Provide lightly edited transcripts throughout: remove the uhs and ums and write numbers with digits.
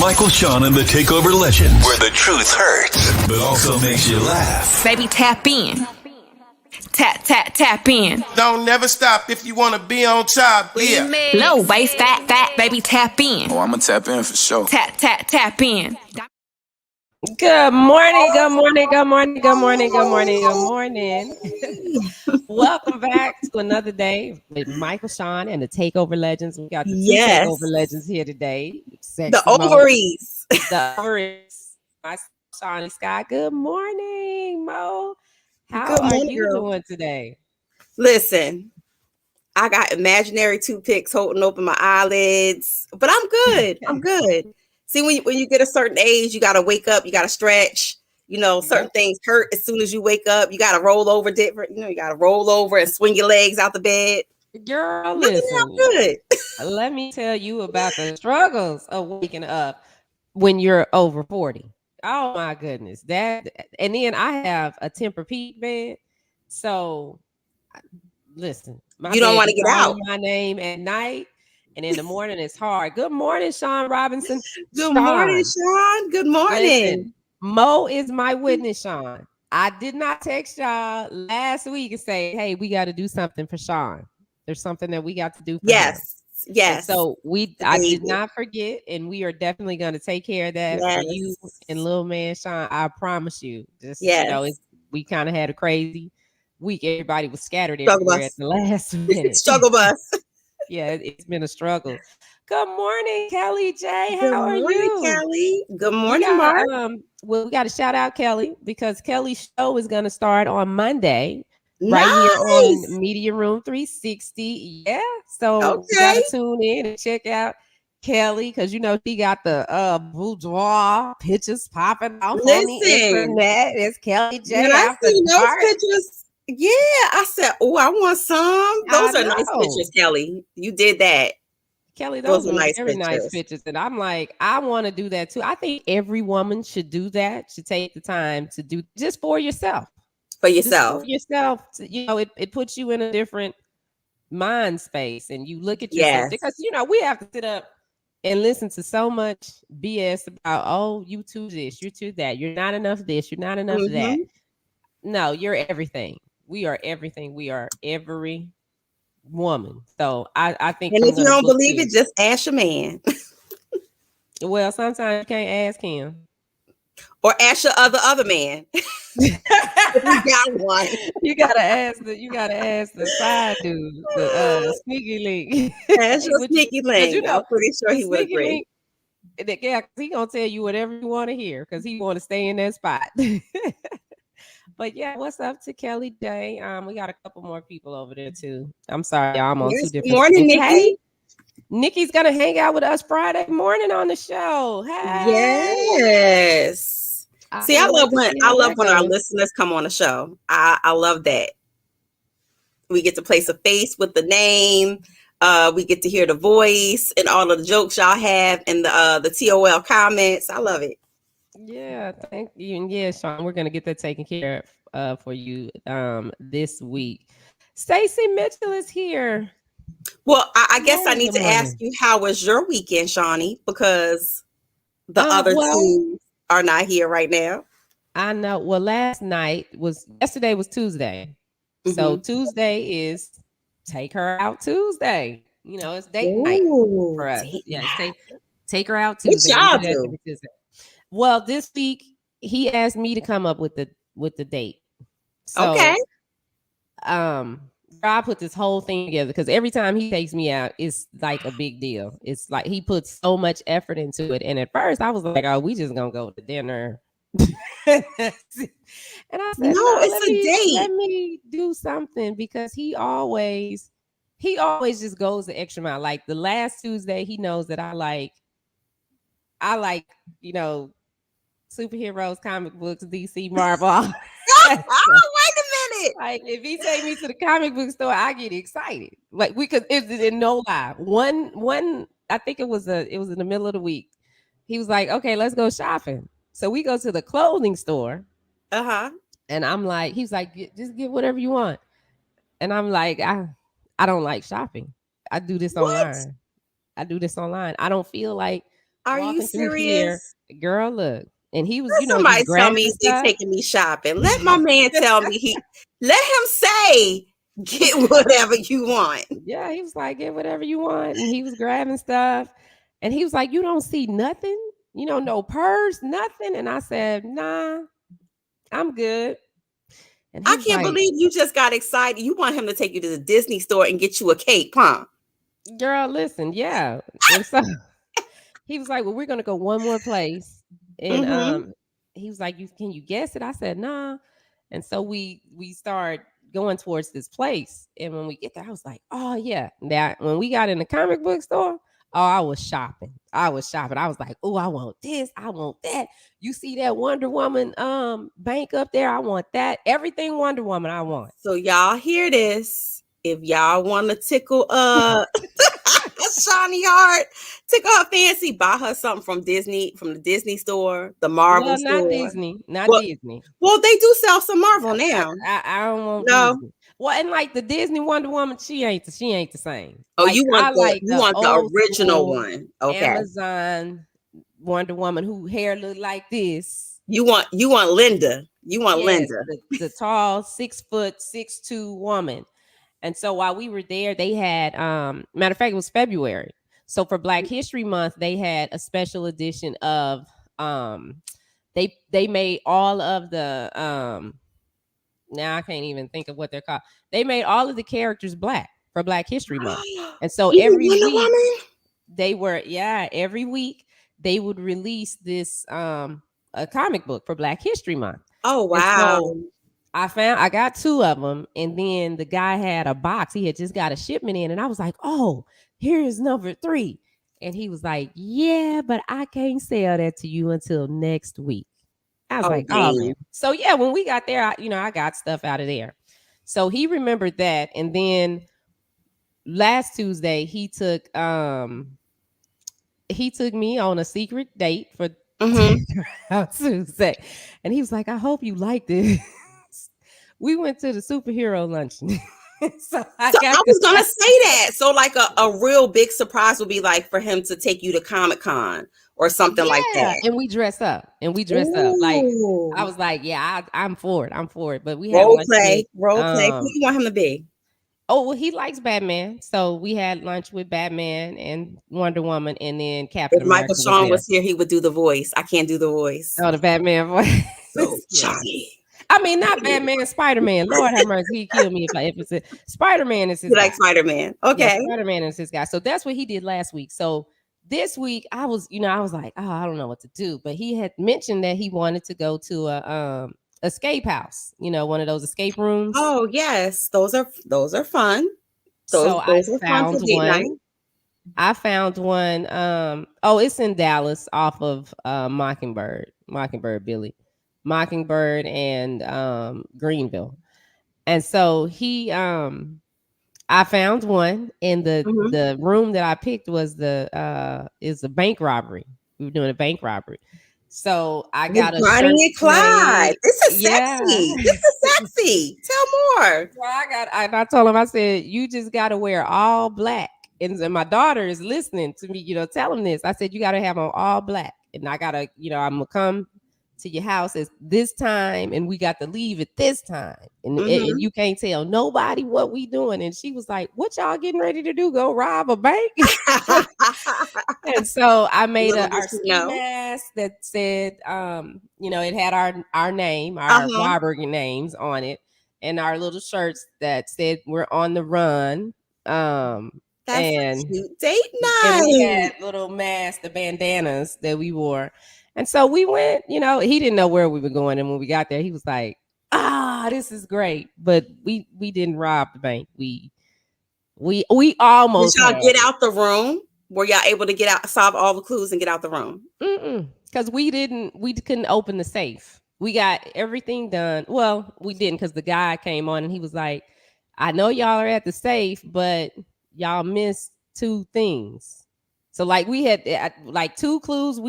Michael, Sean, and the Takeover Legends, where the truth hurts, but also makes you laugh. Baby, tap in. Tap in. Don't never stop if you want to be on top. Yeah. Low waist, fat, baby, tap in. Oh, I'm going to tap in for sure. Tap in. Good morning. Welcome back to another day with Michael, Sean, and the Takeover Legends. We got the two Takeover Legends here today. The ovaries. The ovaries. Myself, Sean and Scott. Good morning, Mo. How Good morning, are you doing today? Listen, I got imaginary toothpicks holding open my eyelids, but I'm good. I'm good. See, when you get a certain age, you got to wake up, you got to stretch. You know, certain things hurt as soon as you wake up. You got to roll over different. You know, you got to roll over and swing your legs out the bed. Girl, listen, I'm good. Let me tell you about the struggles of waking up when you're over 40. Oh my goodness. And then I have a Tempur-Pedic bed. So listen, you don't want to get out. My name at night. And in the morning, it's hard. Good morning, Sean Robinson. Good morning, Sean. Good morning. Listen, Mo is my witness, Sean. I did not text y'all last week and say, hey, we got to do something for Sean. There's something that we got to do for him. Yes. And so I did not forget, and we are definitely going to take care of that for you and little man Sean. I promise you. Just you know, we kind of had a crazy week. Everybody was scattered everywhere at the last minute. Struggle bus. Yeah, it's been a struggle. Good morning, Kelly J. How are you, Kelly? Good morning, Mark. Well, we got to shout out Kelly because Kelly's show is going to start on Monday, right here on Media Room 360. Yeah, so you got to tune in and check out Kelly because you know she got the boudoir pictures popping off on the internet. It's Kelly J. When I see those pictures. Yeah, I said, oh, I want some. Those are nice pictures, Kelly. You did that. Kelly, those are very nice pictures. And I'm like, I want to do that too. I think every woman should do that, should take the time to do just for yourself. For yourself. You know, it puts you in a different mind space and you look at yourself. Because, you know, we have to sit up and listen to so much BS about, oh, you too this, you're too that. You're not enough this, you're not enough that. No, you're everything. We are everything. We are every woman. So I think. And if you don't believe it, just ask your man. Well, sometimes you can't ask him. Or ask your other man. If you got one. You gotta ask the side dude, the sneaky link. Ask your sneaky link. You know, I'm pretty sure he would agree. Yeah, he gonna tell you whatever you want to hear because he want to stay in that spot. But yeah, what's up to Kelly Day? We got a couple more people over there too. I'm sorry, y'all. I'm on two different. Good morning, Nikki. Hey, Nikki's gonna hang out with us Friday morning on the show. Hey. Yes. See, I love when our listeners come on the show. I love that. We get to place a face with the name. We get to hear the voice and all of the jokes y'all have and the TOL comments. I love it. Yeah, thank you. And yeah, Sean, we're gonna get that taken care of for you this week. Stacey Mitchell is here. Well, I guess I need to ask you, how was your weekend, Shawnee? Because the other two are not here right now. I know. Well, yesterday was Tuesday. So Tuesday is Take Her Out Tuesday. You know, it's date night for us. Yeah, take her out Tuesday. What y'all do? Well, this week he asked me to come up with the date. So, I put this whole thing together because every time he takes me out, it's like a big deal. It's like he puts so much effort into it. And at first, I was like, "Oh, we just gonna go to dinner." And I said, "No, it's a date. Let me do something," because he always just goes the extra mile. Like the last Tuesday, he knows that I like, you know, superheroes, comic books, DC, Marvel. Oh, wait a minute. Like if he take me to the comic book store, I get excited. Like it's no lie. One, I think it was in the middle of the week. He was like, okay, let's go shopping. So we go to the clothing store. And I'm like, he's like, just get whatever you want. And I'm like, I don't like shopping. I do this online. I don't feel like Are you walking through here, serious? girl. Look, and he was, Let just somebody tell grabbing me they stuff. taking me shopping. Let my man tell me let him say, get whatever you want. Yeah, he was like, get whatever you want, and he was grabbing stuff, and he was like, you don't see nothing, no purse, nothing, and I said, nah, I'm good. And he I was can't like, believe you just got excited. You want him to take you to the Disney store and get you a cake, huh? girl, listen, yeah, and so he was like, well, we're gonna go one more place, and Mm-hmm. he was like, can you guess it? I said, nah, and so we start going towards this place, and when we get there, I was like, oh yeah. Now when we got in the comic book store, oh, I was shopping. I was like, oh, I want this, I want that. You see that Wonder Woman bank up there? I want that. Everything Wonder Woman, I want. So y'all hear this. If y'all want to tickle Shawnee Hart, tickle her fancy, buy her something from the Disney store, the Marvel Well, not store. Disney, not Well, Disney. well, they do sell some Marvel now. I don't want No. Disney. Well, and like the Disney Wonder Woman, she ain't the same. Oh, Like you want I like you the want the old original school one. Okay. Amazon Wonder Woman who hair look like this. You want Linda. You want Yes, Linda. the tall 6', 6'2" woman. And so while we were there, they had matter of fact, it was February. So for Black History Month, they had a special edition of they made all of the now I can't even think of what they're called. They made all of the characters black for Black History Month. And so Even every Wonder week Woman? every week they would release this a comic book for Black History Month. Oh And wow. so I got 2 of them, and then the guy had a box. He had just got a shipment in, and I was like, "Oh, here's number 3." And he was like, "Yeah, but I can't sell that to you until next week." I was like, "Oh dang. man." So yeah, when we got there, I got stuff out of there. So he remembered that, and then last Tuesday he took me on a secret date for Tuesday, and he was like, "I hope you like this." We went to the superhero luncheon. So I was gonna say that. So like a real big surprise would be like for him to take you to Comic-Con or something like that. And we dressed up. Like I was like, yeah, I'm for it. But we had lunch with role play. Who do you want him to be? oh, well, he likes Batman. So we had lunch with Batman and Wonder Woman, and then Captain If Michael America Sean was was here, he would do the voice. I can't do the voice. there. Oh, the Batman voice. So Yeah. Johnny. I mean, not Batman, Spider-Man. Lord have mercy, he killed me if it's a Spider-Man is his You guy. like Spider-Man. Okay. Yeah, Spider-Man is his guy. So that's what he did last week. So this week I was like, oh, I don't know what to do. But he had mentioned that he wanted to go to a escape house, one of those escape rooms. Oh yes, those are fun. So I those are fun found for date night. one. I found one. Oh, it's in Dallas off of Mockingbird Billy, Mockingbird and Greenville. And so I found one, and the room that I picked was is a bank robbery. We were doing a bank robbery. So I got a shirt. Bonnie and Clyde. This is sexy. This is sexy. Tell more. So I told him, I said, you just got to wear all black. And my daughter is listening to me, tell him this. I said, you got to have on all black. And I got to, I'm going to come to your house at this time, and we got to leave at this time. And you can't tell nobody what we doing. And she was like, what y'all getting ready to do? Go rob a bank? And so I made our ski mask that said, it had our name, our robbery names on it, and our little shirts that said we're on the run. That's and a cute date night. And we had little masks, the bandanas that we wore. And so we went, he didn't know where we were going. And when we got there, he was like, this is great. But we didn't rob the bank. We almost. Did y'all get out the room? Were y'all able to get out, solve all the clues and get out the room? Because we couldn't open the safe. We got everything done. Well, we didn't, because the guy came on and he was like, I know y'all are at the safe, but y'all missed 2 things. So like we had like 2 clues.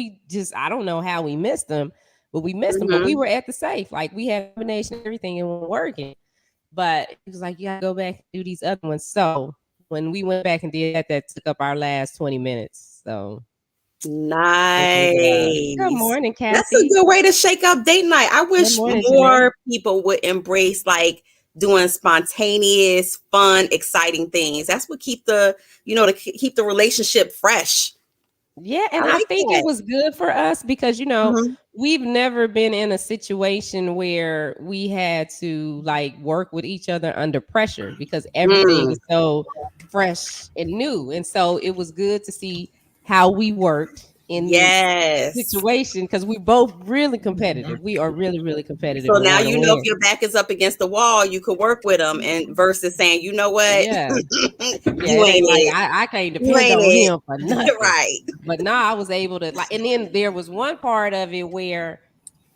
I don't know how we missed them, but we missed them. But we were at the safe. Like we had a combination of everything and we were working. But he was like, you gotta go back and do these other ones. So when we went back and did that took up our last 20 minutes. So Nice. Good morning, Kathy. That's a good way to shake up date night. I wish more people would embrace like doing spontaneous, fun, exciting things. That's what keep the relationship fresh. Yeah, and I think it was good for us because we've never been in a situation where we had to like work with each other under pressure because everything is so fresh and new. And so it was good to see how we worked in this situation because we both really competitive. We are really, really competitive. So now if your back is up against the wall, you could work with them, and versus saying, you know what, you ain't it. I can't depend on him for nothing, right? But now I was able to like, and then there was one part of it where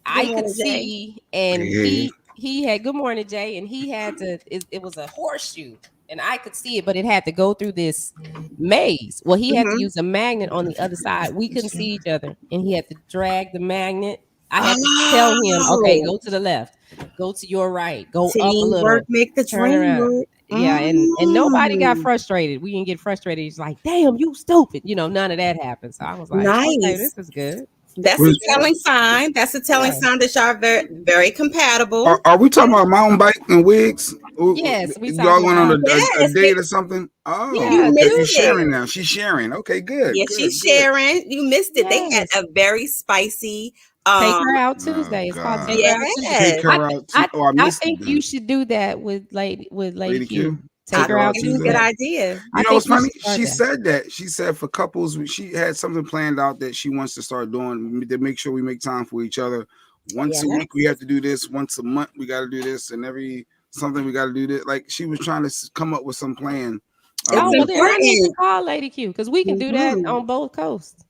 I could see, and he had good morning, Jay, and he had to. It was a horseshoe. And I could see it, but it had to go through this maze. Well, he had to use a magnet on the other side. We couldn't see each other, and he had to drag the magnet. I had to tell him, okay, go to the left, go to your right, go up a little, make the turn around. Yeah, and nobody got frustrated. We didn't get frustrated. He's like, damn, you stupid. None of that happened. So I was like, okay, this is good. That's a telling sign. That's a telling sign that y'all are very, very compatible. Are we talking about mountain bike and wigs? Yes, we y'all went on a date or something. Oh, yeah, okay. You're sharing now. She's sharing. Okay, good. Yeah, she's sharing. You missed it. They had a very spicy. Take her out Tuesday. It's called Take Her Out Tuesday. Take her out. I think you should do that with Lady Q. Take her out Tuesday. Good idea. You know what's funny? She said that. She said for couples, she had something planned out that she wants to start doing to make sure we make time for each other. Once a week, we have to do this. Once a month, we got to do this. And every something we got to do this. Like she was trying to come up with some plan. Then I need to call Lady Q because we can do that on both coasts.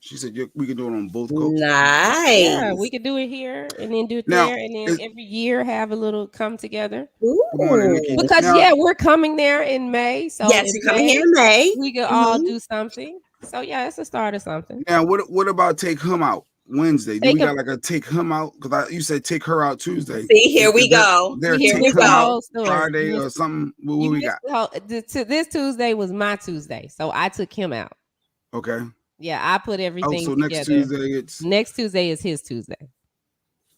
She said we can do it on both coasts. Nice. Yeah, we could do it here and then do it there, and then every year have a little come together. Because we're coming there in May. So yes, you're coming here in May. We could all do something. So yeah, it's a start of something. Now, what about take him out Wednesday? Do we got like a take him out? Because you said take her out Tuesday. See, here we go. Here we go. Friday or something. What we got? This Tuesday was my Tuesday, so I took him out. Okay. Yeah, I put everything together. Next Tuesday is his Tuesday.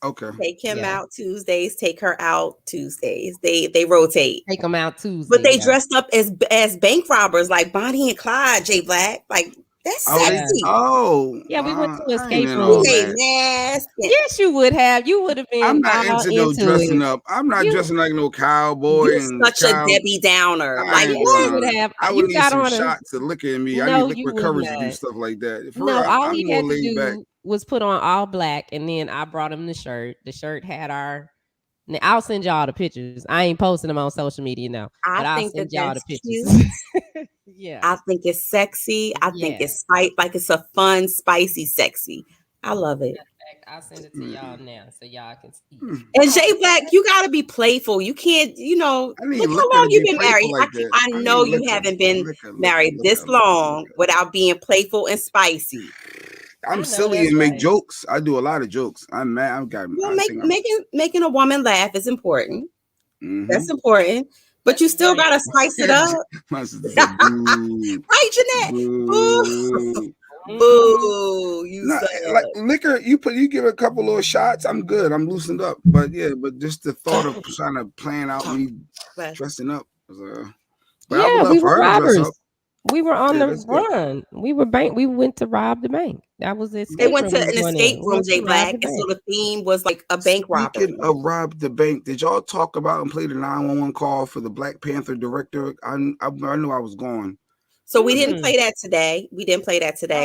Okay. Take him out Tuesdays. Take her out Tuesdays. They rotate. Take them out Tuesday. But they dressed up as bank robbers, like Bonnie and Clyde. Jay Black, like that's sexy. Yeah, we went to escape room. Yes, you would have. You would have been. I'm not into no dressing up. I'm not dressing like no cowboy. You're such a Debbie Downer. Like you would have. I would need some shots of liquor in me. I need liquid courage to do stuff like that. All he had to do was put on all black, and then I brought him the shirt. The shirt had our. I'll send y'all the pictures. I ain't posting them on social media now, but I'll send y'all the pictures. Yeah, I think it's sexy. I think it's like it's a fun, spicy, sexy. I love it. I'll send it to y'all now so y'all can see. And Jay Black, you gotta be playful. You can't, look how long you've been married. I know you haven't been married this long without being playful and spicy. I'm silly and make jokes. I do a lot of jokes. I'm mad. Making a woman laugh is important. Mm-hmm. That's important. But you still gotta spice it up. Right, Jeanette? Boo. Boo. Like liquor, you give a couple little shots, I'm good. I'm loosened up. But just the thought of trying to plan out me dressing up was we were robbers. We were on the run. We went to rob the bank. That was it. They went to an escape room, Jay Black, and so the theme was like a bank robbery. Speaking of rob the bank, did y'all talk about and play the 911 call for the Black Panther director? I knew I was gone. So we didn't play that today.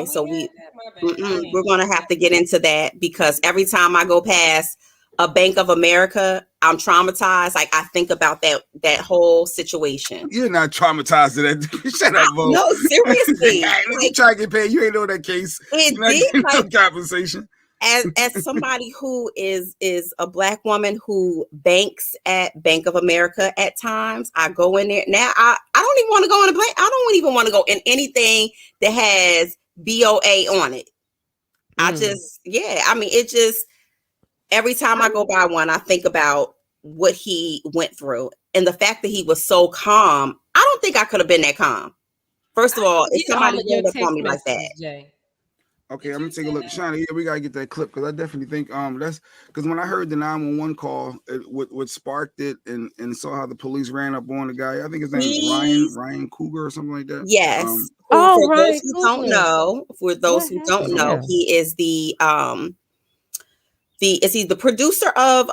So we're gonna have to get into that because every time I go past a Bank of America, I'm traumatized. Like I think about that whole situation. You're not traumatized to that. Shut up, Bo. No, seriously. You try to get paid. You ain't know that case. No compensation. As somebody who is a Black woman who banks at Bank of America at times, I go in there now. I don't even want to go in a bank. I don't even want to go in anything that has BOA on it. It just. Every time I go by one, I think about what he went through and the fact that he was so calm. I don't think I could have been that calm. First of all, if somebody rolled up on me like that. Jay. Okay, I'm gonna take a look. Shani, yeah, we gotta get that clip because I definitely think that's because when I heard the 911 call, what sparked it and saw how the police ran up on the guy. I think his name is Ryan Cougar or something like that. Yes. Oh, For Ryan those who Coogler. don't know, What happened? Yeah. he is the is he the producer of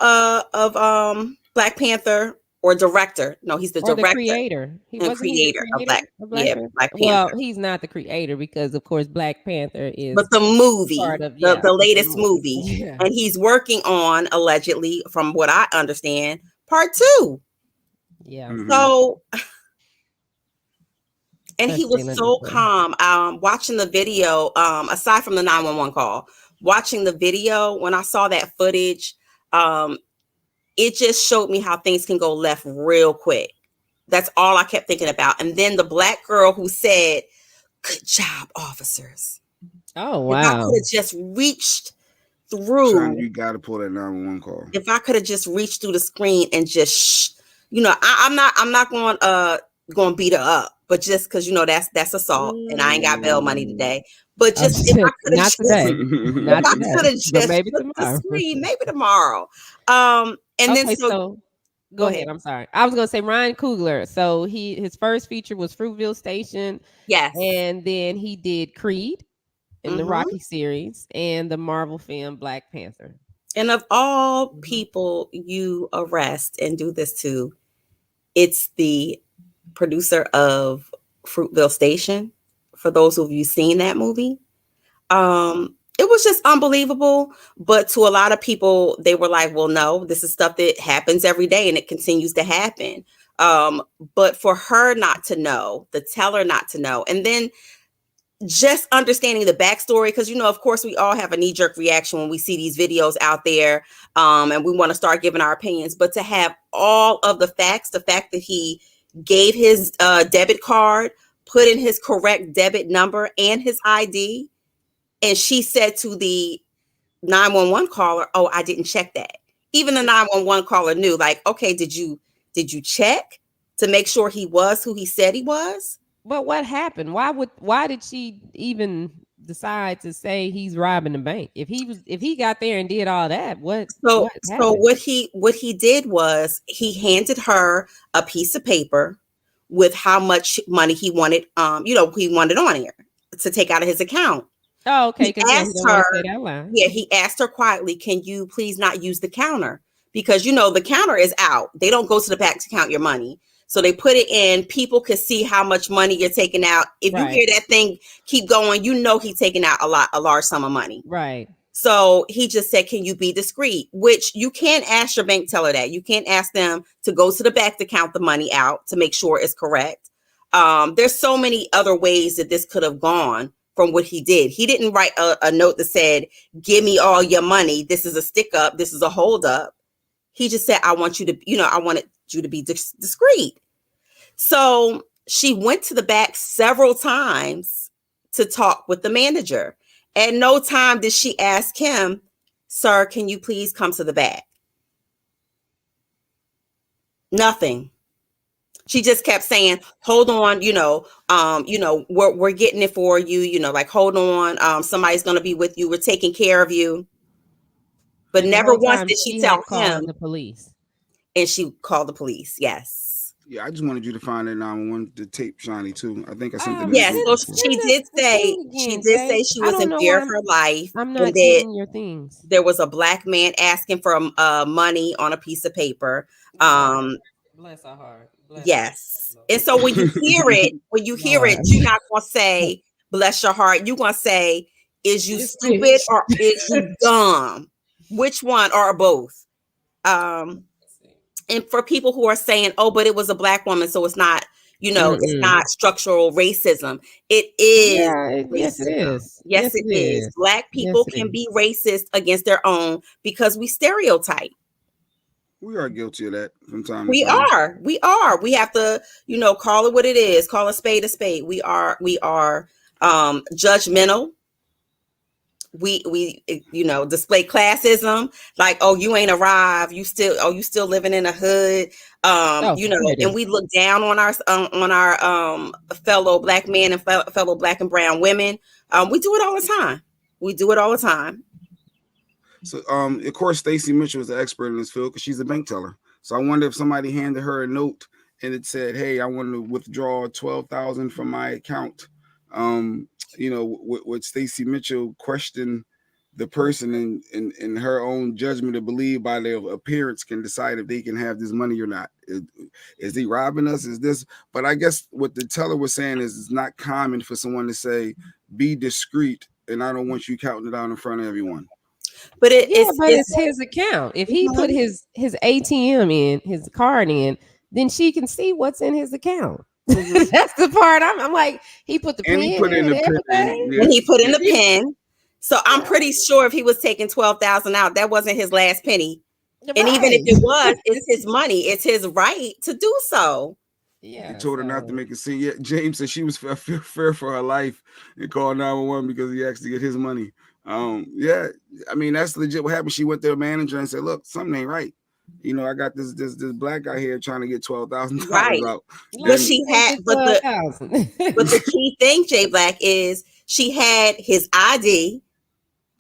Black Panther or director? No, he's the Or director the creator. He and wasn't he the creator of creator of Black Panther? Black Panther. Well, he's not the creator because of course Black Panther is But the movie, part of the latest movie. Yeah. And he's working on, allegedly, from what I understand, part 2. Yeah. Mhm. So and That's he was so interesting. calm. Watching the video, aside from the 911 call, watching the video, when I saw that footage, it just showed me how things can go left real quick. That's all I kept thinking about. And then the black girl who said, "Good job, officers." Oh If I wow. could have just reached through, Shani, you gotta pull that 911 call. if I could have just reached through the screen and just, I'm not going beat her up, but just because that's assault, and I ain't got bail money today. But just if I could have Not just, today. if Not I today. could have But just maybe flipped the tomorrow. screen, maybe tomorrow. And then Okay, so so go ahead. I'm sorry. I was gonna say Ryan Coogler. So his first feature was Fruitville Station, yes, and then he did Creed in the Mhm. Rocky series and the Marvel film Black Panther. And of all people you arrest and do this to, it's the producer of Fruitville Station. For those of you seen that movie, it was just unbelievable. But to a lot of people, they were like, "Well, no, this is stuff that happens every day, and it continues to happen." But for her not to know, the teller not to know, and then just understanding the backstory, because of course we all have a knee-jerk reaction when we see these videos out there, and we want to start giving our opinions, but to have all of the facts, the fact that he gave his debit card, put in his correct debit number and his ID, and she said to the 911 caller, "Oh, I didn't check that." Even the 911 caller knew, like, okay, did you check to make sure he was who he said he was? But what happened? Why did she even decide to say he's robbing the bank? If he got there and did all that, what So happened? what he did was he handed her a piece of paper with how much money he wanted, he wanted on here to take out of his account. Oh, okay, He because he asked don't want her, to say that line. yeah, he asked her quietly, "Can you please not use the counter?" Because the counter is out. They don't go to the back to count your money. So they put it in. People can see how much money you're taking out. If you hear that thing keep going, he's taking out a large sum of money. Right. So he just said, "Can you be discreet?" Which you can't ask your bank teller that. You can't ask them to go to the back to count the money out to make sure it's correct. There's so many other ways that this could have gone from what he did. He didn't write a note that said, "Give me all your money. This is a stick up. This is a hold up." He just said, "I want you to, I wanted you to be discreet." So she went to the back several times to talk with the manager. At no time did she ask him, "Sir, can you please come to the back?" Nothing. She just kept saying, "Hold on, we're getting it for you, like, hold on, somebody's going to be with you. We're taking care of you." But And the never whole once time did she she tell had called him. the police. And she called the police. Yes. Yeah, I just wanted you to find that 911 the tape, Shani, too. I think I sent it in Yes. the So group. she did say she was in fear of her life. I'm and not that getting your things. there was a black man asking for money on a piece of paper. Bless our heart. Yes. And so when you hear it, you're not gonna say, "Bless your heart." You're gonna say, "Is you stupid or is you dumb?" Which one or both? And for people who are saying, "Oh, but it was a black woman, so it's not, it's not structural racism." It is. Yeah, yes, it is. Yes, it is. Black people can be racist against their own because we stereotype. We are guilty of that from time to We time. are. We are. We have to, call it what it is. Call a spade a spade. We are judgmental. We display classism, like, "Oh, you ain't arrived, you still living in a hood." And we look down on our fellow black men and fellow black and brown women. We do it all the time. We do it all the time. So, of course, Stacey Mitchell is an expert in this field because she's a bank teller. So I wonder if somebody handed her a note and it said, "Hey, I want to withdraw $12,000 from my account." Would Stacey Mitchell question the person in her own judgment to believe by their appearance can decide if they can have this money or not? Is he robbing us? Is this? But I guess what the teller was saying is it's not common for someone to say, "Be discreet," and I don't want you counting it out in front of everyone. But it's his account. If he put his ATM in, his card in, then she can see what's in his account. That's the part I'm like, he put the pin in, and he put in the pin. So I'm pretty sure if he was taking 12,000 out, that wasn't his last penny. Right. And even if it was, it's his money. It's his right to do so. Yeah. He told her not to make a scene. Yeah, James said she was fear for her life and called 911 because he asked to get his money. Yeah, I mean that's legit what happened. She went to a manager and said, "Look, something ain't right. I got this black guy here trying to get $12,000 out." But she had, but the key thing, Jay Black, is she had his ID.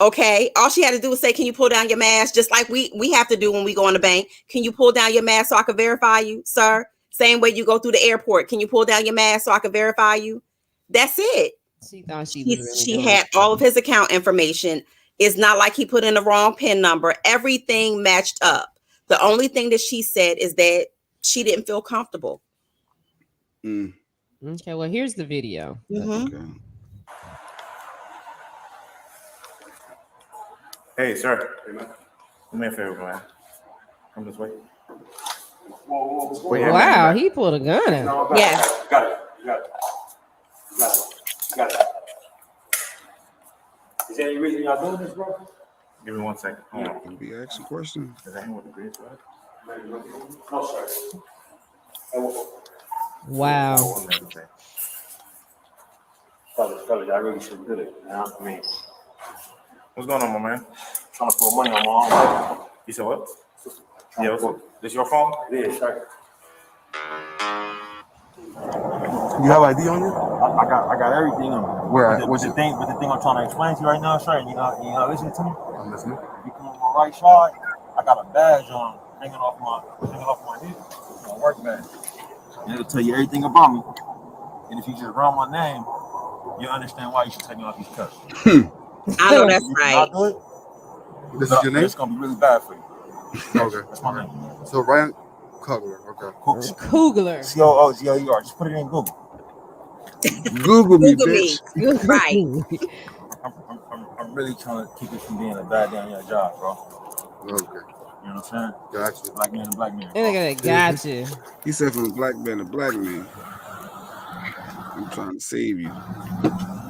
Okay, all she had to do was say, "Can you pull down your mask?" Just like we have to do when we go in the bank. Can you pull down your mask so I can verify you, sir? Same way you go through the airport. Can you pull down your mask so I can verify you? That's it. She thought she had all of his account information. It's not like he put in the wrong PIN number. Everything matched up. The only thing that she said is that she didn't feel comfortable. Okay, well, here's the video. Mm-hmm. Okay. Hey, sir. Hey, man. Do me a favor, man. Come this way. Whoa. Wow, he pulled a gun out. Yes. Got it. Is there any reason y'all doing this, bro? Give me 1 second. Hold on. Can we ask a question? Is that what the green flag? Wow. Fellas, I really should do it. You know what I mean? What's going on, my man? Trying to put money on my own. You said what? Yeah, what's up? This your phone? Yeah, sure. You have ID on you? I got everything on me. Where? But the thing I'm trying to explain to you right now, sir, and you know, listen to me. I'm listening. You come on my right side, I got a badge on hanging off my hip. My work badge. And it'll tell you everything about me. And if you just run my name, you'll understand why you should take me off these cuts. I know that's right. Do it. This is your name? It's gonna be really bad for you. Okay. That's my name. So Ryan Kugler. Okay. Kugler. COOGLER. Just put it in Google. Google me, bitch. Right. I'm really trying to keep it from being a bad day on your job, bro. Okay. You know what I'm saying? Gotcha. Black man and black man. And look at that, gotcha. He said from black man to black man. I'm trying to save you.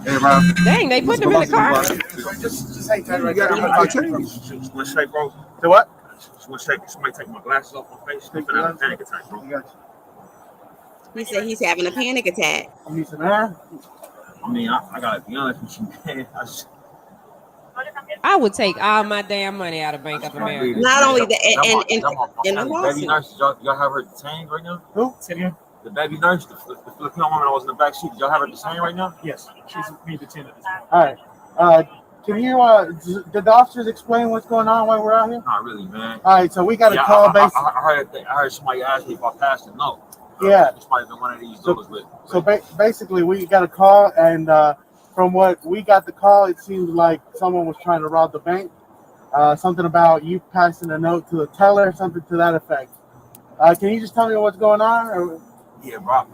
Hey, Ryan. Dang, they put him in the car. Just hang tight right You there. gotta Just want to shake, bro. Say what? Just want to shake. Somebody take my glasses off my face. Sleeping out of panic attack, bro. He said he's having a panic attack. You need some air? I mean, I gotta be honest with you, man. I would take all my damn money out of Bank of America. Not only that, and the baby nurse, y'all have her detained right now? Who? Sit here. The baby nurse, the Filipino woman that was in the back seat. Did y'all have her detained right now? Yes, she's being detained at this point. All right. Can you did the officers explain what's going on while we're out here? Not really, man. All right, so we got a call based. I heard somebody ask me if I passed a note. Yeah. This might have been one of these dudes with. So basically, we got a call, and from what we got the call, it seems like someone was trying to rob the bank. Something about you passing a note to the teller, something to that effect. Can you just tell me what's going on? Or? Yeah, bro.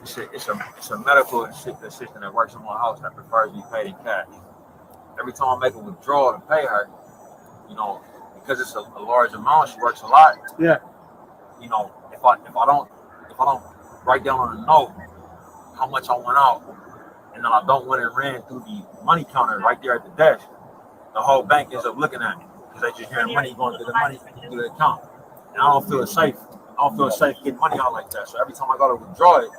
It's a medical assistant that works in my house that prefers to be paid in cash. Every time I make a withdrawal to pay her, because it's a large amount, she works a lot. Yeah. If I don't write down on a note how much I want out, and then I don't want it ran through the money counter right there at the desk, the whole bank ends up looking at me because they just hear money going through the money through the account, and I don't feel safe. I don't feel safe getting money out like that. So every time I go to withdraw it,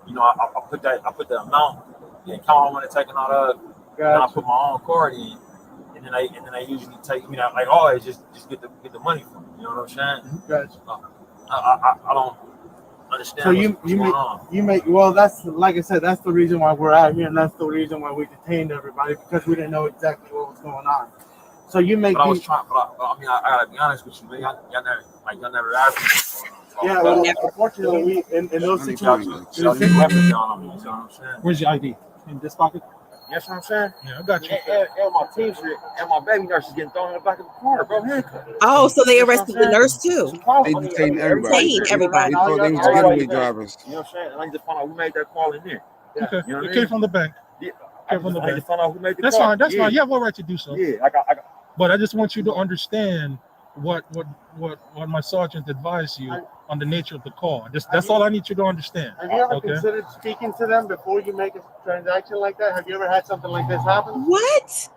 I put the amount, the account I want to take it out of, and I put my own card in, and then they usually take like always just get the money from me. You know what I'm saying? Gotcha. I understand So you make well. That's like I said. That's the reason why we're out here, and that's the reason why we detained everybody because we didn't know exactly what was going on. So you make. But I was trying. But I mean, I gotta be honest with you, man. Y'all never asked me what's going on. Yeah, well, unfortunately, we in those situations. Y'all need weapons down on me. You know what I'm saying? Where's your ID? In this pocket? Yes, what I'm saying? Yeah, I got you. And my team and my baby nurse is getting thrown in the back of the car, bro. Handcuffed. Oh, so they arrested the nurse too. They detained everybody. Everybody. They thought they was getaway drivers. You know what I'm saying? And I need to find out who made that call in there. Yeah. Okay. You know what It came from the bank. Yeah. Came from the I need to bank. find out who made the That's call. fine. That's fine. You have no right to do so. Yeah, I got. But I just want you to understand what my sergeant advised you on the nature of the call. That's all I need you to understand. Have you ever considered speaking to them before you make a transaction like that? Have you ever had something like this happen? What?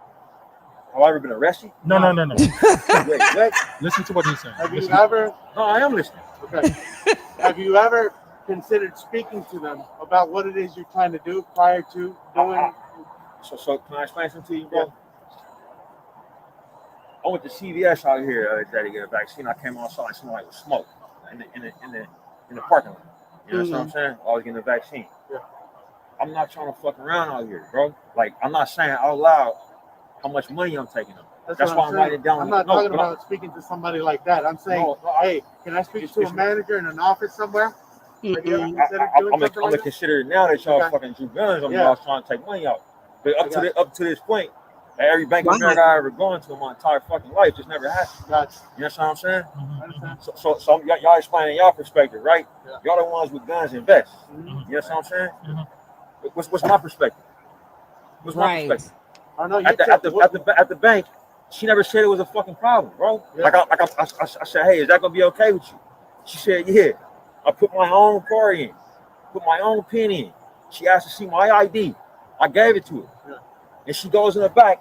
Have I ever been arrested? No. Wait. Listen to what he's saying. Have you ever? No, I am listening. Okay. Have you ever considered speaking to them about what it is you're trying to do prior to doing? So can I explain something to you, bro? I went to CVS out here the other day to get a vaccine. I came outside and somebody was smoke in the parking lot. You know what I'm saying? I was getting a vaccine. Yeah. I'm not trying to fuck around out here, bro. Like, I'm not saying out loud how much money I'm taking up. That's why I'm writing down. I'm not talking about speaking to somebody like that. I'm saying, hey, can I speak to a manager in an office somewhere? I'm gonna consider it now that y'all fucking drew guns on me. I was trying to take money out. But up to this point, at every bank in America I ever gone to in my entire fucking life just never happened. Gotcha. You know what I'm saying? Mm-hmm. So y'all explaining y'all perspective, right? Yeah. Y'all the ones with guns and vests. Mm-hmm. You know what I'm saying? Mm-hmm. What's my perspective? What's my perspective? I know at the bank, she never said it was a fucking problem, bro. Yeah. I said, hey, is that gonna be okay with you? She said, yeah. I put my own card in, put my own pin in. She asked to see my ID. I gave it to her. Yeah. And she goes in the back,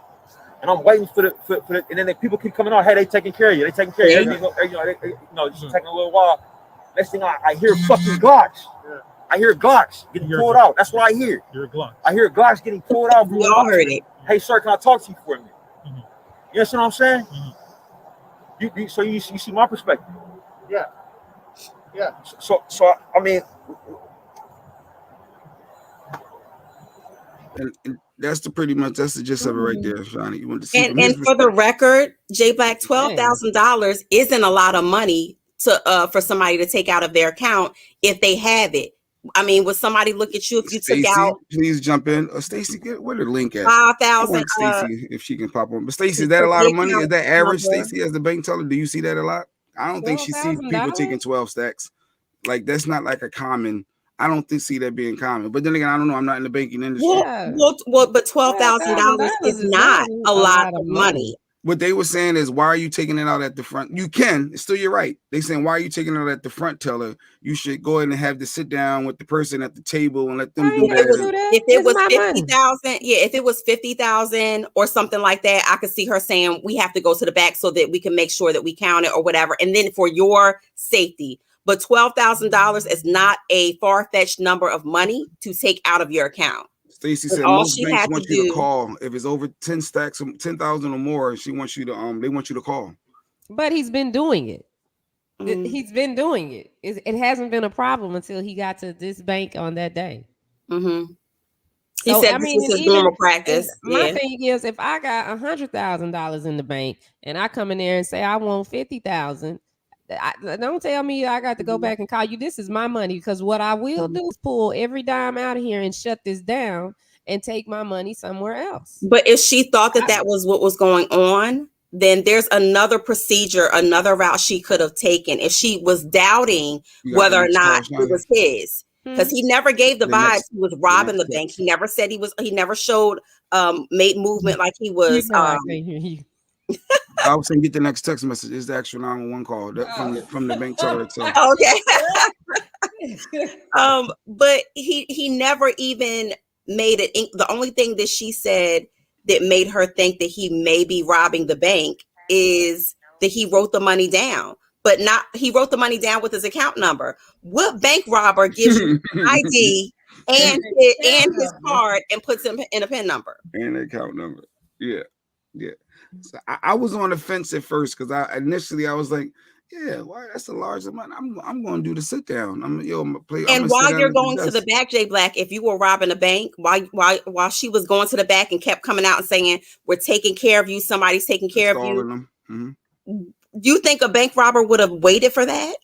and I'm waiting for the and then the people keep coming out. Hey, they taking care of you. They taking care of you. It's taking a little while. Next thing I hear fucking Glocks. Yeah. I hear Glocks getting pulled out. That's what I hear. I hear Glocks getting pulled out. We all heard it. Hey, sir, can I talk to you for a minute? Mm-hmm. You know what I'm saying? Mm-hmm. So you see my perspective. Yeah. Yeah. So I mean. And that's that's the gist of it right there, Shawnee. You want to see and for the record, J Black, $12,000 isn't a lot of money to for somebody to take out of their account if they have it. I mean, would somebody look at you if you took out? Please jump in. Stacey, where the link at? 5,000. Stacey, if she can pop on. But Stacey, is that a lot of money? Is that average, Stacey, as the bank teller? Do you see that a lot? I don't think she sees people taking 12 stacks. Like, that's not like a common. I don't see that being common. But then again, I don't know. I'm not in the banking industry. Well, but $12,000 is not a lot of money. What they were saying is, why are you taking it out at the front? You can. It's still, you're right. They saying, why are you taking it out at the front teller? You should go ahead and have to sit down with the person at the table and let them do that. If it was 50,000, if it was 50,000 or something like that, I could see her saying we have to go to the back so that we can make sure that we count it or whatever. And then for your safety. But $12,000 is not a far-fetched number of money to take out of your account. Stacey said most banks want you to call if it's over 10 stacks, 10,000 or more. She wants you to they want you to call. But he's been doing it. He's been doing it. It hasn't been a problem until he got to this bank on that day. Mm-hmm. He said this is his normal practice. My thing is, if I got $100,000 in the bank and I come in there and say I want 50,000. Don't tell me I got to go back and call you. This is my money, because what I will do is pull every dime out of here and shut this down and take my money somewhere else. But if she thought that was what was going on, then there's another procedure, another route she could have taken if she was doubting whether or not it was his. Because he never gave the vibes he was robbing the bank. He never said he never showed made movement like he was. I was saying, get the next text message. It's the actual 911 call from the bank teller itself. Okay. But he never even made it. The only thing that she said that made her think that he may be robbing the bank is that he wrote the money down, but he wrote the money down with his account number. What bank robber gives you ID and his card and puts him in a PIN number and account number? Yeah. So I was on the fence at first because I was like, Yeah, why? That's a large amount. I'm going to do the sit down. And while you're going to the back, Jay Black, if you were robbing a bank, while she was going to the back and kept coming out and saying, "We're taking care of you. Somebody's taking care of you." Mm-hmm. Do you think a bank robber would have waited for that?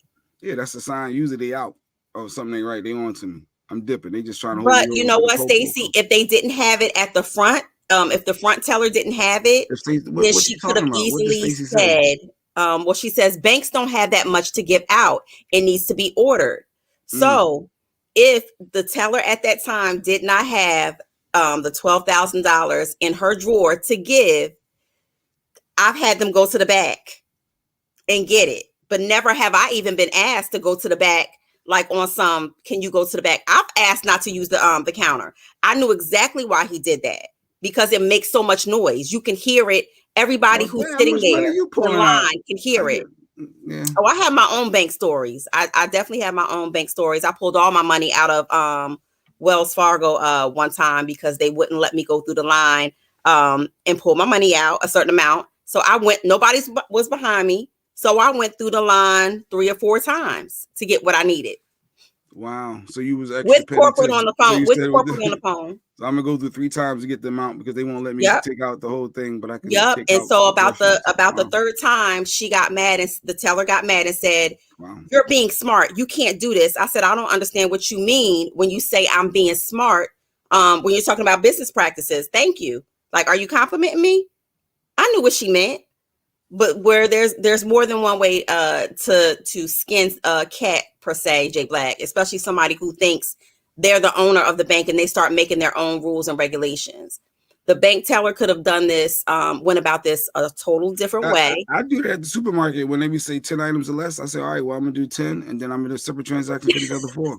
Yeah, that's a sign. Usually they out or something ain't right. They on to me. I'm dipping. They just trying to. But you know what, Stacey? If they didn't have it at the front, if the front teller didn't have it, then she could have easily said, well, she says banks don't have that much to give out. It needs to be ordered. So if the teller at that time did not have the $12,000 in her drawer to give, I've had them go to the back and get it. But never have I even been asked to go to the back, like on some, can you go to the back? I've asked not to use the counter. I knew exactly why he did that, because it makes so much noise. You can hear it. Everybody who's sitting there in line can hear it. Yeah. Oh, I have my own bank stories. I definitely have my own bank stories. I pulled all my money out of Wells Fargo one time because they wouldn't let me go through the line and pull my money out, a certain amount. So I went, nobody was behind me. So I went through the line 3 or 4 times to get what I needed. Wow. So you was actually with corporate on the phone. With corporate on the phone. So I'm gonna go through 3 times to get the amount because they won't let me take out the whole thing. But I can. Yep. And so about the 3rd time, she got mad, and the teller got mad and said, "You're being smart. You can't do this." I said, "I don't understand what you mean when you say I'm being smart. When you're talking about business practices. Thank you. Like, are you complimenting me?" I knew what she meant. But where there's more than one way to skin a cat, per se, Jay Black, especially somebody who thinks they're the owner of the bank and they start making their own rules and regulations. The bank teller could have done this, went about this a total different way. I do that at the supermarket when they say 10 items or less. I say, all right, well, I'm gonna do 10, and then I'm gonna do a separate transaction for these other 4.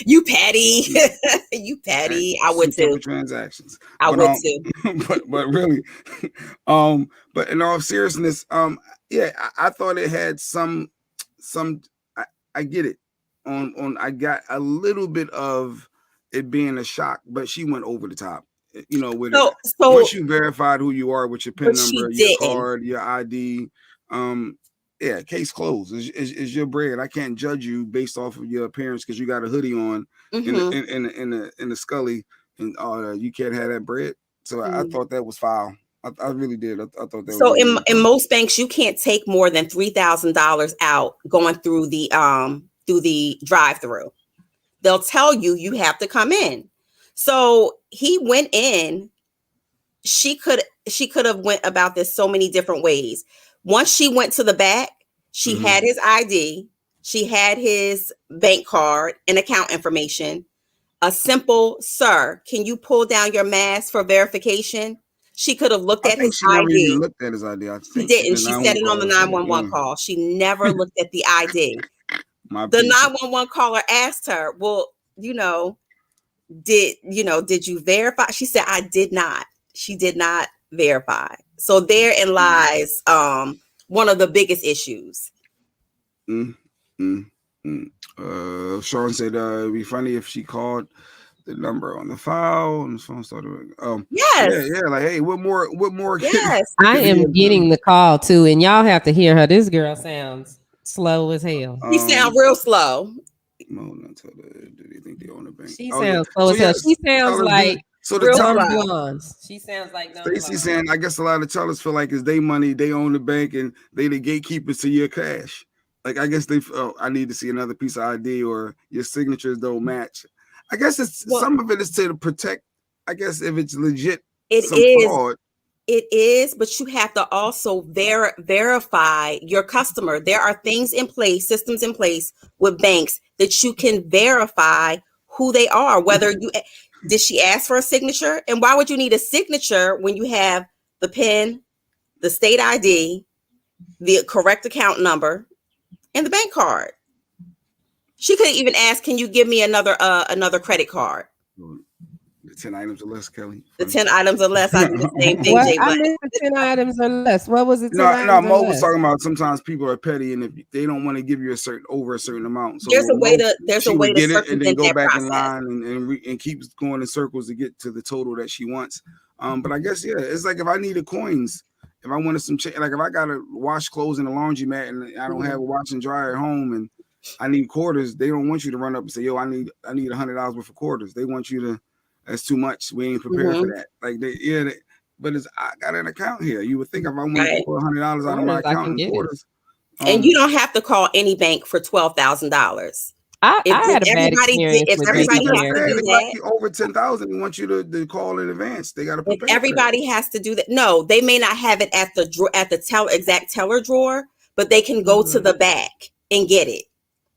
You petty. You petty. I would too. Transactions. I would too. But really, but in all seriousness, yeah, I thought it had some. I get it. I got a little bit of it being a shock, but she went over the top. You know, with it. Once you verified who you are with your PIN number, your card, your ID, yeah, case closed. Is your bread. I can't judge you based off of your appearance because you got a hoodie on in the Scully, and you can't have that bread. So I thought that was foul. I really did. I thought that. So was in most banks, you can't take more than $3,000 out going through the drive-through. They'll tell you have to come in. So he went in. She could have went about this so many different ways. Once she went to the back, she had his ID, she had his bank card and account information. A simple, "Sir, can you pull down your mask for verification?" She could have looked at his she never ID. even looked at his ID. She didn't. She said it on the 911 call. She never looked at the ID. The 911 caller asked her, "Well, did you verify?" She said, "I did not." She did not verify. So therein lies one of the biggest issues. Sean said it'd be funny if she called the number on the file and the phone started. Yes. Yeah. Like, hey, what more? Yes. I am getting the call too, and y'all have to hear her. This girl sounds slow as hell. She sounds real slow. Do they think they own a bank? She sounds slow as hell. She sounds like. So the blondes. She sounds like Stacey saying, I guess a lot of tellers feel like it's their money, they own the bank, and they the gatekeepers to your cash. Like, I guess they I need to see another piece of ID or your signatures don't match. I guess some of it is to protect. I guess if it's legit, fraud. It is, but you have to also verify your customer. There are things in place, systems in place with banks that you can verify who they are, whether you. Did she ask for a signature? And why would you need a signature when you have the PIN, the state ID, the correct account number, and the bank card? She could even ask, "Can you give me another credit card?" The 10 items or less, Kelly. The 10 items or less. I do the same thing. I missed the 10 items or less. What was it? No. Mo was talking about sometimes people are petty, and if they don't want to give you a certain amount, so there's a way to get it and then go back process. In line and keeps going in circles to get to the total that she wants. But I guess it's like if I needed coins if I wanted some like if I gotta wash clothes in the laundromat and I don't have a wash and dryer at home and I need quarters, they don't want you to run up and say, yo, I need $100 worth of quarters. They want you to, that's too much. We ain't prepared for that. Like but I got an account here. You would think if I want to pull $100 out of my account in quarters. And you don't have to call any bank for $12,000. I had a bad experience if everybody has to do that, over 10,000, they want you to call in advance. They got to prepare. If everybody has to do that. No, they may not have it at the exact teller drawer, but they can go to the back and get it,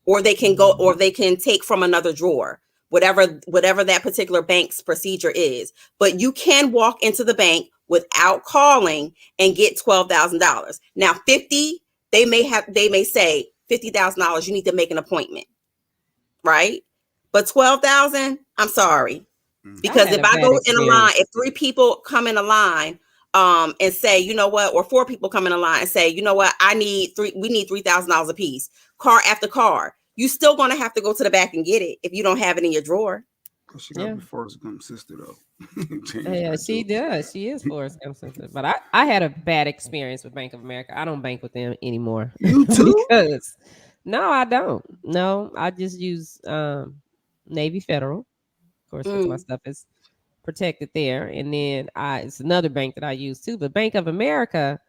or they can go, or they can take from another drawer, whatever that particular bank's procedure is. But you can walk into the bank without calling and get $12,000. Now, 50. They may say $50,000. You need to make an appointment, right? But 12,000. I'm sorry, because if I go in a line, if 3 people come in a line, and say, you know what, or 4 people come in a line and say, you know what, we need $3,000 a piece, car after car. You still gonna have to go to the back and get it if you don't have it in your drawer. She got Forrest Gump's sister though. Yeah, she does. She is Forrest Gump's sister. But I had a bad experience with Bank of America. I don't bank with them anymore. You too? Because no, I don't. No, I just use Navy Federal. Of course, because my stuff is protected there. And then it's another bank that I use too. But Bank of America,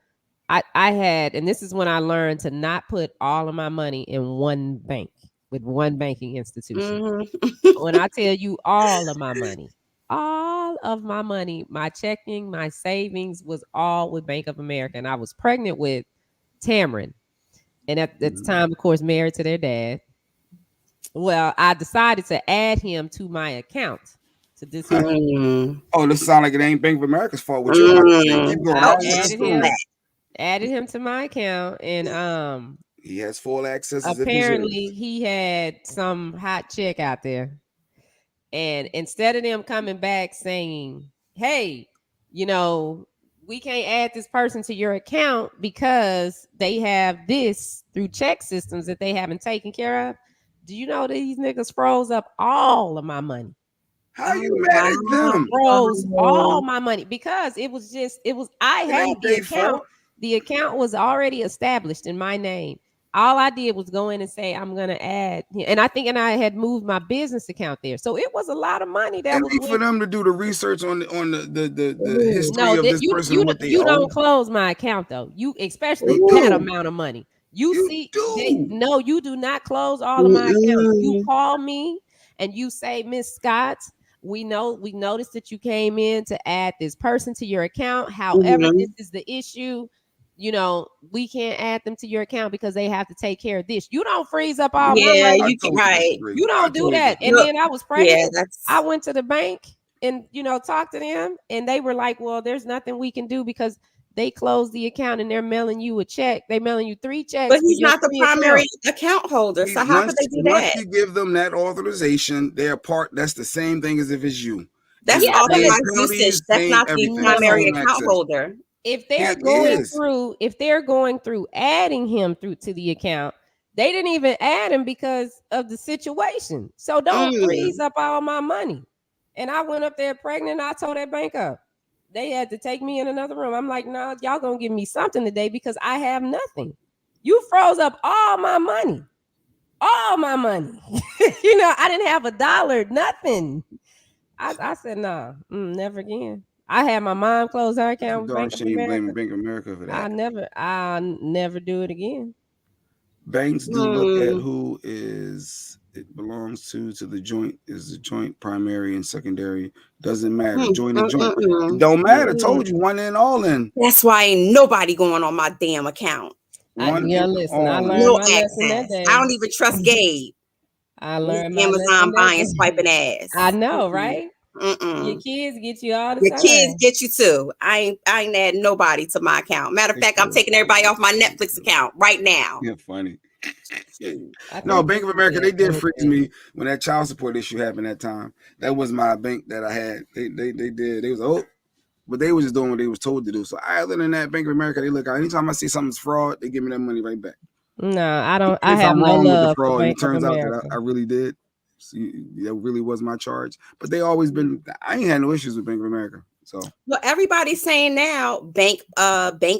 I had, and this is when I learned to not put all of my money in one bank with one banking institution. When I tell you all of my money, my checking, my savings was all with Bank of America. And I was pregnant with Tamron. And at the time, of course, married to their dad. Well, I decided to add him to my account. To this. Oh, this sounds like it ain't Bank of America's fault. With you. Added him to my account, and he has full access. Apparently, he had some hot chick out there, and instead of them coming back saying, "Hey, we can't add this person to your account because they have this through check systems that they haven't taken care of," do you know these niggas froze up all of my money? How you mad at them? Froze all my money because I had the account. The account was already established in my name. All I did was go in and say, I'm going to add. And I had moved my business account there. So it was a lot of money that was for them to do the research on the history of this person. You don't close my account, though. You, especially that amount of money. You do not close all of my accounts. You call me and you say, Miss Scott, we noticed that you came in to add this person to your account. However, this is the issue. We can't add them to your account because they have to take care of this. You don't freeze up all my money. You don't do that. And then I was pregnant. I went to the bank and, talked to them, and they were like, well, there's nothing we can do because they closed the account and they're mailing you a check. They're mailing you 3 checks. But he's not the primary account holder. So how could they do that? Once you give them that authorization, they're part. That's the same thing as if it's you. That's authorized usage. That's not the primary account holder. If they're going through adding him to the account, they didn't even add him because of the situation. So don't freeze up all my money. And I went up there pregnant. I told that bank up. They had to take me in another room. I'm like, no, y'all gonna give me something today because I have nothing. You froze up all my money. All my money. I didn't have $1, nothing. I said, nah, never again. I had my mom close her account with Bank of America. Blaming Bank of America for that. I'll never do it again. Banks do look at who it belongs to the joint. Is the joint primary and secondary? Doesn't matter. Joint and joint. It don't matter. Told you, one in, all in. That's why ain't nobody going on my damn account. I learned my lesson that day. I don't even trust Gabe. I learned my Amazon buying, swiping ass. I know, right? Your kids get you all the time. Your kids get you too. I ain't add nobody to my account. Matter of fact, I'm taking everybody off my Netflix account right now. Yeah, funny. No, Bank of America, they did freeze me when that child support issue happened that time. That was my bank that I had. They did. They was but they was just doing what they was told to do. So other than that, Bank of America, they look out. Anytime I see something's fraud, they give me that money right back. No, I don't. I have no love with the fraud. It turns out that I really did. So that really was my charge. But they always been. I ain't had no issues with Bank of America. So well, everybody's saying now bank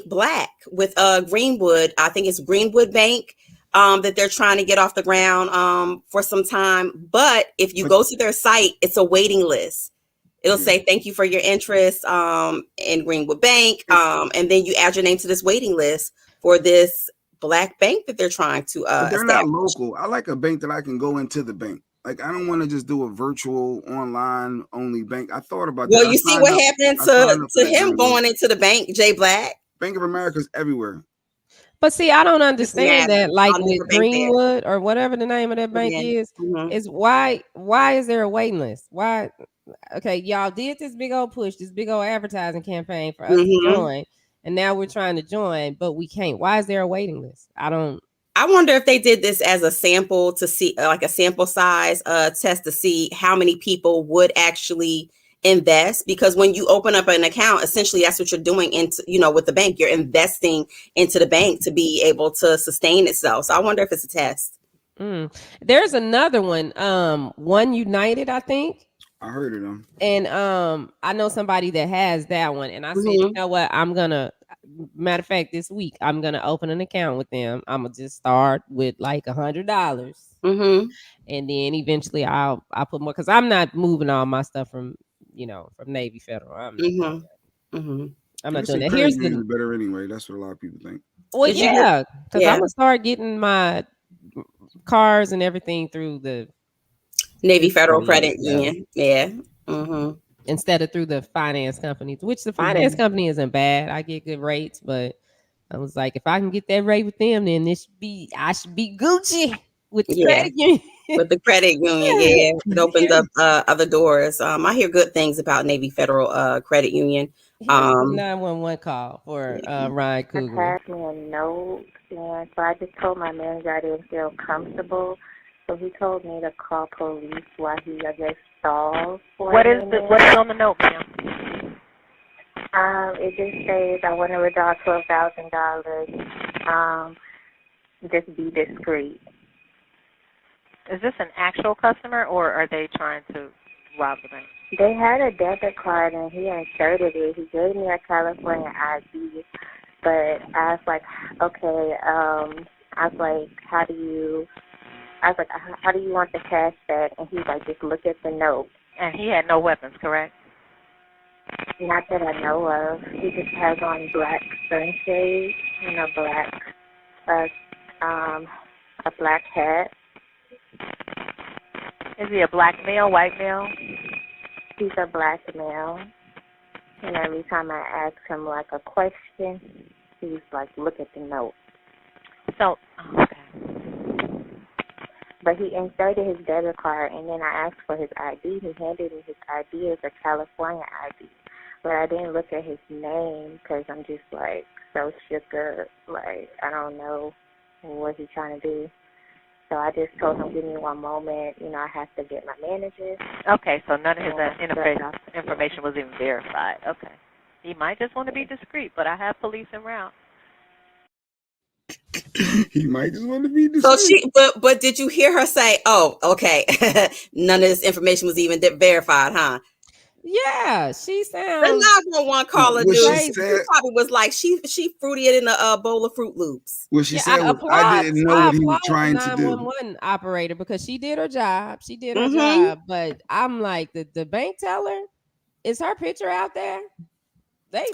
black with Greenwood. I think it's Greenwood Bank that they're trying to get off the ground for some time. But if you go to their site, it's a waiting list. It'll say thank you for your interest in Greenwood Bank, and then you add your name to this waiting list for this black bank that they're trying to but they're establish. not local. I like a bank that I can go into the bank. Like, I don't want to just do a virtual online only bank. I thought about that. Well, you see what happened to him going into the bank, Jay Black. Bank of America's everywhere. But see, I don't understand that. Like with Greenwood or whatever the name of that bank is why is there a waiting list? Why? Okay, y'all did this big old push, this big old advertising campaign for us to join, and now we're trying to join, but we can't. Why is there a waiting list? I wonder if they did this as a sample to see, like a sample size test to see how many people would actually invest. Because when you open up an account, essentially that's what you're doing into, with the bank. You're investing into the bank to be able to sustain itself. So I wonder if it's a test. There's another one, One United, I think. I heard of them. And I know somebody that has that one. And I said, you know what? Matter of fact, this week, I'm going to open an account with them. I'm going to just start with like $100. And then eventually I'll put more, because I'm not moving all my stuff from Navy Federal. I'm not doing that. Here's the better anyway. That's what a lot of people think. Well, yeah, because I'm going to start getting my cars and everything through the Navy Federal Credit Union. Yeah. Instead of through the finance companies, which the finance company isn't bad. I get good rates, but I was like, if I can get that rate with them, then I should be Gucci with the credit union. With the credit union, it opens up other doors. I hear good things about Navy Federal Credit Union. 911 call for Ryan Cougar. Passed me a note, and so I just told my manager I didn't feel comfortable. So he told me to call police while he, I guess, stalls. What is on the note, ma'am? It just says I want to withdraw $12,000. Just be discreet. Is this an actual customer, or are they trying to rob the bank? They had a debit card, and he inserted it. He gave me a California ID, but I was like, okay. I was like, how do you want the cash back? And he's like, just look at the note. And he had no weapons, correct? Not that I know of. He just has on black sunshades and a black hat. Is he a black male, white male? He's a black male. And every time I ask him like a question, he's like, look at the note. So, okay. But he inserted his debit card, and then I asked for his ID. He handed me his ID as a California ID. But I didn't look at his name because I'm just like so shook up. Like, I don't know what he's trying to do. So I just told him, give me one moment. I have to get my manager. Okay, so none of his information was even verified. Okay. He might just want to be discreet, but I have police en route. He might just want to be discreet. So but did you hear her say, oh, okay, none of this information was even verified, huh? Yeah, she sounds. The 911 caller dude. She probably was like, she fruity it in a bowl of Fruit Loops. Well, she said, I didn't know what he was trying to do. 911 operator, because she did her job. She did her job. But I'm like, the bank teller, is her picture out there? They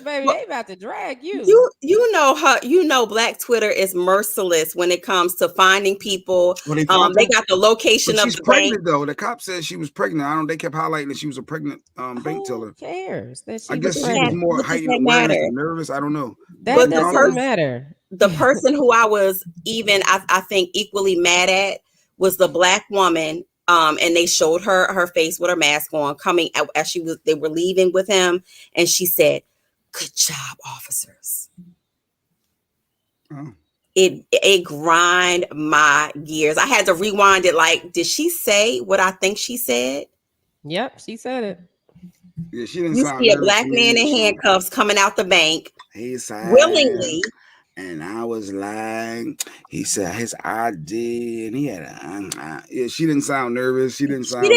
about to drag you. You know her. Black Twitter is merciless when it comes to finding people. Well, they got the location of the pregnant, though. The cop said she was pregnant. They kept highlighting that she was a pregnant bank teller. Who cares? I guess she was more heightened awareness and nervous. I don't know. That doesn't matter. The person who I was I think equally mad at was the black woman. And they showed her face with her mask on, coming out as they were leaving with him, and she said, "Good job, officers." Oh. It grind my gears. I had to rewind it. Like, did she say what I think she said? Yep, she said it. Yeah, she didn't. You see a black man in handcuffs coming out the bank willingly, And I was like, he said his ID, and he had yeah. She didn't sound nervous. She didn't sound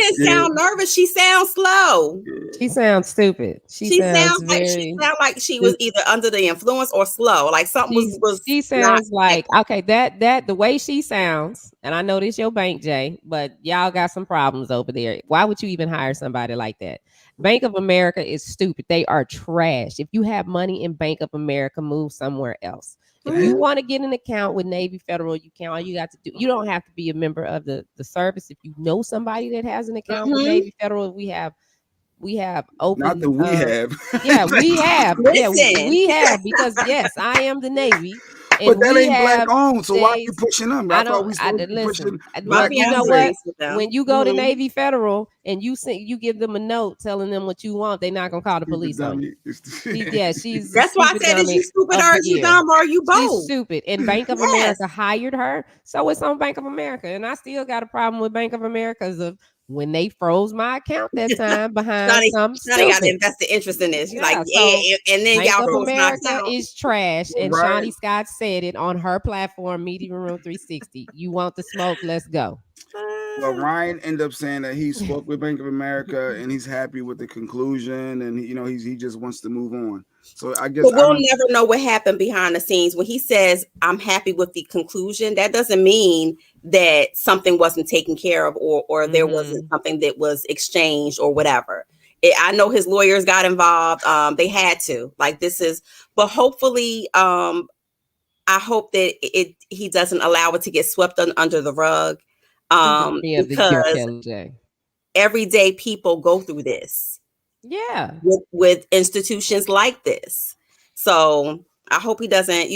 nervous. She sounds slow. She sounds stupid. She sounds like she was either under the influence or slow. Like something was. She sounds like okay. That the way she sounds, and I know this your bank, Jay, but y'all got some problems over there. Why would you even hire somebody like that? Bank of America is stupid. They are trash. If you have money in Bank of America, move somewhere else. If you want to get an account with Navy Federal, you can. All you got to do, you don't have to be a member of the service. If you know somebody that has an account with Navy Federal, we have open. Not that we have. Yeah, we have. Yeah, we have because yes, I am the Navy. But that ain't black owned, so why are you pushing them? I thought we supposed to be pushing black owned. You know what? When you go to Navy Federal and you give them a note telling them what you want, they're not gonna call the police on you. She's. That's why I said, is you stupid or is you dumb or are you both? She's stupid. And Bank of America hired her, so it's on Bank of America. And I still got a problem with Bank of America of when they froze my account that time behind some Shawnee got invested interest in this. She's like, and then Bank y'all of froze my America account. is trash. And Shawnee Scott said it on her platform, Media Room 360. You want the smoke? Let's go. Well, Ryan ended up saying that he spoke with Bank of America and he's happy with the conclusion, and he just wants to move on. So I guess we'll never know what happened behind the scenes. When he says I'm happy with the conclusion, that doesn't mean that something wasn't taken care of or there wasn't something that was exchanged or whatever. I know his lawyers got involved. They had to. But hopefully, I hope that he doesn't allow it to get swept under the rug. Because everyday people go through this. Yeah. With institutions like this. So I hope he doesn't,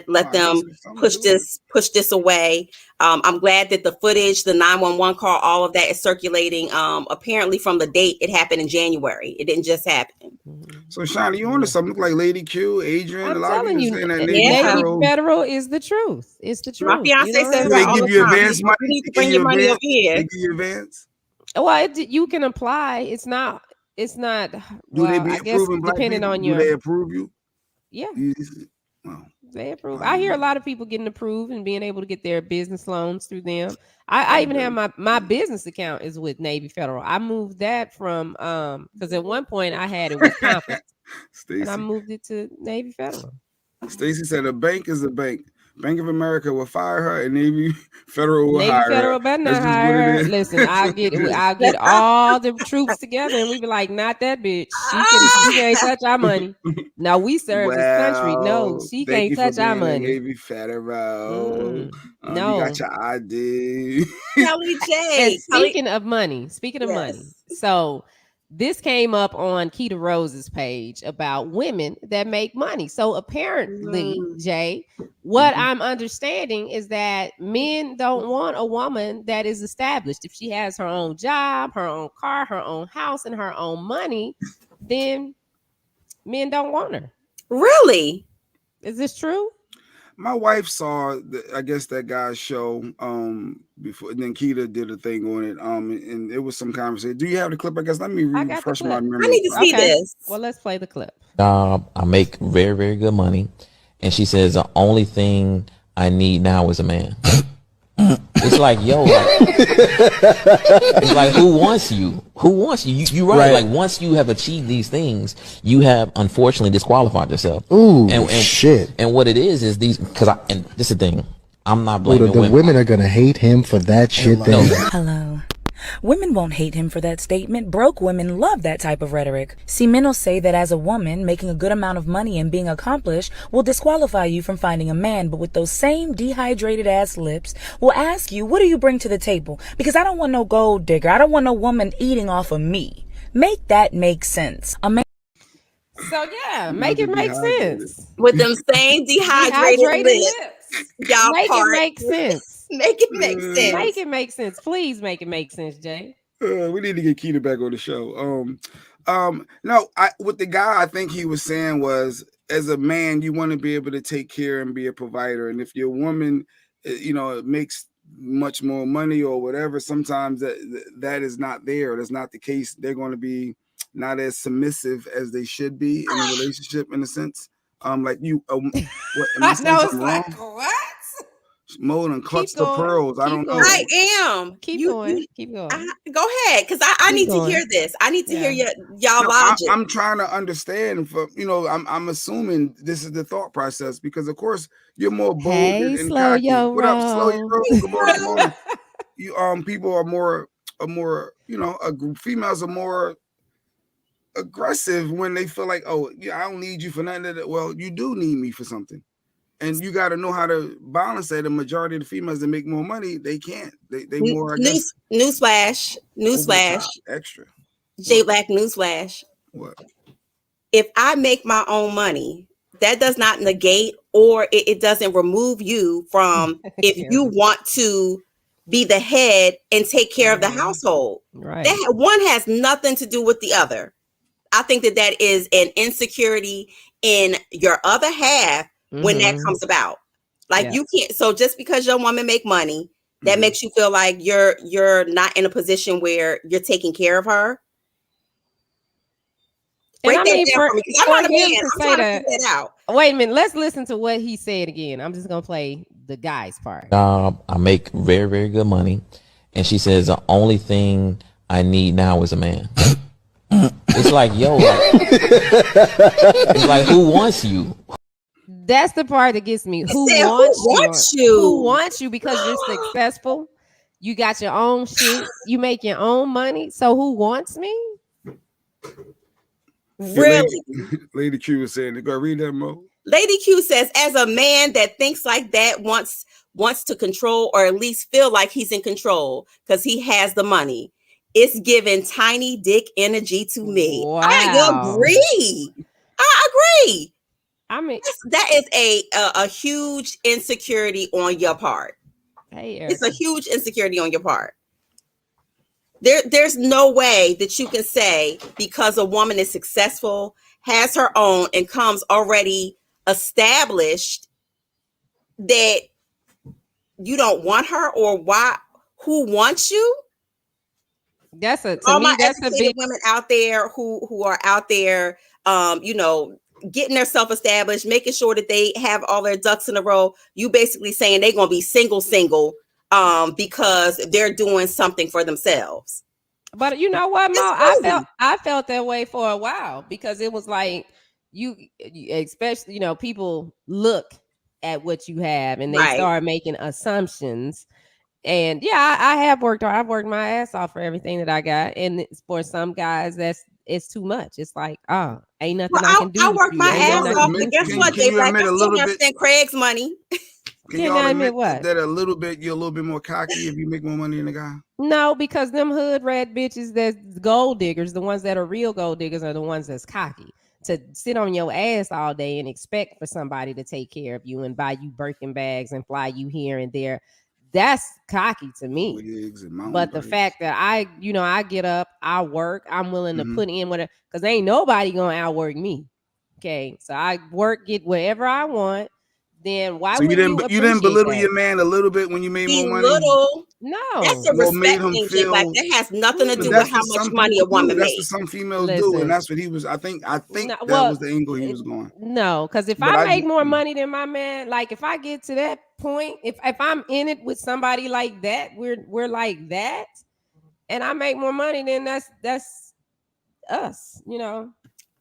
let them push this away. I'm glad that the footage, the 911 call, all of that is circulating. Apparently from the date it happened in January. It didn't just happen. So Shawnee, you on to something like Lady Q, Adrian? I'm telling you, Navy Federal is the truth. It's the truth. My fiance says they give you advance money. You need to bring your money over here. They give you advance. Well, you can apply. It's not. Do they be I guess depending on your. Do they approve you? Yeah. Well, they approve. I hear a lot of people getting approved and being able to get their business loans through them. I even have my business account is with Navy Federal. I moved that from because at one point I had it with Compass, and I moved it to Navy Federal. Stacy said a bank is a bank. Bank of America will fire her, and Navy Federal will hire her. Navy Federal better not hire her. Listen, I'll get all the troops together, and we be like, not that bitch. She can't touch our money. No, we serve this country. No, she can't touch our money. Navy Federal. No, you got your ID. Kelly J. And speaking of money, so this came up on Keita Rose's page about women that make money. So apparently, Jay, what I'm understanding is that men don't want a woman that is established. If she has her own job, her own car, her own house, and her own money, then men don't want her. Really? Is this true? My wife saw, I guess, that guy's show before, and then Keita did a thing on it. And it was some conversation. Do you have the clip? I guess let me refresh my memory. I need to see this. Well, let's play the clip. I make very, very good money, and she says the only thing I need now is a man. It's like, yo, it's like, who wants you? Who wants you? You're right. Like, once you have achieved these things, you have unfortunately disqualified yourself. Ooh, and shit. And what it is these, and this is the thing, I'm not blaming the women are gonna hate him for that shit. Hello. Women won't hate him for that statement. Broke women love that type of rhetoric. See, men will say that as a woman, making a good amount of money and being accomplished will disqualify you from finding a man, but with those same dehydrated ass lips, will ask you, what do you bring to the table? Because I don't want no gold digger. I don't want no woman eating off of me. Make that make sense. A man. So yeah, make it make sense. With them same dehydrated lips. Y'all make it make sense. Make it make sense. Make it make sense. Please make it make sense, Jay. We need to get Keita back on the show. No, what the guy I think he was saying was, as a man, you want to be able to take care and be a provider. And if your woman, makes much more money or whatever, sometimes that is not there. That's not the case. They're going to be not as submissive as they should be in a relationship, in a sense. Like you, what? Am I I saying know, something it's like, wrong? what? More than clutch the going, pearls. I keep don't know. going. I am. Keep You going. Keep going. go ahead, because I Keep need to going. hear this. I need to hear Yeah. y'all No, logic. I'm trying to understand. For I'm assuming this is the thought process because of course you're more bold Hey, and slow cocky. yo What up, slow your roll. roll? Good morning, good morning. You people are more females are more aggressive when they feel like, oh yeah, I don't need you for nothing. Well, you do need me for something. And you got to know how to balance that. The majority of the females that make more money, they can't. They more, I guess. Newsflash. Extra. J Black newsflash. What? If I make my own money, that does not negate or it doesn't remove you from if you want to be the head and take care of the household. Right. That one has nothing to do with the other. I think that is an insecurity in your other half when that comes about. Like you can't. So just because your woman make money, that makes you feel like you're not in a position where you're taking care of her. And I mean, for him to say that out. Wait a minute. Let's listen to what he said again. I'm just gonna play the guy's part. I make very, very good money, and she says the only thing I need now is a man. It's like, yo, it's like, who wants you? That's the part that gets me. Who wants you? Who wants you because you're successful? You got your own shit. You make your own money. So who wants me? Really? Lady Q was saying, go read that, Mo. Lady Q says, as a man that thinks like that wants to control or at least feel like he's in control because he has the money. It's giving tiny dick energy to me. Wow. I agree. I mean, that is a huge insecurity on your part. Hey, it's a huge insecurity on your part. There's no way that you can say because a woman is successful, has her own, and comes already established that you don't want her or why? Who wants you? That's a all my educated women out there who are out there, getting themselves established, making sure that they have all their ducks in a row. You basically saying they're gonna be single, because they're doing something for themselves. But you know what, Mo? I felt that way for a while because it was like you especially, people look at what you have and they start making assumptions. And yeah, I have worked hard. I've worked my ass off for everything that I got. And for some guys, it's too much. It's like, ain't nothing I can do. I work my ass off, but guess what? They like I still not spend Craig's money. Can y'all admit that a little bit you're a little bit more cocky if you make more money than a guy? No, because them hood rat bitches that's gold diggers, the ones that are real gold diggers are the ones that's cocky. To sit on your ass all day and expect for somebody to take care of you and buy you Birkin bags and fly you here and there. That's cocky to me. But the fact that I get up, I work, I'm willing to put in whatever, because ain't nobody gonna outwork me. Okay, so I get whatever I want. Then why would you didn't belittle your man a little bit when you made more money? No, that's a respect thing. Like that has nothing to do with how much money a woman makes. That's what some females do, and that's what he was. I think that was the angle he was going. No, because if I make more money than my man, like if I get to that point, if I'm in it with somebody like that, we're like that, and I make more money, then that's us,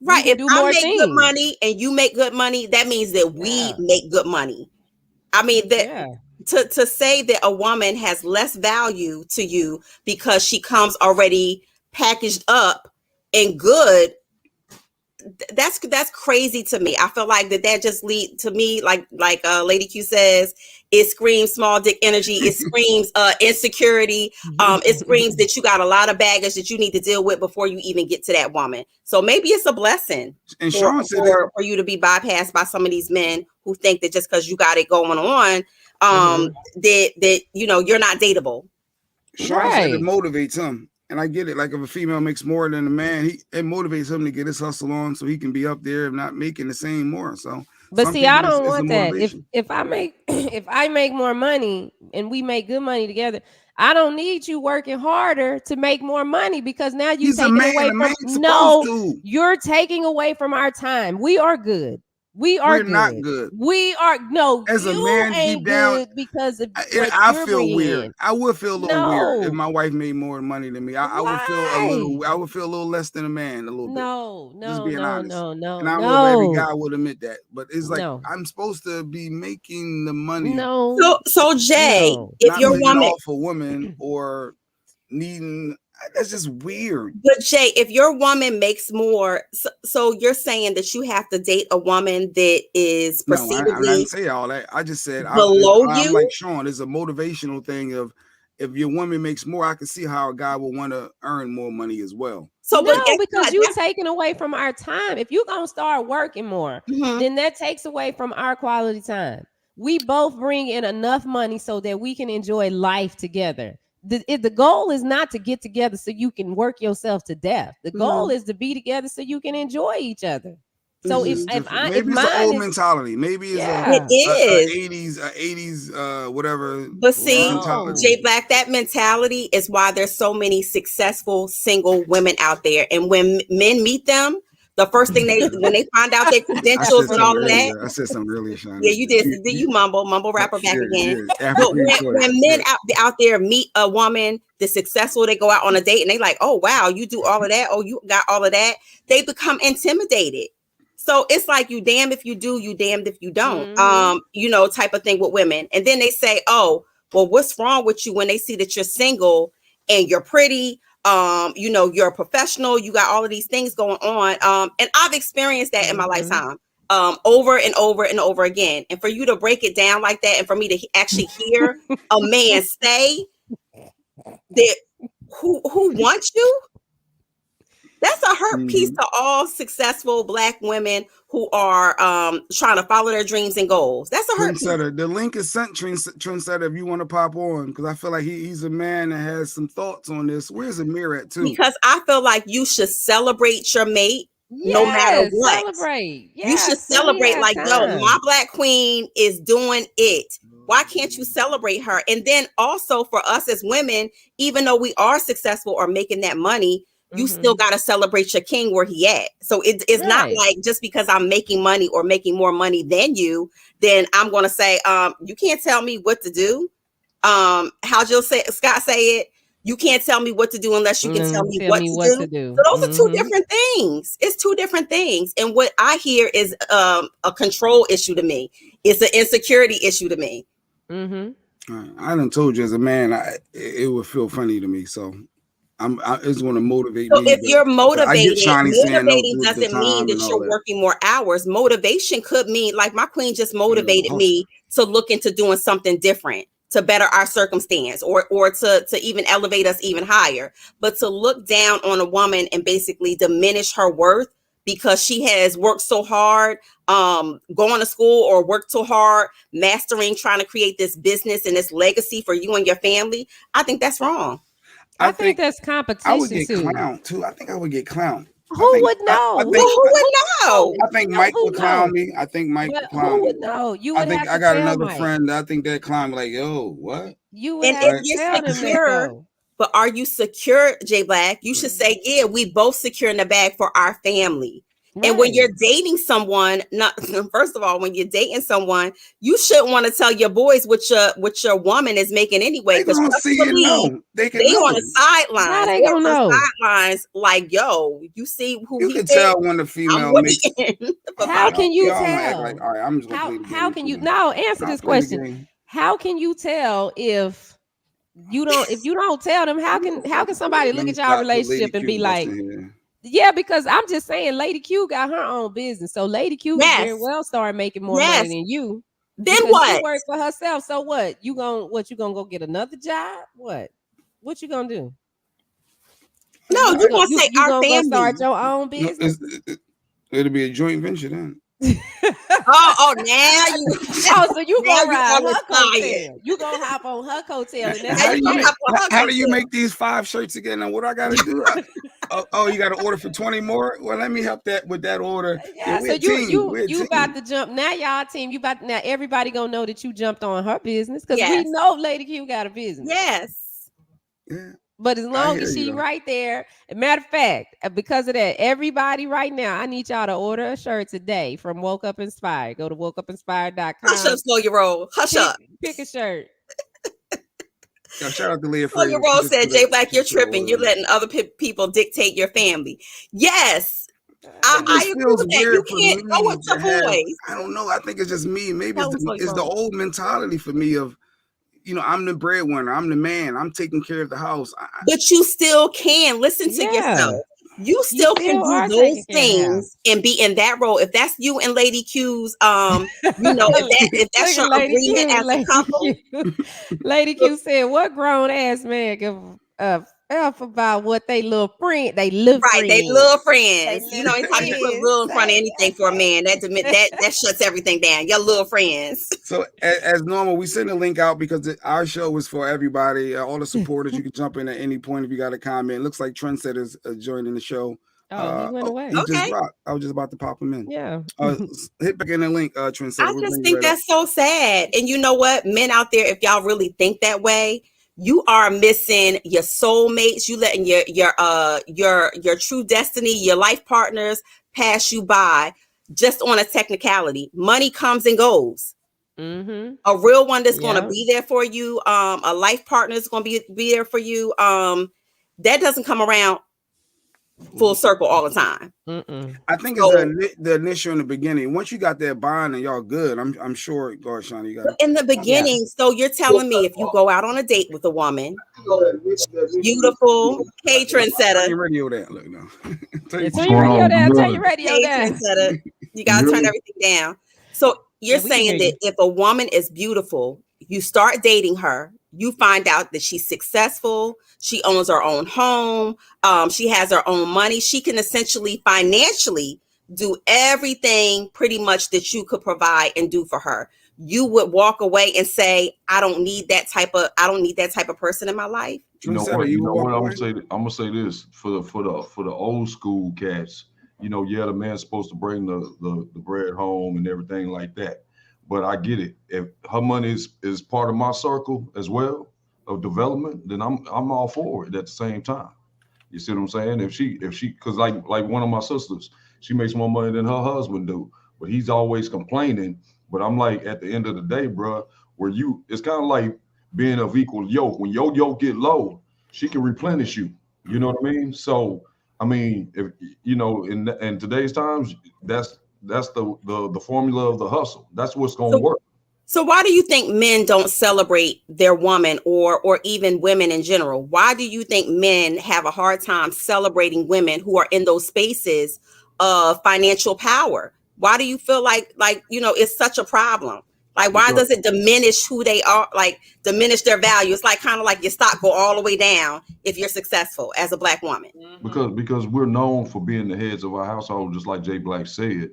Right. If I make good money and you make good money, that means that we make good money. I mean, to say that a woman has less value to you because she comes already packaged up and good, that's crazy to me. I feel like that just lead to me, like Lady Q says, it screams small dick energy. It screams insecurity. It screams that you got a lot of baggage that you need to deal with before you even get to that woman. So maybe it's a blessing for you to be bypassed by some of these men who think that just because you got it going on, that you're not dateable. Sean said it motivates him. And I get it. Like if a female makes more than a man, it motivates him to get his hustle on so he can be up there and not making the same more. So, but see, I don't want that. If I make more money and we make good money together, I don't need you working harder to make more money because now you're taking away from. No, you're taking away from our time. We are good. We're not good. We are no. As a you man, ain't deep down, good because of what I you're feel weird. bringing. I would feel a little weird if No. my wife made more money than me. I would feel a little. I would feel a little less than a man, a little bit. No, Just being honest. no. And I don't know if every guy would admit that, but it's like I'm supposed to be making the money. No. So Jay, if not your being woman off a woman or needing, that's just weird. But Jay, if your woman makes more, so you're saying that you have to date a woman that is perceivably I didn't say all that. I just said below I'm you. like Sean. It's a motivational thing of if your woman makes more, I can see how a guy will want to earn more money as well. So no, because you're taking away from our time. If you're gonna start working more, then that takes away from our quality time. We both bring in enough money so that we can enjoy life together. The goal is not to get together so you can work yourself to death. The goal is to be together so you can enjoy each other. So maybe it's an old mentality. Maybe it's a 80s whatever. But see, Jay Black, that mentality is why there's so many successful single women out there. And when men meet them, the first thing when they find out their credentials and all of that. I said something earlier, Sean. Yeah, you did. You mumble rapper back again. But when men out there meet a woman that's successful, they go out on a date and they like, oh wow, you do all of that. Oh, you got all of that. They become intimidated. So it's like you damned if you do, you damned if you don't. Type of thing with women. And then they say, oh, well, what's wrong with you when they see that you're single and you're pretty? You're a professional, you got all of these things going on. And I've experienced that in my lifetime, over and over and over again. And for you to break it down like that, and for me to actually hear a man say that who wants you, that's a hurt piece to all successful Black women who are trying to follow their dreams and goals. That's a hurt piece. The link is sent, Trendsetter, if you want to pop on, because I feel like he's a man that has some thoughts on this. Where's Amir at, too? Because I feel like you should celebrate your mate no matter what. Celebrate. You should celebrate like, yo, my Black queen is doing it. Why can't you celebrate her? And then also for us as women, even though we are successful or making that money, you still got to celebrate your king where he at. So it's not like just because I'm making money or making more money than you, then I'm going to say, you can't tell me what to do. How Scott say it, you can't tell me what to do unless you can tell me what to do. So those are two different things. It's two different things. And what I hear is a control issue to me. It's an insecurity issue to me. I done told you as a man, it would feel funny to me. So I just want to motivate me. So if you're motivated, motivating doesn't mean that you're working more hours. Motivation could mean, like my queen just motivated me to look into doing something different to better our circumstance or to even elevate us even higher. But to look down on a woman and basically diminish her worth because she has worked so hard, going to school or worked so hard, mastering, trying to create this business and this legacy for you and your family, I think that's wrong. I think that's competition. I would get clowned too. I think I would get clowned. Who would know? Who would know? I think Mike would clown me. I think Mike would clown me. Who would know? You would I think have to I got tell another Mike. friend. I think that clown like, yo, what? You would have to tell them that. But are you secure, Jay Black? You should say, yeah, we both secure in the bag for our family. Right. And when you're dating someone, first of all, when you're dating someone, you shouldn't want to tell your boys what your woman is making anyway. Because they on the sidelines. How they gonna know? Sidelines, like, yo, you see who you can tell when the female makes. How can you tell? Like, all right, I'm just gonna how can you now answer this question? How can you tell if you don't tell them? How can somebody look at your relationship and be like? Yeah, because I'm just saying, Lady Q got her own business, so Lady Q can very well start making more money than you. Then what? She works for herself. So what? You gonna go get another job? What you gonna do? No, you're gonna say our family. Start your own business. It'll be a joint venture then. now you. So you gonna ride her coattail? You gonna hop on her coattail? How do you make these 5 shirts again? And what I gotta do? You got to order for 20 more. Well, let me help that with that order. Yeah, so you about to jump now, y'all team. Now everybody gonna know that you jumped on her business because we know Lady Q got a business. Yes. Yeah. But as long as she right there, matter of fact, because of that, everybody right now, I need y'all to order a shirt today from Woke Up Inspired. Go to wokeuppinspired.com. Hush up, slow your roll. Hush up. Pick a shirt. Yeah, shout out to Leah Slow your roll said, Jay Black, you're tripping. You're letting other people dictate your family. Yes. I agree with that. You can't go with your boys. I don't know. I think it's just me. Maybe it's the old mentality for me of, I'm the breadwinner. I'm the man. I'm taking care of the house. But you still can listen to yourself. You still can do those things and be in that role. If that's you and Lady Q's, if that's your agreement as a couple. Lady Q said, "What grown ass man give a f about what they little friend? They little friends. They little friends. Anytime you put little in front of anything for a man, that shuts everything down. Your little friends." So as normal, we send a link out because our show is for everybody. All the supporters, you can jump in at any point if you got a comment. Looks like Trendsetter's joining the show. He went away. He just dropped. I was just about to pop him in. Yeah. Hit back in the link, Trendsetter. I just think that's so sad. And you know what? Men out there, if y'all really think that way, you are missing your soulmates. You letting your true destiny, your life partners pass you by just on a technicality. Money comes and goes. Mm-hmm. A real one that's going to be there for you. A life partner is going to be there for you. That doesn't come around full circle all the time. I think it's the initial in the beginning. Once you got that bond and y'all good, I'm sure. Go ahead, Shawnee, you got in the beginning. So you're telling me if you go out on a date with a woman, beautiful, hey Trendsetter. Turn your radio down. Look now. Turn your radio down. Turn your radio down. Trendsetter. You gotta turn everything down. So you're saying that if a woman is beautiful, you start dating her, you find out that she's successful, she owns her own home, she has her own money, she can essentially financially do everything pretty much that you could provide and do for her. You would walk away and say, I don't need that type of person in my life. You know what? I'm gonna say this for the old school cats. The man's supposed to bring the bread home and everything like that. But I get it. If her money is part of my circle as well of development, then I'm all for it at the same time. You see what I'm saying? If she, because like one of my sisters, she makes more money than her husband do, but he's always complaining. But I'm like, at the end of the day, bro, it's kind of like being of equal yoke. When your yoke get low, she can replenish you. You know what I mean? So, I mean, if in today's times, that's the formula of the hustle. That's what's going to work. So why do you think men don't celebrate their woman or even women in general? Why do you think men have a hard time celebrating women who are in those spaces of financial power? Why do you feel like it's such a problem? Like, why does it diminish who they are, like diminish their value? It's like kind of like your stock go all the way down if you're successful as a Black woman. Because we're known for being the heads of our household, just like Jay Black said.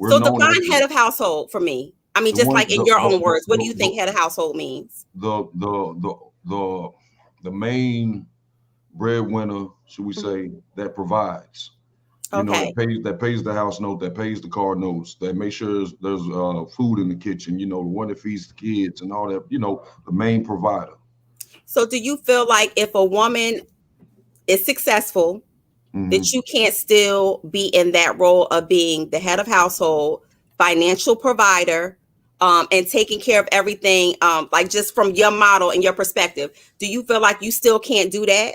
So define head of household for me. I mean, just like in your own words, what do you think head of household means? The main breadwinner, should we say, that provides. That pays the house note, that pays the car notes, that makes sure there's food in the kitchen, the one that feeds the kids and all that, the main provider. So do you feel like if a woman is successful, that you can't still be in that role of being the head of household, financial provider, and taking care of everything, like just from your model and your perspective? Do you feel like you still can't do that?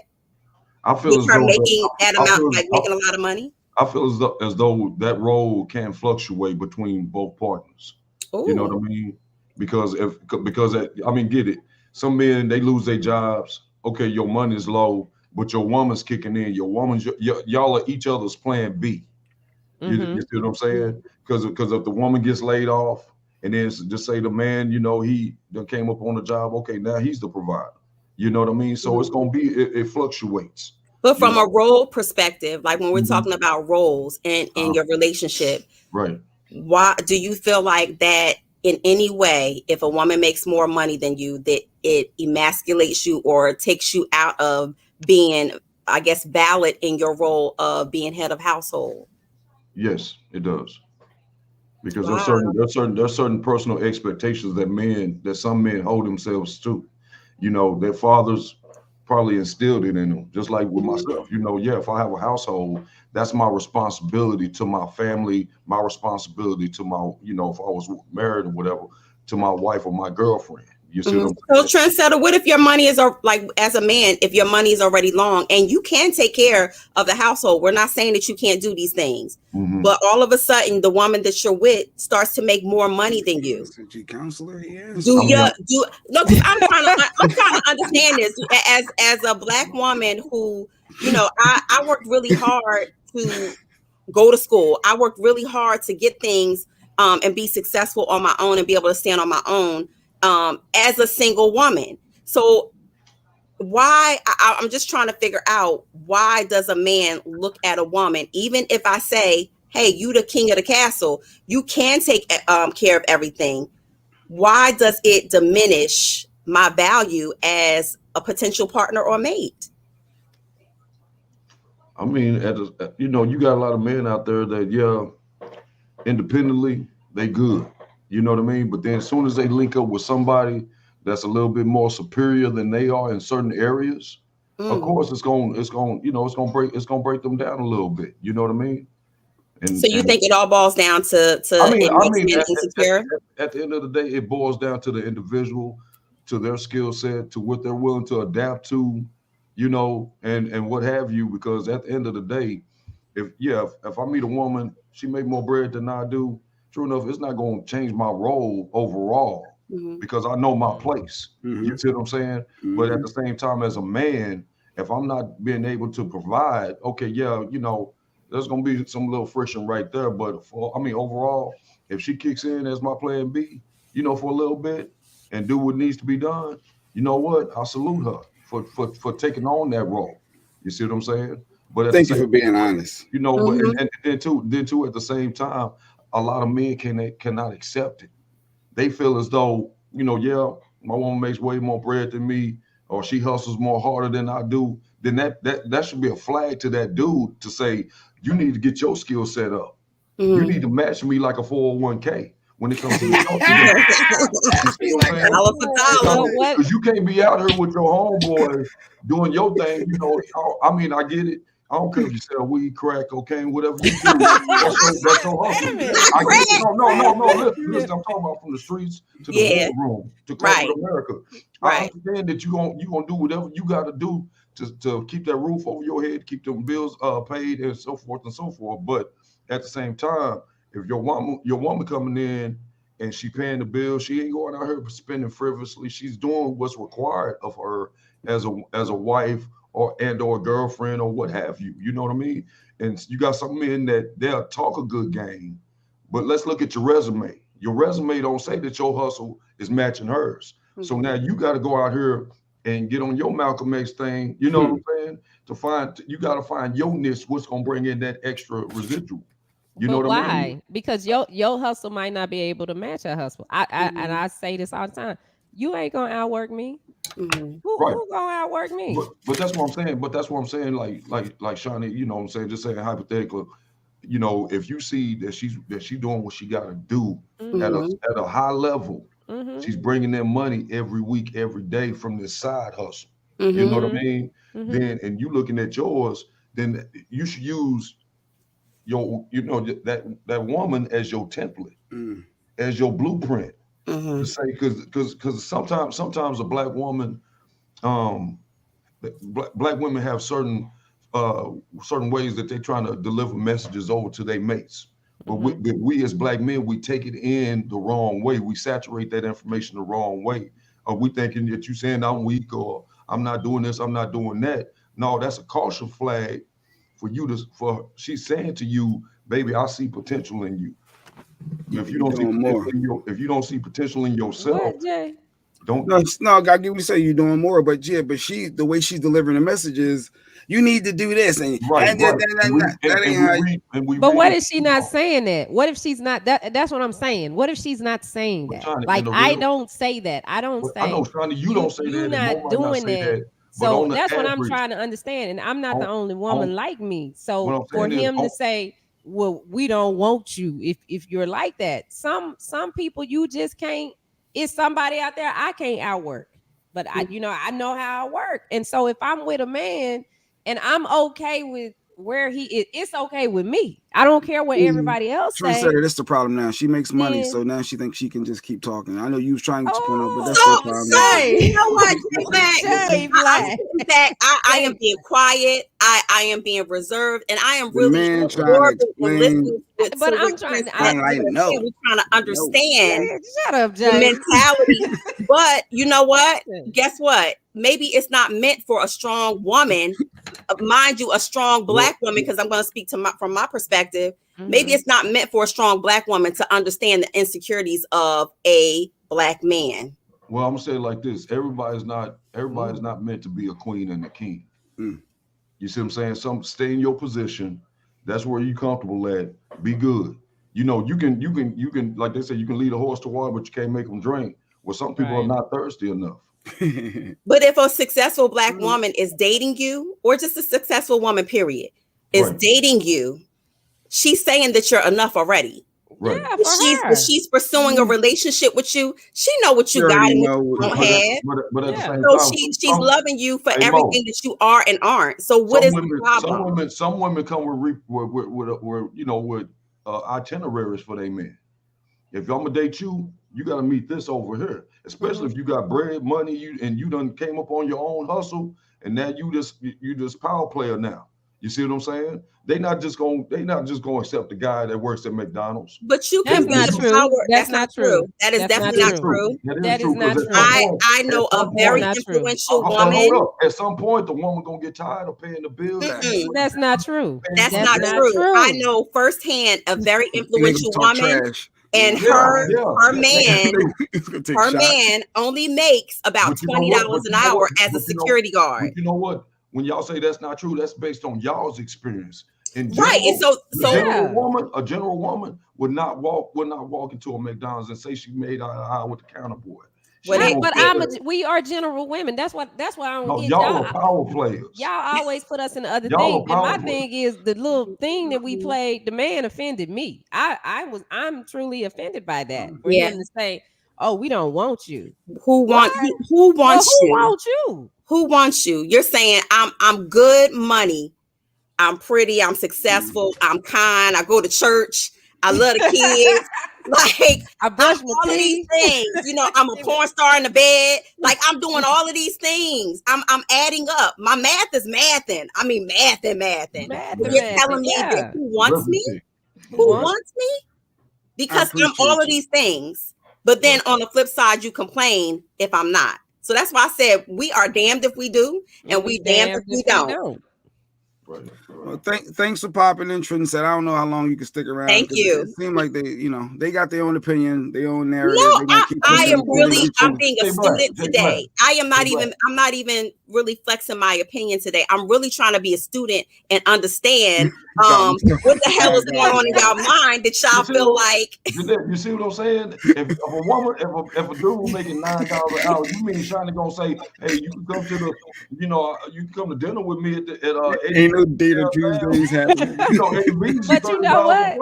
I feel as though making that amount, like making a lot of money. I feel as though that role can fluctuate between both partners. Ooh. You know what I mean? Because get it. Some men, they lose their jobs. Okay, your money is low, but your woman's kicking in. Your woman's y'all are each other's plan B. You see what I'm saying? Because if the woman gets laid off, and then just say the man, he done came up on the job. Okay, now he's the provider. You know what I mean? So it's gonna be it fluctuates. But from a role perspective, like when we're talking about roles in your relationship, right? Why do you feel like that in any way, if a woman makes more money than you, that it emasculates you or takes you out of being, I guess, valid in your role of being head of household? Yes, it does. Because there's certain personal expectations that some men hold themselves to. Their fathers probably instilled it in them, just like with myself. You know, yeah, if I have a household, that's my responsibility to my family, my responsibility to my, you know, if I was married or whatever, to my wife or my girlfriend. You see what I'm saying? So, Trendsetter, what if your money is like, as a man, if your money is already long and you can take care of the household? We're not saying that you can't do these things, but all of a sudden, the woman that you're with starts to make more money than you. Counselor, Look? I'm trying to understand this as a Black woman who, you know, I worked really hard to go to school. I worked really hard to get things and be successful on my own and be able to stand on my own as a single woman. So why I'm just trying to figure out, why does a man look at a woman, even if I say, hey, you the king of the castle, you can take care of everything, why does it diminish my value as a potential partner or mate? I mean, you know, you got a lot of men out there that, independently, they good. You know what I mean? But then as soon as they link up with somebody that's a little bit more superior than they are in certain areas, of course it's gonna break them down a little bit. You know what I mean? So you think it all boils down to I mean, insecure? At the end of the day, it boils down to the individual, to their skill set, to what they're willing to adapt to, you know, and what have you. Because at the end of the day, if I meet a woman, she make more bread than I do, true enough, it's not going to change my role overall because I know my place. You see what I'm saying? But at the same time, as a man, if I'm not being able to provide, okay, you know, there's going to be some little friction right there. But overall, if she kicks in as my plan B, you know, for a little bit and do what needs to be done, you know what? I salute her for taking on that role. You see what I'm saying? But thank you for being honest. You know, but and then too, at the same time, a lot of men cannot accept it. They feel as though, you know, my woman makes way more bread than me, or she hustles more harder than I do. Then that should be a flag to that dude to say, you need to get your skill set up. You need to match me like a 401k when it comes to the because you can't be out here with your homeboy doing your thing. You know, I mean, I get it. I don't care if you sell weed, crack, cocaine, whatever you do. That's your hustle. I get it. No. Listen, I'm talking about from the streets to the boardroom to corporate America. I understand that you gonna do whatever you got to do to keep that roof over your head, keep them bills paid, and so forth and so forth. But at the same time, if your woman coming in and she paying the bill, she ain't going out here spending frivolously. She's doing what's required of her as a wife or a girlfriend or what have you. You know what I mean? And you got some men that they'll talk a good game, but let's look at your resume. Your resume don't say that your hustle is matching hers. So now you got to go out here and get on your Malcolm X thing. You know what I'm saying? You got to find your niche. What's gonna bring in that extra residual? You know what I mean? Because your hustle might not be able to match her hustle. And I say this all the time. You ain't gonna outwork me. Who gonna outwork me? But that's what I'm saying. Like Shawnee, you know what I'm saying? Just saying hypothetical. You know, if you see that she's doing what she got to do at a high level, she's bringing in money every week, every day from this side hustle. You know what I mean? Then and you looking at yours, then you should use that woman as your template, as your blueprint. To say because sometimes a black woman, black women have certain ways that they're trying to deliver messages over to their mates. But we as black men, we take it in the wrong way. We saturate that information the wrong way. We thinking that you saying I'm weak or I'm not doing this, I'm not doing that. No, that's a caution flag for she's saying to you, baby, I see potential in you. If you don't see potential in yourself, don't. No, God, you say you're doing more, but she, the way she's delivering the messages, you need to do this, and But what if she's not saying that? What if she's not that? That's what I'm saying. What if she's not saying that? Like I don't say that. I don't say. I know, Shani, you don't say that. You're not doing that. So that's what I'm trying to understand, and I'm not the only woman like me. So for him to say, well, we don't want you if you're like that. Some people you just can't. It's somebody out there I can't outwork. but I know how I work. And so if I'm with a man and I'm okay with where he is, it's okay with me. I don't care what everybody else Tree say. said that's the problem now. She makes money, so now she thinks she can just keep talking. I know you was trying to get your point out, but that's the problem. So you know what, Jay Black? I am being quiet. I am being reserved, and I am really absorbing and listening. But I'm trying. We're trying to understand. Shut up, the Jay. mentality. But you know what? Guess what? Maybe it's not meant for a strong woman. Mind you, a strong Black woman, because I'm going to speak from my perspective. Maybe it's not meant for a strong Black woman to understand the insecurities of a Black man. Well, I'm gonna say it like this: everybody's not meant to be a queen and a king. You see what I'm saying? Stay in your position. That's where you comfortable at. Be good. You know, you can, like they say, you can lead a horse to water, but you can't make them drink. Well, some people are not thirsty enough. But if a successful Black woman is dating you, or just a successful woman, period, is dating you, she's saying that you're enough already. Right. If she's pursuing a relationship with you, she know what you got and what you don't have. But at the same So time, she's loving you for everything that you are and aren't. So what is the problem? Some women come with itineraries for their men. If I'm gonna date you, you got to meet this over here. Especially if you got bread, money, you done came up on your own hustle, and now you just power player now. You see what I'm saying? They not just gonna accept the guy that works at McDonald's. But you can be power. That's not true. That is definitely not true. That is not true. I know a very influential woman. At some point, the woman gonna get tired of paying the bills. That's not true. That's not true. I know firsthand a very influential woman. And her man only makes about $20 an hour as a security guard. You know what? When y'all say that's not true, that's based on y'all's experience. And so a general woman would not walk into a McDonald's and say she made eye to eye with the counter boy. We are general women. That's why I don't get y'all are power players. Y'all always put us in the other thing. And my thing is the little thing that we played, the man offended me. I'm truly offended by that. For him to say, "Oh, we don't want you." Who wants you? Who wants you? Who wants you? You're saying I'm good money. I'm pretty. I'm successful. I'm kind. I go to church. I love the kids. Like I brush my all of these things. You know, I'm a porn star in the bed. Like I'm doing all of these things. I'm adding up. My math is mathing. I mean, mathing. You're telling me that who wants me? Who wants me? Because I'm all of these things. But then on the flip side, you complain if I'm not. So that's why I said we are damned if we do, and we damned if we don't. Well, thanks for popping in, Trinidad. I don't know how long you can stick around. Thank you. It seems like they got their own opinion, their own narrative. No, I'm being a student today. I'm not even really flexing my opinion today. I'm really trying to be a student and understand what the hell is going on in y'all mind that y'all feel like. You see what I'm saying? If a woman, if a dude making $9 an hour, you mean Shiny gonna say, "Hey, you can come to you can come to dinner with me at Ain't no data Tuesdays happening." But you know what?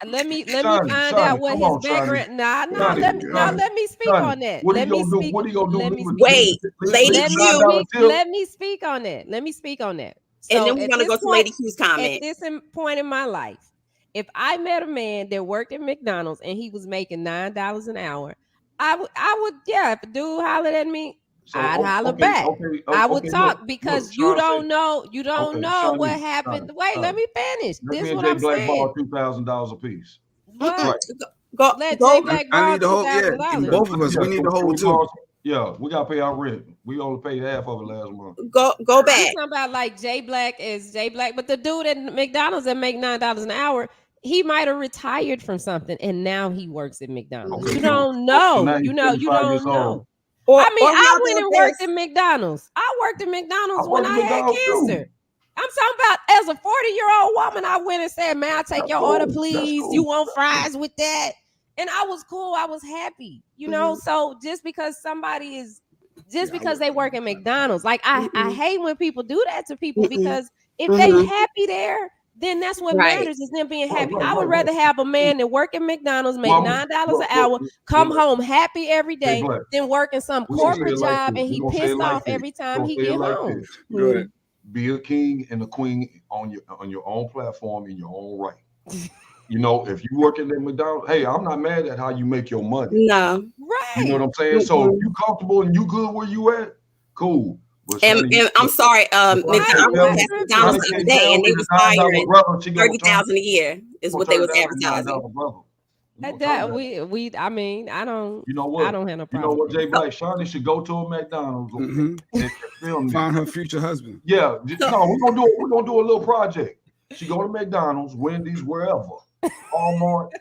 Let me find out what his background. Let me speak on that. What are you gonna do? Wait, Lady Q. Let me speak on that. So and then we're gonna go to Lady Q's comment. At this point in my life, if I met a man that worked at McDonald's and he was making $9 an hour, I would, if a dude hollered at me, I'd holler back. I would talk because you don't know what happened. Wait, let me finish. This is what I'm saying. $2,000 a piece. What? Let Jay Black borrow I need the whole. Yeah, both of us. We need the whole too. Yeah, we gotta pay our rent. We only paid half of it last month. Go back. I'm talking about like Jay Black, but the dude at McDonald's that make $9 an hour, he might have retired from something and now he works at McDonald's. Okay. You don't know. So you don't know. Or I went and worked at McDonald's. I worked at McDonald's when I had cancer. I'm talking about as a 40-year-old woman, I went and said, "Man, I take your order, please. You want fries with that?" And I was cool. I was happy, you know. So just because because they work at McDonald's, like I hate when people do that to people because if they happy there, then that's what Right. matters is them being Right, happy. right, I would right, rather have a man that work at McDonald's, make $9 an hour, come home happy every day, Black, than working some we gonna say corporate it like job this. and We he gonna say pissed it like off this. every We time gonna he say it get like home. this. Go ahead. Be a king and a queen on your own platform in your own right. You know, if you working at McDonald's, hey, I'm not mad at how you make your money. No. Right. You know what I'm saying? So if you comfortable and you good where you at, cool. But And I'm sorry, I wrote past McDonald's the other day, and they was hiring $30,000 a year is what they was advertising. I mean, I don't. You know what? I don't have no You problem. know what, Jay Black? Shawty should go to a McDonald's and film Find her future husband. Yeah, no, we're gonna do a little project. She go to McDonald's, Wendy's, wherever. Walmart.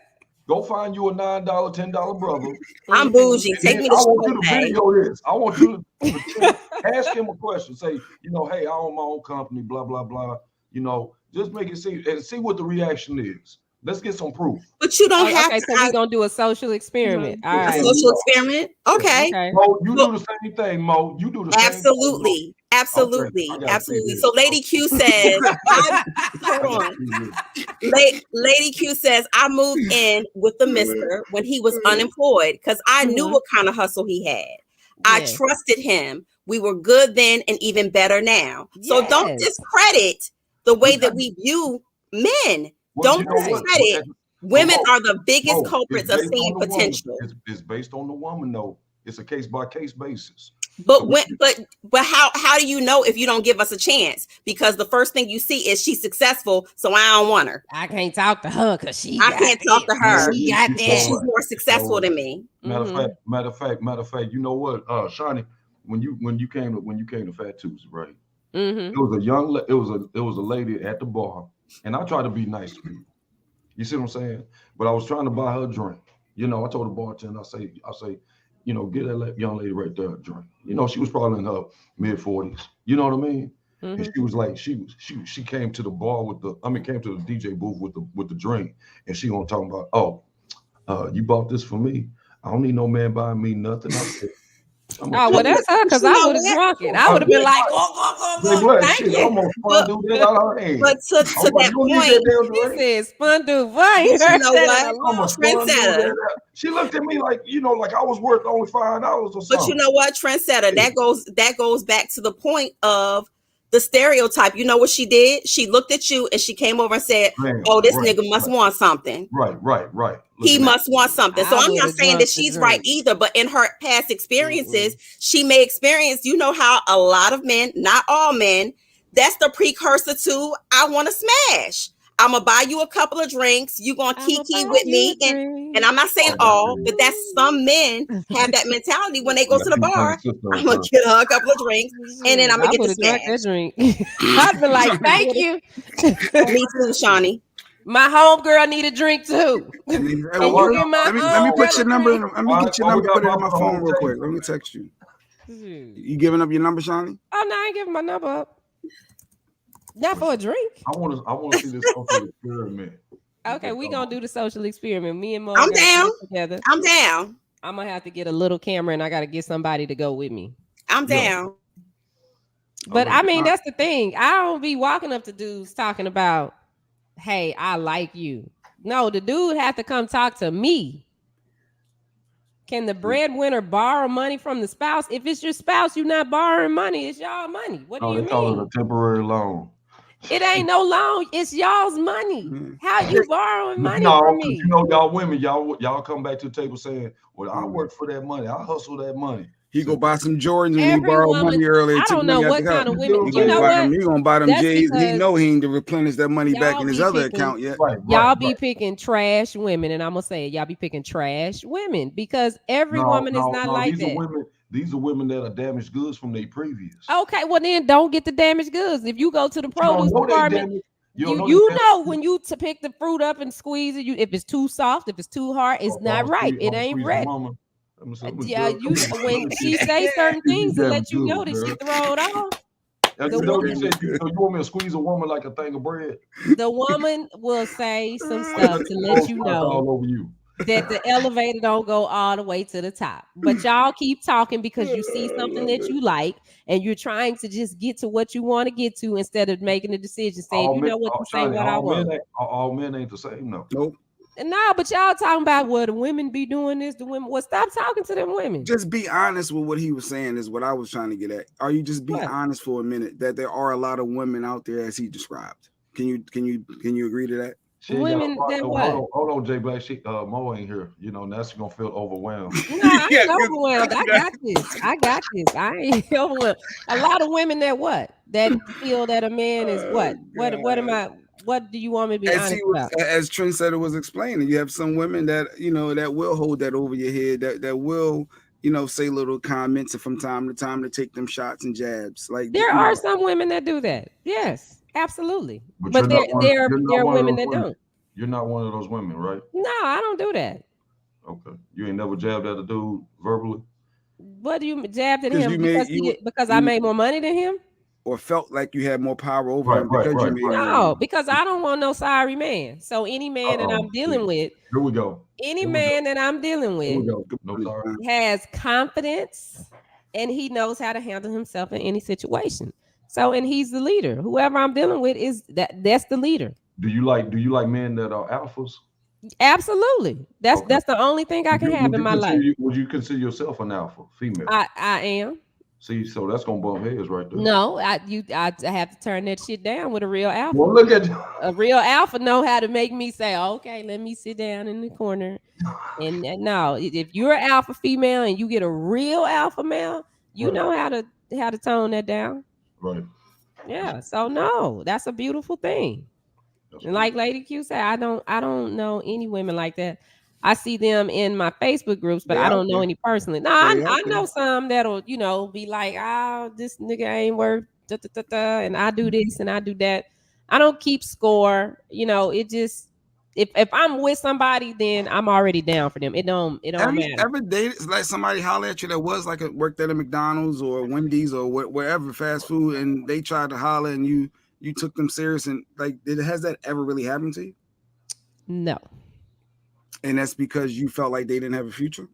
Go find you a $9, $10 brother. I'm bougie. Take me to I want you to Chipotle. video this. I want you to ask him a question. Say, you know, hey, I own my own company, blah, blah, blah. You know, just make it see what the reaction is. Let's get some proof. But you don't have okay, to. so we're gonna do a social experiment. All right. A social experiment? Okay. Mo, you do the same thing, Mo. You do the same thing. Absolutely. Okay, I gotta see this. So Lady Q says, hold on. Lady Q says, I moved in with the mister when he was unemployed because I knew what kind of hustle he had. I trusted him. We were good then and even better now. So don't discredit the way that we view men. Don't discredit. Women are the biggest culprits of seeing potential. It's based on the woman, though. It's a case by case basis. But how do you know if you don't give us a chance? Because the first thing you see is she's successful, so I don't want her. I can't talk to her because I can't talk to her. She got that. She's more successful than me. Matter of fact, you know what, Shawnee, when you came to Fat Tuesday, right? It was a lady at the bar, and I try to be nice to people. You see what I'm saying? But I was trying to buy her a drink. You know, I told the bartender, I say, you know, get that young lady right there a drink. You know, she was probably in her mid-40s. You know what I mean? And she was like, she came to the bar came to the DJ booth with the drink, and she gonna talk about, you bought this for me. I don't need no man buying me nothing. I said, well, that's her because I would have drunk it. I would have been like, thank you. But to that point, he says, fondue. You know what? Trendsetter. She looked at me like, you know, like I was worth only $5 or something. But you know what, trendsetter? That goes back to the point of the stereotype. You know what she did? She looked at you and she came over and said, "Oh, this nigga must want something." Right. He must want something. So I'm not saying that she's right either, but in her past experiences, she may experience, you know how a lot of men, not all men, that's the precursor to I want to smash. I'm gonna buy you a couple of drinks. You gonna kiki with me, and I'm not saying all, but that's some men have that mentality when they go to the bar. I'm gonna get her a couple of drinks, and then I'm gonna get the smash. That drink. I'd be like, thank you. Me too, Shawnee. My homegirl need a drink too. Let me put your number. Let me get your number. Put it on my phone real quick. Let me text you. You giving up your number, Shawnee? Oh no, I ain't giving my number up. Not for a drink. I want to see this social experiment. Okay, we gonna do the social experiment. Me and Mo. I'm down. Together. I'm down. I'm gonna have to get a little camera, and I gotta get somebody to go with me. I'm down. But I mean, that's the thing. I don't be walking up to dudes talking about, "Hey, I like you." No, the dude have to come talk to me. Can the breadwinner borrow money from the spouse? If it's your spouse, you're not borrowing money. It's y'all money. What do you mean? They call it a temporary loan. It ain't no loan. It's y'all's money. How you borrowing money from me? You know, y'all women, y'all come back to the table saying, "Well, I work for that money. I hustle that money." He go buy some Jordans when he borrowed money earlier. I don't know what kind of women. You know what? He gonna buy them J's. He know he ain't to replenish that money back in his other account yet. Y'all be picking trash women, and I'm gonna say y'all be picking trash women because every woman is not like that. These are women that are damaged goods from their previous. Okay, well then don't get the damaged goods. If you go to the produce department, you know when you to pick the fruit up and squeeze it, if it's too soft, if it's too hard, it's not right. It ain't red. Yeah, when she say certain things to let you know that she throw it off. You want me to squeeze a woman like a thing of bread? The woman will say some stuff to let you know. All over you. that the elevator don't go all the way to the top. But y'all keep talking because you see something that you like and you're trying to just get to what you want to get to instead of making a decision saying, you know what, to say what I want. All men ain't the same, no. Nope. No, but y'all talking about the women be doing this, the women. Well, stop talking to them women. Just be honest with what he was saying is what I was trying to get at. Are you just be honest for a minute that there are a lot of women out there as he described? Can you agree to that? Women that what? Hold on, Jay Black. Mo ain't here. You know, that's gonna feel overwhelmed. No, I ain't overwhelmed. I got this. I ain't overwhelmed. A lot of women that what? That feel that a man is what? What am I? What do you want me to be honest about? As Trendsetter was explaining, you have some women that that will hold that over your head, that will say little comments and from time to time to take them shots and jabs. Like there are some women that do that. Yes, absolutely. But there are women that don't. You're not one of those women, right? No, I don't do that. Okay. You ain't never jabbed at a dude verbally? What do you jabbed at him because I made more money than him? Or felt like you had more power over him because you made no, because I don't want no sorry man. So any man that I'm dealing with, here we go. Any man that I'm dealing with has confidence and he knows how to handle himself in any situation. So, and he's the leader. Whoever I'm dealing with is that's the leader. Do you like men that are alphas? Absolutely. That's the only thing I can have in my life. Would you consider yourself an alpha female? I am. See, so that's gonna bump heads right there. No, I have to turn that shit down with a real alpha. Well, look at you. A real alpha know how to make me say, okay, let me sit down in the corner. And no, if you're an alpha female and you get a real alpha male, you know how to tone that down. Right. Yeah. So no, that's a beautiful thing. And like Lady Q said, I don't know any women like that. I see them in my Facebook groups, but I don't know any personally. No, I know some that'll, be like, oh, this nigga ain't worth and I do this and I do that. I don't keep score. It just if I'm with somebody, then I'm already down for them. It don't matter. Every day, it's like somebody holler at you that was like worked at a McDonald's or Wendy's or wherever fast food, and they tried to holler and you took them serious, and like, has that ever really happened to you? No. And that's because you felt like they didn't have a future?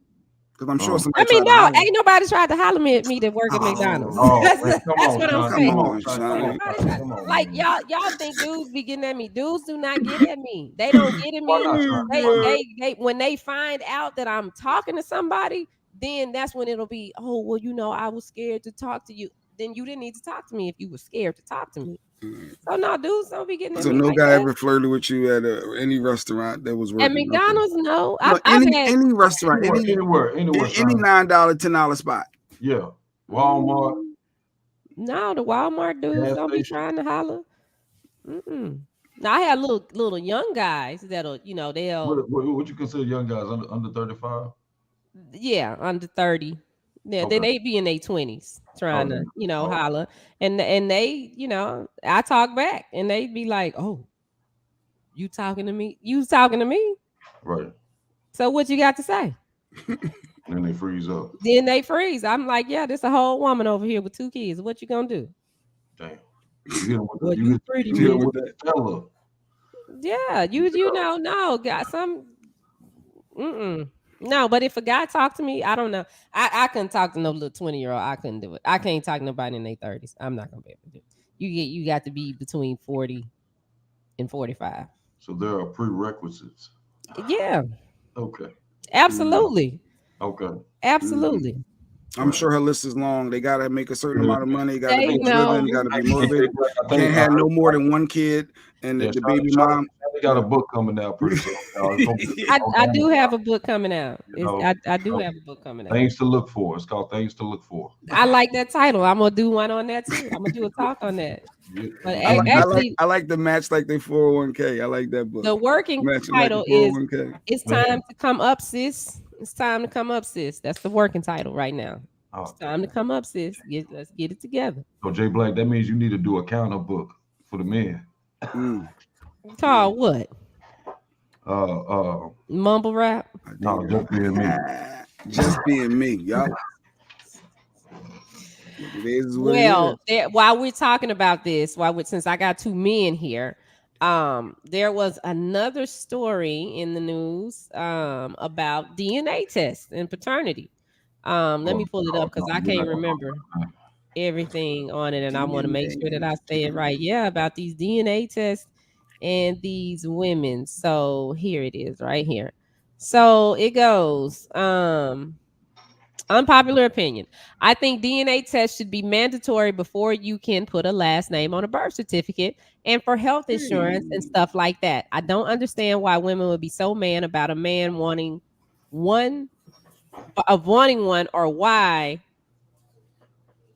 Because I'm sure somebody ain't nobody tried to holler at me that work at McDonald's. That's what I'm saying. Like y'all think dudes be getting at me. Dudes do not get at me. They don't get at me. They when they find out that I'm talking to somebody, then that's when it'll be, oh, well, I was scared to talk to you. Then you didn't need to talk to me if you were scared to talk to me. So no, dudes don't be getting at me. So no like guy that. ever flirted with you at any restaurant that was working? At McDonald's, no. Any restaurant, anywhere, any $9, $10 spot. Yeah, Walmart. No, the Walmart dudes don't be trying to holler. Now I have little young guys that'll, they'll. What you consider young guys under 35? Yeah, under 30. Yeah, then they be in their 20s trying to, holler. And they, I talk back and they be like, oh, you talking to me? You talking to me? Right. So what you got to say? And they freeze up. Then they freeze. I'm like, yeah, there's a whole woman over here with 2 kids. What you gonna do? Damn. You pretty with that fella. Yeah, no, got some. No, but if a guy talked to me, I don't know. I couldn't talk to no little 20-year-old. I couldn't do it. I can't talk to nobody in their 30s. I'm not gonna be able to do it. You got to be between 40 and 45. So there are prerequisites. Yeah. Okay. Absolutely. Okay. Absolutely. I'm sure her list is long. They gotta make a certain amount of money. Got to be driven. Got to be motivated. Can't have no more than one kid. And the baby mom. We got a book coming out pretty soon. I do have a book coming out. I do have a book coming out. Things to look for. It's called Things to Look For. I like that title. I'm gonna do one on that too. I'm gonna do a talk on that. But I like the match like they 401k. I like that book. The working title is "It's Time to Come Up, Sis." It's time to come up, sis. That's the working title right now. It's time to come up, sis. Let's get it together. So Jay Black, that means you need to do a counter book for the men. Called what? Mumble rap? No, just being me. Just being me, y'all. Well, while we're talking about this, since I got 2 men here, There was another story in the news about DNA tests and paternity. Let me pull it up because I can't remember everything on it, and I want to make sure that I say it right. Yeah, about these DNA tests and these women. So here it is right here. So it goes. Unpopular opinion. I think DNA tests should be mandatory before you can put a last name on a birth certificate and for health insurance and stuff like that. I don't understand why women would be so mad about a man wanting one or why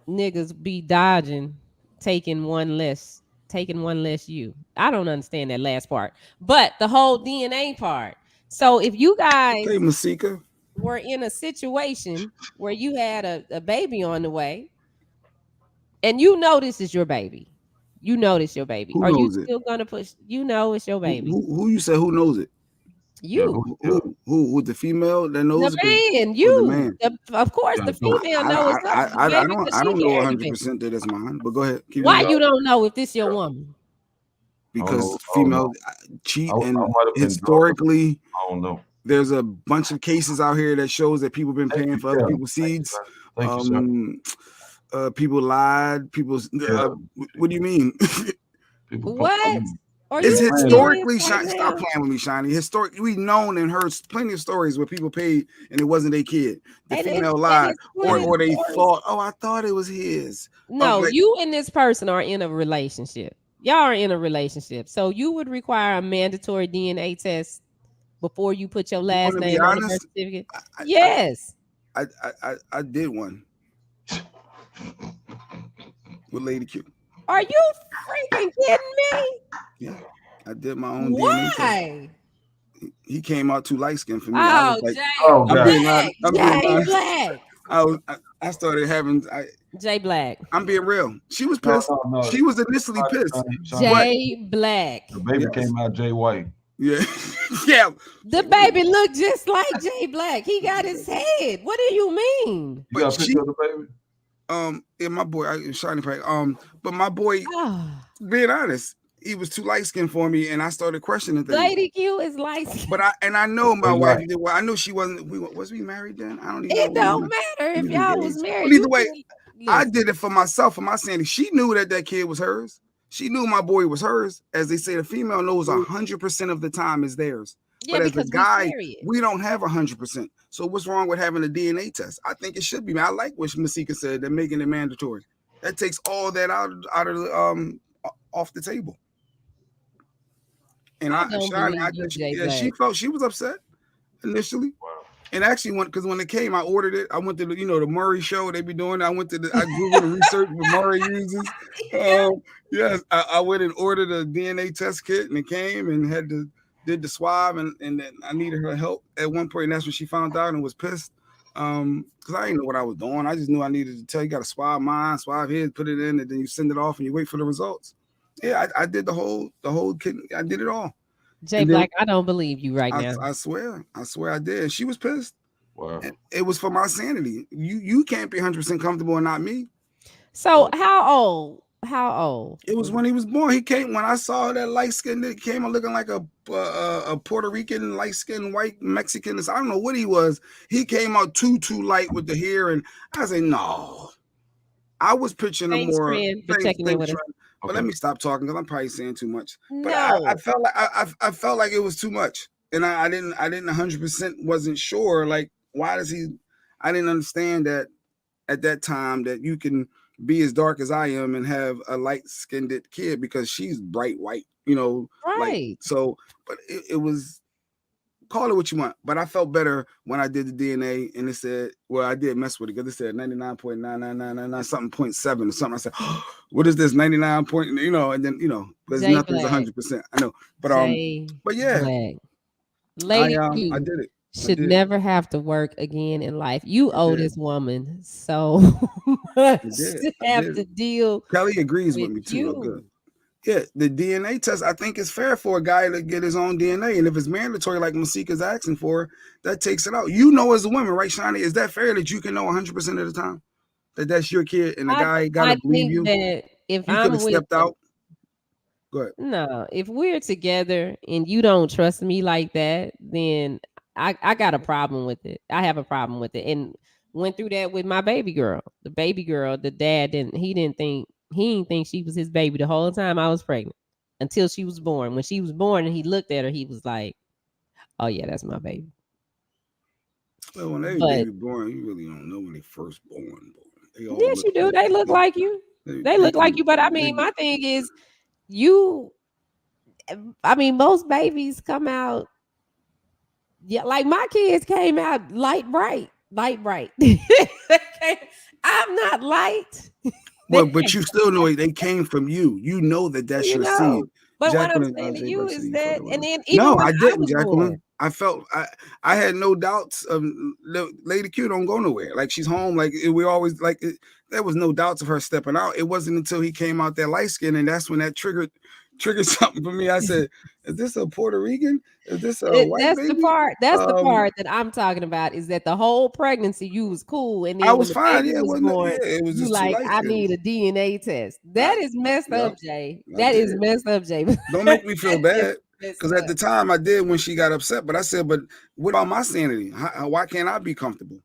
niggas be dodging taking one less you. I don't understand that last part. But the whole DNA part. So if you guys Hey, Masika. were in a situation where you had a baby on the way and you know this is your baby. You know this your baby. Who Are you knows it? still gonna push? You know it's your baby. Who you said who knows it? You. Who the female that knows The it? man, Or the you. man? Of course, the female knows it's I baby don't because I she don't know carried the baby. 100% that it's mine. But go ahead. Keep Why going. you don't know if this your woman? Because females cheat and might have been historically I don't know. there's a bunch of cases out here that shows that people been paying for other people's seeds. Thank you, sir. People lied. What do you mean? What? It's historically shiny. Stop playing with me, Shiny. Historically, we've known and heard plenty of stories where people paid and it wasn't their kid. The female lied, or they thought, oh, I thought it was his. No, you and this person are in a relationship. Y'all are in a relationship, so you would require a mandatory DNA test before you put your last name on the birth certificate. Yes, I did one with Lady Q. Are you freaking kidding me? Yeah, I did my own DNA test. Why? He came out too light skinned for me. Oh, I was like, Jay Black. I started having Jay Black. I'm being real. She was pissed. No. She was initially pissed. Jay Black. The baby came out Jay White. Yeah. Yeah. The baby looked just like Jay Black. He got his head. What do you mean? You got a picture of the baby? Yeah, my boy, Shiny Pack. But my boy, being honest, he was too light skinned for me, and I started questioning things. Lady Q is light skinned. But I know my wife did well. I knew she wasn't. Was we married then? I don't even know. It don't matter if y'all was married. But either way, I did it for myself, for my sanity. She knew that kid was hers. She knew my boy was hers. As they say, the female knows 100% of the time is theirs. Yeah, but as a guy, we don't have 100%. So what's wrong with having a DNA test? I think it should be. I like what Masika said. They're making it mandatory. That takes all that out of the off the table. And she felt she was upset initially. Wow. And actually, when it came, I ordered it. I went to the Murray show. They be doing it. I Googled the research what Murray uses. Yes, I went and ordered a DNA test kit, and it came and did the swab, and then I needed her help at one point, and that's when she found out and was pissed. Because I didn't know what I was doing. I just knew I needed to tell you got to swab mine, swab his, put it in, and then you send it off and you wait for the results. Yeah, I did the whole kit. I did it all. Jay Black, I don't believe you right now. I swear I did. She was pissed. Wow. And it was for my sanity. You can't be 100% comfortable and not me. So how old? It was when he was born. He came when I saw that light skin. It came looking like a Puerto Rican, light skinned white Mexican. I don't know what he was. He came out too light with the hair, and I said no. I was picturing a more. But let me stop talking because I'm probably saying too much. But no. I felt like it was too much, and I didn't 100% wasn't sure. Like, why does he? I didn't understand that at that time that you can be as dark as I am and have a light-skinned kid because she's bright white, right? Like, so, but it was, call it what you want. But I felt better when I did the DNA and it said, well, I did mess with it because it said 99.99999 something 0.7 or something. I said, oh, what is this 99 point? And then because nothing's 100%. I know, but but yeah, Lady I did it. Should never have to work again in life. You owe this woman so much to have to deal. Kelly agrees with me too. Good. Yeah, the DNA test, I think it's fair for a guy to get his own DNA. And if it's mandatory, like Masika's asking for, that takes it out. As a woman, right, Shani? Is that fair that you can know 100% of the time that that's your kid and the guy got to believe you? That if you could have stepped out. Go ahead. No, if we're together and you don't trust me like that, then I got a problem with it. I have a problem with it. And went through that with my baby girl. The baby girl, the dad didn't think she was his baby the whole time I was pregnant until she was born. When she was born and he looked at her, he was like, "Oh yeah, that's my baby." Well, when every baby born, you really don't know when they first born. Yes, you do. They look like you. They look like you. But I mean, my thing is, most babies come out. Yeah, like my kids came out light bright. I'm not light. Well, but you still know they came from you. You know that's your seed. But Jacqueline, what I'm saying to you is that, and then no, even I didn't, was Jacqueline. born, I felt I had no doubts of Lady Q don't go nowhere. Like she's home. Like we always like it, there was no doubts of her stepping out. It wasn't until he came out there light skin, and that's when that triggered something for me. I said, "Is this a Puerto Rican? Is this a white that's baby?" the part that I'm talking about. Is that the whole pregnancy you was cool, and then I when was the fine. baby Yeah, was born, it was you just like, too I need a DNA test. That is messed up, Jay. That is messed up, Jay. Don't make me feel bad. Because at the time I did when she got upset, but I said, but what about my sanity? Why can't I be comfortable?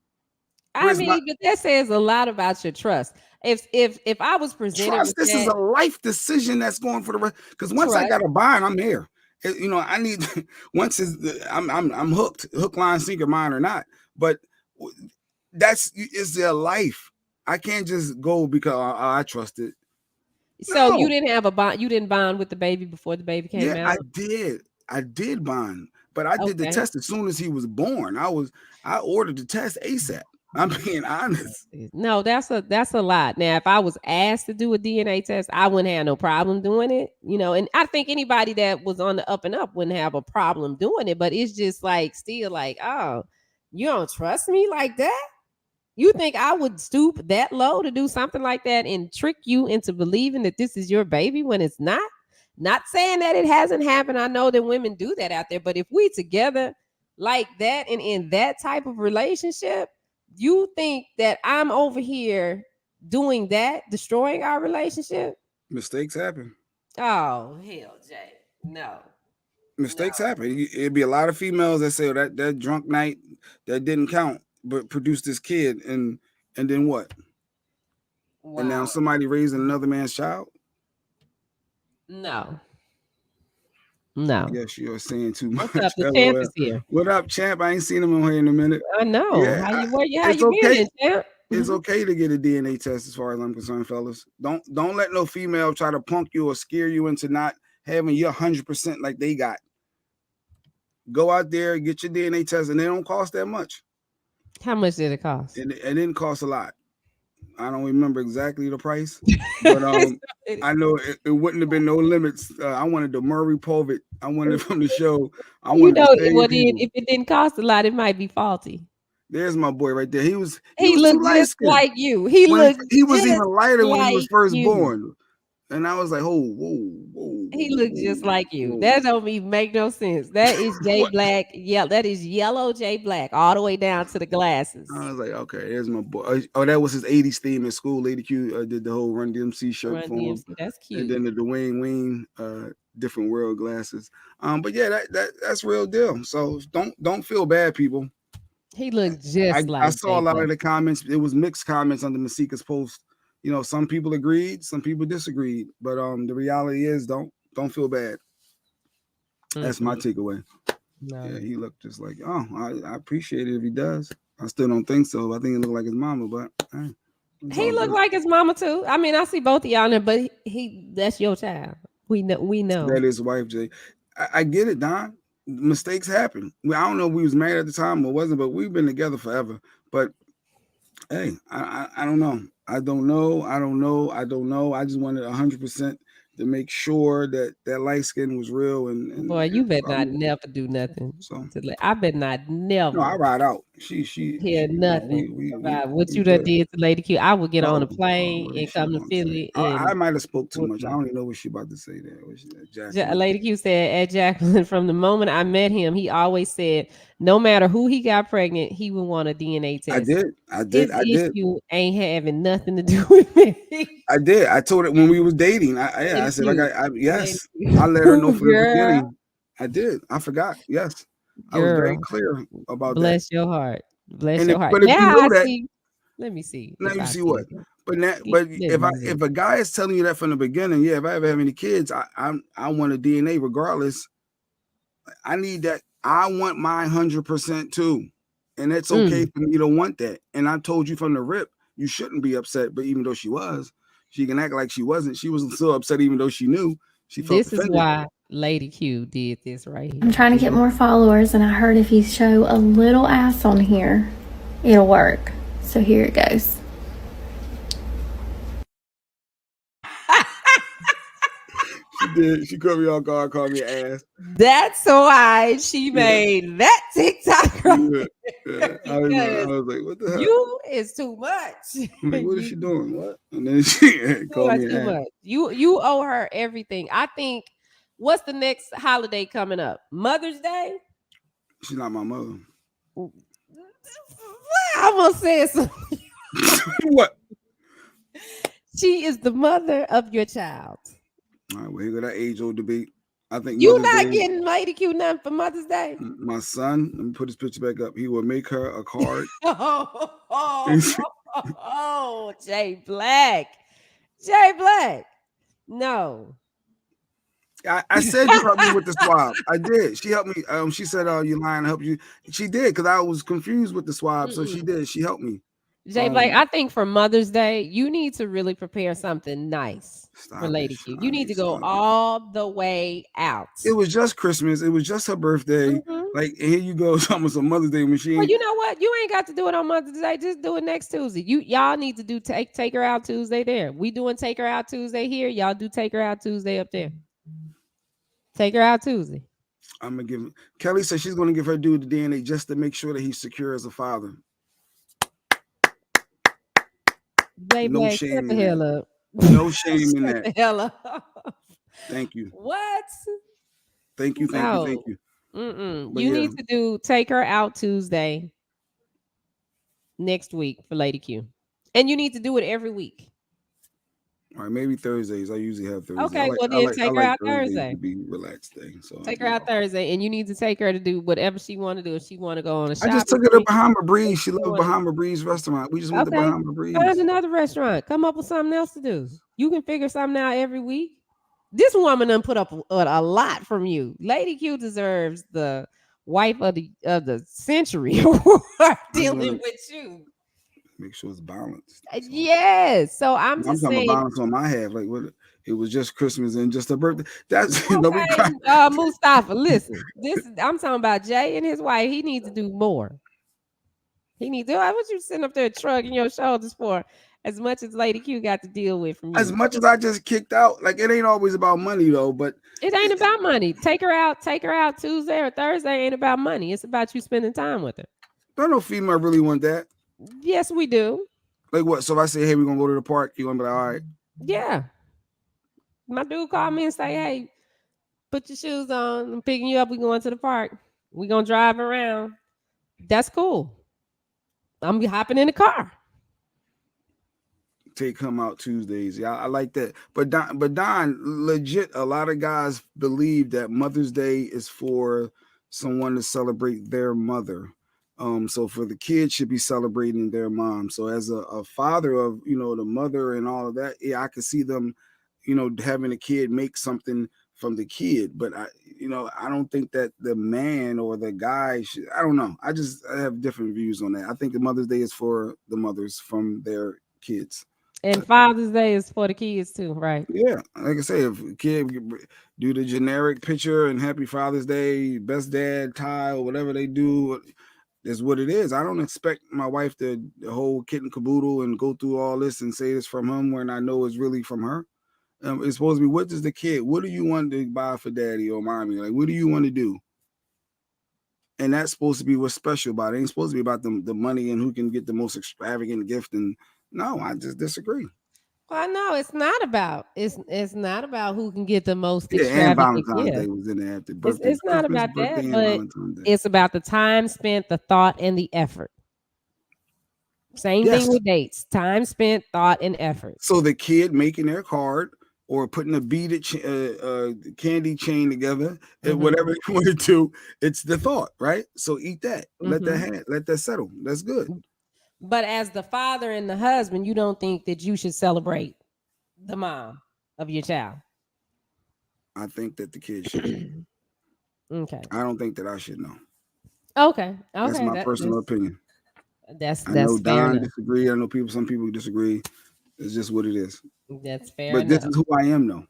But that says a lot about your trust. If I was presented trust, with this is a life decision that's going for the rest. Because once I got a bond, I'm here. I need once I'm hooked, hook, line, sinker, mine or not. But is their life. I can't just go because I trust it. So you didn't have a bond. You didn't bond with the baby before the baby came out. I did bond, but I did the test as soon as he was born. I ordered the test ASAP. I'm being honest. No, that's a lot. Now, if I was asked to do a DNA test, I wouldn't have no problem doing it. And I think anybody that was on the up and up wouldn't have a problem doing it. But it's just like still like, oh, you don't trust me like that? You think I would stoop that low to do something like that and trick you into believing that this is your baby when it's not? Not saying that it hasn't happened. I know that women do that out there. But if we together like that and in that type of relationship, you think that I'm over here doing that, destroying our relationship? Mistakes happen. Oh, hell, Jay. No. Mistakes happen. It'd be a lot of females that say, that drunk night, that didn't count, but produced this kid, and then what? Wow. And now somebody raising another man's child? No. Yes, you're saying too much. What's up? The champ is here. What up, champ? I ain't seen him in here in a minute. I know. Yeah, how you been, champ? It's okay to get a DNA test as far as I'm concerned, fellas. Don't let no female try to punk you or scare you into not having your 100% like they got. Go out there, get your DNA test, and they don't cost that much. How much did it cost? It didn't cost a lot. I don't remember exactly the price, but I know it wouldn't have been no limits. I wanted the Murray Povit. I wanted it from the show. If it didn't cost a lot, it might be faulty. There's my boy right there. He was looked just like you. He was even lighter when he was first born. And I was like, whoa. He looked just like you. Whoa. That don't even make no sense. That is Jay Black. Yeah, that is yellow Jay Black all the way down to the glasses. I was like, okay, there's my boy. Oh, that was his 80s theme in school. Lady Q did the whole Run DMC shirt for him. That's cute. And then the Dwayne Wayne different world glasses. But yeah, that's real deal. So don't feel bad, people. He looked just like I saw a lot of the comments. It was mixed comments under Masika's post. Some people agreed, some people disagreed, but the reality is don't feel bad. That's my takeaway. No. Yeah, he looked just like, I appreciate it if he does. I still don't think so. I think he looked like his mama, but he looked like his mama too. I mean, I see both of y'all in there, but that's your child. We know. That is wife, Jay. I get it, Don. Mistakes happen. I don't know if we was married at the time or wasn't, but we've been together forever. But hey, I don't know. I don't know. I just wanted 100% to make sure that light skin was real. And boy, you better not never do nothing. I bet not never. No, I ride out. She hear nothing about what you done did to Lady Q. I would get on a plane and come to Philly. I might have spoke too whoop much. you. I don't even know what she about to say there. Jacqueline. Lady Q said, at Jacqueline, from the moment I met him, he always said, no matter who he got pregnant, he would want a DNA test. I did. His issue ain't having nothing to do with me. I did. I told it when we was dating. I said, yes. I let her know from the beginning. I did. I forgot. Yes. I was very clear about that. Bless your heart. Bless your heart. But if you know that, let me see. Let me see what. But if a guy is telling you that from the beginning, if I ever have any kids, I want a DNA regardless. I need that. I want my 100% too, and it's okay for me to want that. And I told you from the rip, you shouldn't be upset. But even though she was, she can act like she wasn't. She was still upset, even though she knew. She felt offended. This is why Lady Q did this right here. I'm trying to get more followers, and I heard if you show a little ass on here, it'll work. So here it goes. She did. She called me on guard, called me ass. That's why she made that TikTok. Yeah. I was like, what the hell? You is too much. I'm like, what is she doing? What? And then she called me too ass. much. You owe her everything. I think. What's the next holiday coming up? Mother's Day? She's not my mother. I'm gonna say something. What? She is the mother of your child. All right, well, here go that age-old debate. I think you not getting Lady Q nothing for Mother's Day. My son, let me put his picture back up. He will make her a card. Jay Black. Jay Black. No. I said you helped me with the swab. I did. She helped me. She said, you lying, I help you. She did, because I was confused with the swab. So she did. She helped me. Jay Blake, I think for Mother's Day, you need to really prepare something nice for Lady Q. You need to go all the way out. It was just Christmas. It was just her birthday. Like, here you go, almost a Mother's Day machine. Well, you know what? You ain't got to do it on Mother's Day. Just do it next Tuesday. Y'all need to do take her out Tuesday there. We doing take her out Tuesday here. Y'all do take her out Tuesday up there. Take her out Tuesday. I'm gonna give Kelly said she's gonna give her dude the DNA just to make sure that he's secure as a father. No shame in that. No shame in that. The hell up. Thank you. What? Thank you. You need to do take her out Tuesday next week for Lady Q. And you need to do it every week. All right, maybe Thursdays. I usually have Thursdays. Okay, then take her out Thursday. To be relaxed thing. So take her out Thursday, and you need to take her to do whatever she want to do. If she want to go on a shopping. I just took her to Bahama Breeze. She loved Bahama Breeze restaurant. We just went to Bahama Breeze. Find another restaurant. Come up with something else to do. You can figure something out every week. This woman done put up a lot from you. Lady Q deserves the wife of the century dealing with you. Make sure it's balanced. Yes. So I'm just saying, balance on my half. Like what? It was just Christmas and just a birthday. That's okay, Mustafa. Listen, I'm talking about Jay and his wife. He needs to do more. He needs to. What you sitting up there shrugging your shoulders for? As much as Lady Q got to deal with from you. As much as I just kicked out, like it ain't always about money though. But it ain't about money. Take her out Tuesday or Thursday. Ain't about money. It's about you spending time with her. Don't no female really want that. Yes, we do. Like what? So if I say, hey, we're gonna go to the park, you're gonna be like, all right. Yeah. My dude called me and say, hey, put your shoes on. I'm picking you up. We're going to the park. We're gonna drive around. That's cool. I'm hopping in the car. Take him out Tuesdays. Yeah, I like that. But Don, legit, a lot of guys believe that Mother's Day is for someone to celebrate their mother. So for the kids should be celebrating their mom. So as a father of, the mother and all of that, yeah, I could see them, having a kid make something from the kid. But I don't think that the man or the guy should, I don't know. I have different views on that. I think the Mother's Day is for the mothers from their kids. And Father's Day is for the kids too, right? Yeah, like I say, if a kid do the generic picture and Happy Father's Day, best dad, tie, or whatever they do, is what it is. I don't expect my wife to the whole kit and caboodle and go through all this and say it's from him when I know it's really from her. It's supposed to be, what does the kid, what do you want to buy for daddy or mommy? Like, what do you want to do? And that's supposed to be what's special about it. It ain't supposed to be about the money and who can get the most extravagant gift. And no, I just disagree. Well, no, it's not about not about who can get the most Yeah, and extravagant Valentine's Day gift. was in there after birthday. It's not Christmas, about birthday, that, and but Valentine's Day. it's about the time spent, the thought, and the effort. Same Yes. thing with dates. Time spent, thought, and effort. So the kid making their card or putting a beaded candy chain together, and whatever you want to do, it's the thought, right? So eat that. Let that settle. That's good. But as the father and the husband, you don't think that you should celebrate the mom of your child? I think that the kid should. Okay. I don't think that I should know. Okay. That's my personal opinion. That's I know fair Don enough. disagree. I know some people disagree. It's just what it is. That's fair But enough. this is who I am, though.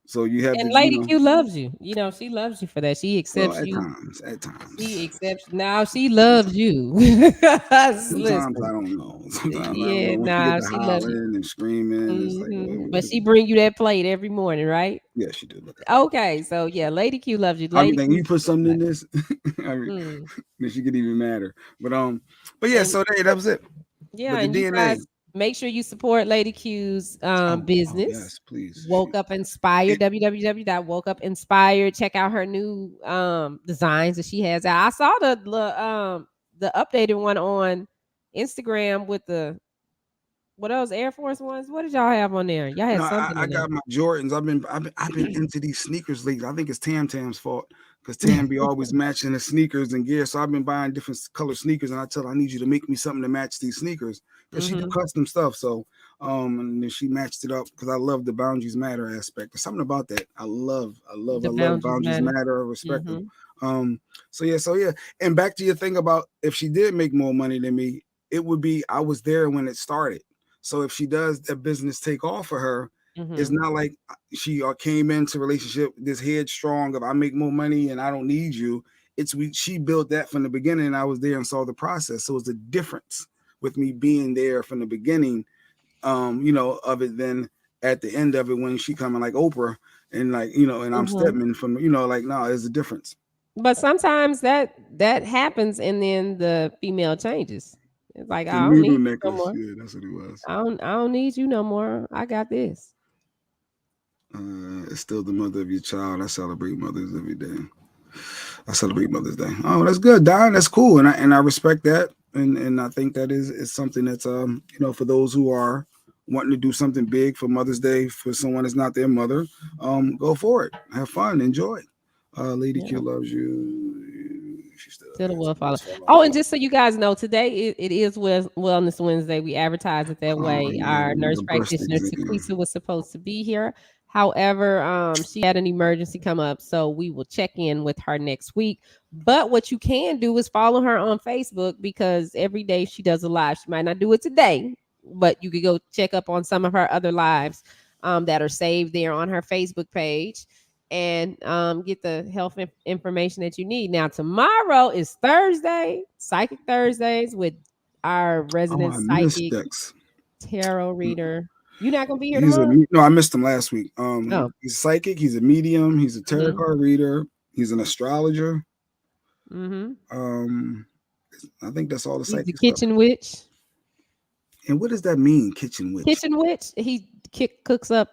So you have And to, Lady Q loves you. You know, she loves you for that. She accepts at you. At times. She accepts. Now she loves you. Sometimes I don't know. Sometimes I don't know. When she gets to she loves you. hollering and screaming, it's like, But she bring you that plate every morning, right? Yeah, she do. Okay, so yeah, Lady Q loves you. I Lady be thinking, you put something in this, Mm. then she get even madder. But yeah. So that was it. Yeah, but the and you DNA. guys make sure you support Lady Q's business. Yes, please. Woke Up Inspired, www.wokeupinspired. Check out her new designs that she has out. I saw the updated one on Instagram with what else, Air Force Ones? What did y'all have on there? Y'all had something. I got my Jordans. I've been into these sneakers lately. I think it's Tam's fault because Tam be always matching the sneakers and gear. So I've been buying different color sneakers, and I tell her I need you to make me something to match these sneakers because she do custom stuff. So and then she matched it up because I love the boundaries matter aspect. There's something about that I love boundaries matter. I respect them. So yeah. And back to your thing about if she did make more money than me, it would be I was there when it started. So if she does that business take off for her, it's not like she came into relationship this headstrong of I make more money and I don't need you. She built that from the beginning and I was there and saw the process. So it's a difference with me being there from the beginning, of it than at the end of it when she coming like Oprah and and I'm stepping from, no, there's a difference. But sometimes that happens and then the female changes. It's like I don't need you no more. Yeah, that's what it was. I don't need you no more. I got this. It's still the mother of your child. I celebrate mothers every day. I celebrate Mother's Day. Oh, that's good, Don. That's cool, and I respect that, and I think that is something that's for those who are wanting to do something big for Mother's Day for someone that's not their mother, go for it. Have fun, enjoy. Lady Q loves you. Still a well follow. Oh, and just so you guys know, today it is Wellness Wednesday. We advertise it that way. Our nurse practitioner Sequoise was supposed to be here. However, she had an emergency come up, so we will check in with her next week. But what you can do is follow her on Facebook because every day she does a live. She might not do it today, but you could go check up on some of her other lives that are saved there on her Facebook page. And get the health information that you need. Now, tomorrow is Thursday, Psychic Thursdays with our resident psychic tarot reader. You're not gonna be here tomorrow? No, I missed him last week. He's psychic. He's a medium. He's a tarot card reader. He's an astrologer. I think that's all the psychic. He's the kitchen witch. And what does that mean, kitchen witch? Kitchen witch. He cooks up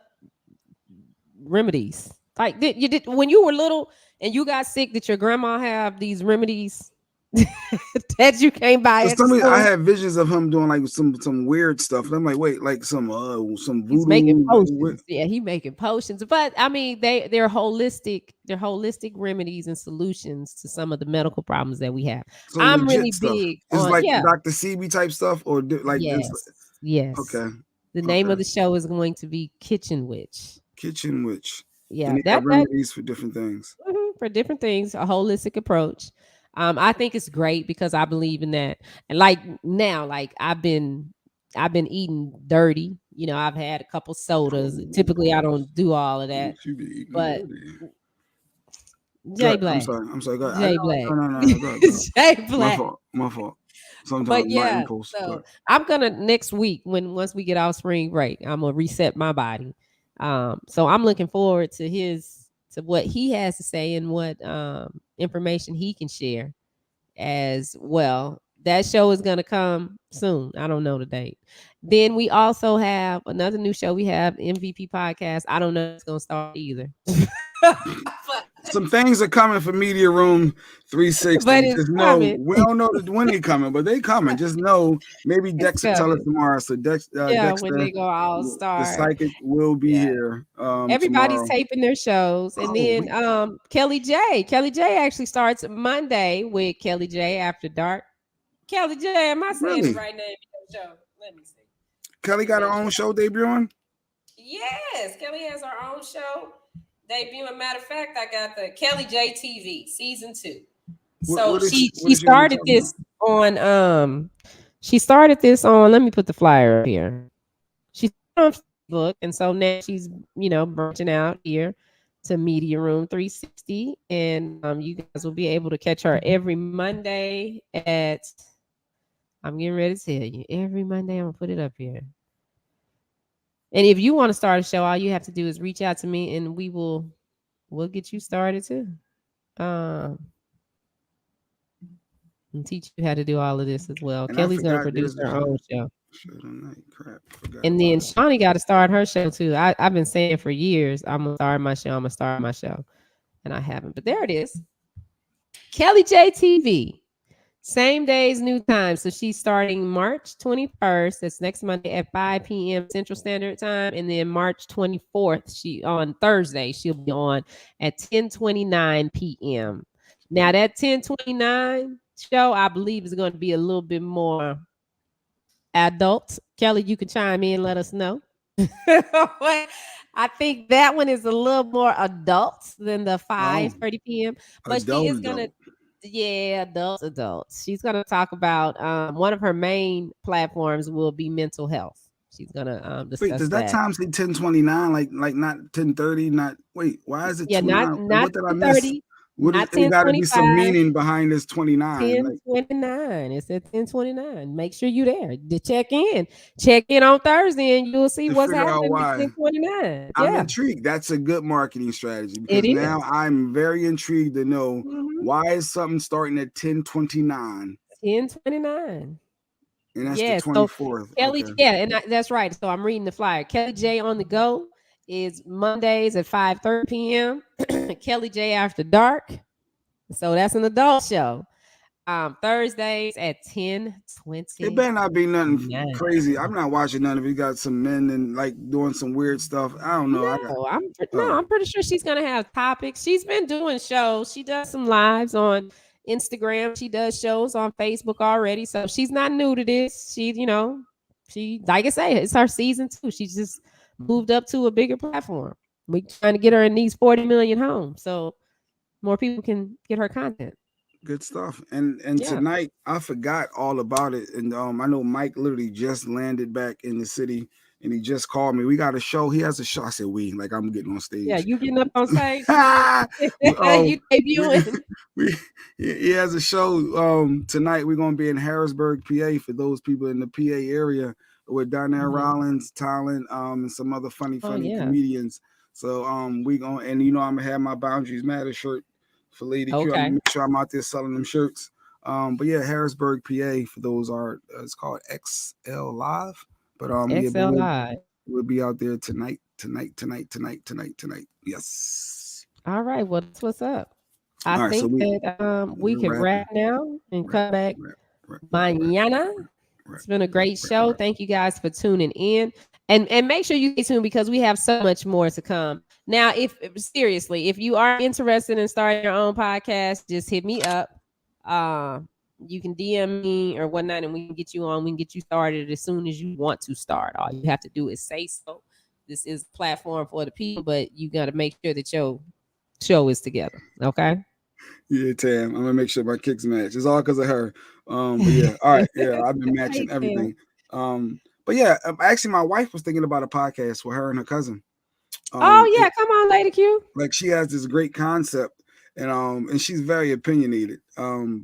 remedies. Like you did when you were little and you got sick. Did your grandma have these remedies that you came by? I had visions of him doing like some weird stuff, and I'm like, wait, like some voodoo. He's making potions. Yeah, he making potions. But I mean, they're holistic. They're holistic remedies and solutions to some of the medical problems that we have. So I'm really stuff. big. It's like Dr. CB type stuff, or like yes. Okay. The name of the show is going to be Kitchen Witch. Kitchen Witch. Yeah, that remedies for different things. For different things, a holistic approach. I think it's great because I believe in that. And like now, like I've been eating dirty. I've had a couple sodas. Typically, I don't do all of that. But Jay Black. I'm sorry. Go ahead. Jay Black. No. Jay Black. My fault. Sometimes but yeah, my impulse. So I'm gonna next week once we get off spring break, I'm gonna reset my body. So I'm looking forward to what he has to say and what information he can share as well. That show is going to come soon. I don't know the date. Then we also have another new show. We have MVP Podcast. I don't know if it's going to start either. Some things are coming for Media Room 360. But it's Just know coming. we don't know when they coming, but they coming. Just know maybe Dex will tell us tomorrow. So Yeah, Dexter, when they go all the start. psychic, will be here. Everybody's Tomorrow. taping their shows. And then Kelly J. Kelly J actually starts Monday with Kelly J After Dark. Kelly J, am I saying the right name of your show? Let me see. Kelly got her own show debuting? Yes, Kelly has her own show debuting. Matter of fact, I got the Kelly J TV season 2. So she started this on she started this on, let me put the flyer up here. She's on Facebook, and so now she's branching out here to Media Room 360, and you guys will be able to catch her every Monday at, I'm getting ready to tell you, every Monday. I'm gonna put it up here. And if you want to start a show, all you have to do is reach out to me, and we'll get you started too. And teach you how to do all of this as well. And Kelly's gonna produce her own show. Crap, And then Shawnee got to start her show too. I've been saying for years, I'm gonna start my show, and I haven't. But there it is. Kelly J TV. Same days, new time. So she's starting March 21st. That's next Monday at 5 p.m. Central Standard Time. And then March 24th, on Thursday, she'll be on at 10:29 p.m. Now that 10:29 show, I believe, is going to be a little bit more adult. Kelly, you can chime in and let us know. I think that one is a little more adult than the 5:30 p.m. But she is going to, adults. She's going to talk about one of her main platforms will be mental health. She's going to discuss. Wait, does that time say 10:29? Like not 10:30? Not wait. Why is it? Yeah, 29? not What did I miss? 30. What is, it got to be some meaning behind this 29. 10:29. It's at 10:29. Make sure you're there to check in. Check in on Thursday, and you'll see what's happening at 10:29. I'm intrigued. That's a good marketing strategy because now I'm very intrigued to know why is something starting at 10:29. 10:29. And that's the 24th. So Kelly, and that's right. So I'm reading the flyer. Kelly J on the Go is Mondays at 5:30 p.m. Kelly J After Dark. So that's an adult show. Thursdays at 10:20. It better not be nothing crazy. I'm not watching none of it. You got some men and like doing some weird stuff. I don't know. I'm pretty sure she's gonna have topics. She's been doing shows. She does some lives on Instagram. She does shows on Facebook already. So she's not new to this. She like I say, it's her season 2. She's just moved up to a bigger platform. We're trying to get her in these 40 million homes so more people can get her content. Good stuff. And tonight I forgot all about it. And I know Mike literally just landed back in the city and he just called me. We got a show. He has a show. I said like I'm getting on stage. Yeah, you getting up on stage. You debuting. He has a show tonight. We're gonna be in Harrisburg, PA, for those people in the PA area with Donnell Rollins, Talent, and some other funny comedians. So we gonna, and I'm gonna have my Boundaries Matter shirt for Lady Q. I'm gonna make sure I'm out there selling them shirts. But yeah, Harrisburg, PA, for those it's called XL Live. But XL Live. We'll be out there tonight. Yes. All right. Well, that's what's up. I think that we can wrap now and come back mañana. It's been a great show. Thank you guys for tuning in. And make sure you stay tuned because we have so much more to come. Now, if you are interested in starting your own podcast, just hit me up. You can DM me or whatnot, and we can get you on. We can get you started as soon as you want to start. All you have to do is say so. This is a platform for the people, but you got to make sure that your show is together. Okay? Yeah, Tam. I'm gonna make sure my kicks match. It's all because of her. But yeah, all right. Yeah, I've been matching everything. But yeah, actually, my wife was thinking about a podcast for her and her cousin. Come on, Lady Q. Like she has this great concept, and she's very opinionated.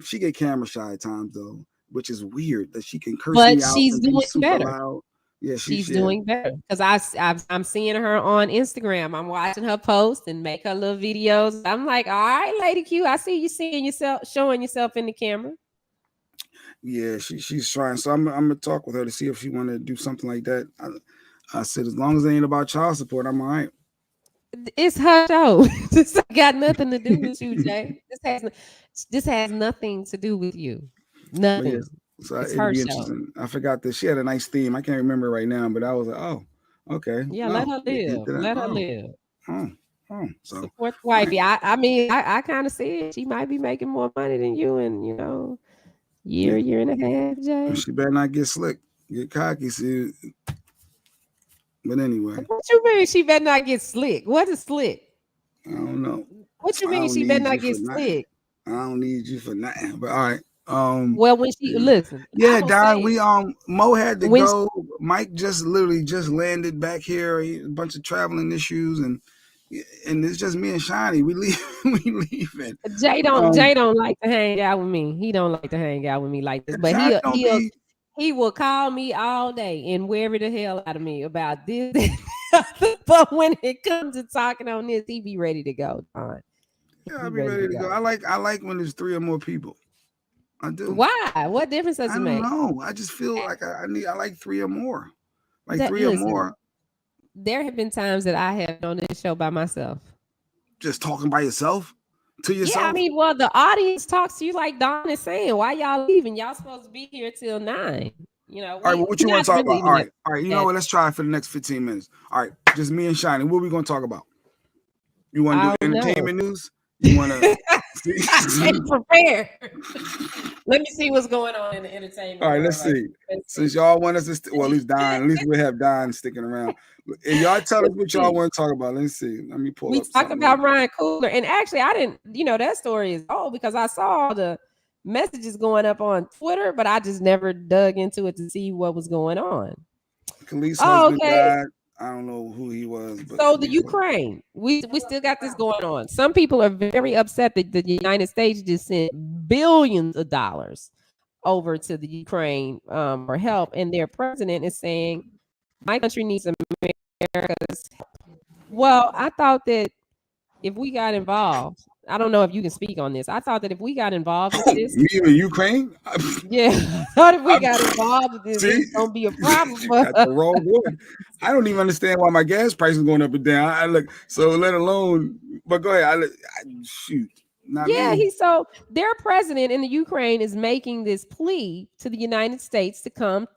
She get camera shy at times though, which is weird that she can curse me out. She's doing better. Loud. Yeah, she's doing better because I'm seeing her on Instagram. I'm watching her post and make her little videos. I'm like, all right, Lady Q, I see you showing yourself in the camera. Yeah, she's trying. So I'm gonna talk with her to see if she want to do something like that. I said as long as it ain't about child support, I'm all right. It's her show. This got nothing to do with you, Jay. This has nothing to do with you. But yes, Nothing. so It's it'd her be show. interesting. I forgot that she had a nice theme. I can't remember right now, but I was like, oh, okay. Yeah, Oh, let her live. Let her live. So Support the wifey. I mean, I kind of see it. She might be making more money than you in, year and a half, Jay. She better not get slick, get cocky. See, but anyway, What you mean she better not get slick? What is slick? I don't know. What you I mean don't she better need not you get for nothing. slick? I don't need you for nothing. But all right. Well, when she listen, Yeah, I will Don. say We Mo had to when go. Mike just literally just landed back here. A bunch of traveling issues, and it's just me and Shiny. We leave. We leaving. Jay don't like to hang out with me. He don't like to hang out with me like this. But Shiny don't be. he will call me all day and wear the hell out of me about this. But when it comes to talking on this, he be ready to go. Don. Yeah, I'll be ready to go. I like when there's 3 or more people. I do. Why? What difference does it make? I don't know. I just feel like I like 3 or more. Like That, 3 or listen, more. There have been times that I have on this show by myself. Just talking by yourself? To yourself? Yeah, I mean, well, the audience talks to you like Don is saying. Why y'all leaving? Y'all supposed to be here till 9. All right, well, what you want to talk about? All right. You know what? Let's try it for the next 15 minutes. All right, just me and Shiny. What are we going to talk about? You want to do entertainment news? You want to? Ain't prepared. Let me see what's going on in the entertainment. All right, let's see. Since y'all want us to, well, at least Don. At least we have Don sticking around. And y'all tell us what y'all want to talk about. Let's see. Let me pull up. We talked about Ryan Coogler, and actually, I didn't. That story is old because I saw all the messages going up on Twitter, but I just never dug into it to see what was going on. Khalees' husband died. I don't know who he was. But so the Ukraine, we still got this going on. Some people are very upset that the United States just sent billions of dollars over to the Ukraine for help, and their president is saying, "My country needs America's help." Well, I thought that if we got involved, I don't know if you can speak on this. I thought that if we got involved with this, you in Ukraine? Yeah, I thought if we got involved with this, it's gonna be a problem for us. The wrong one. I don't even understand why my gas price is going up and down. I look so let alone. But go ahead. Shoot. So their president in the Ukraine is making this plea to the United States to come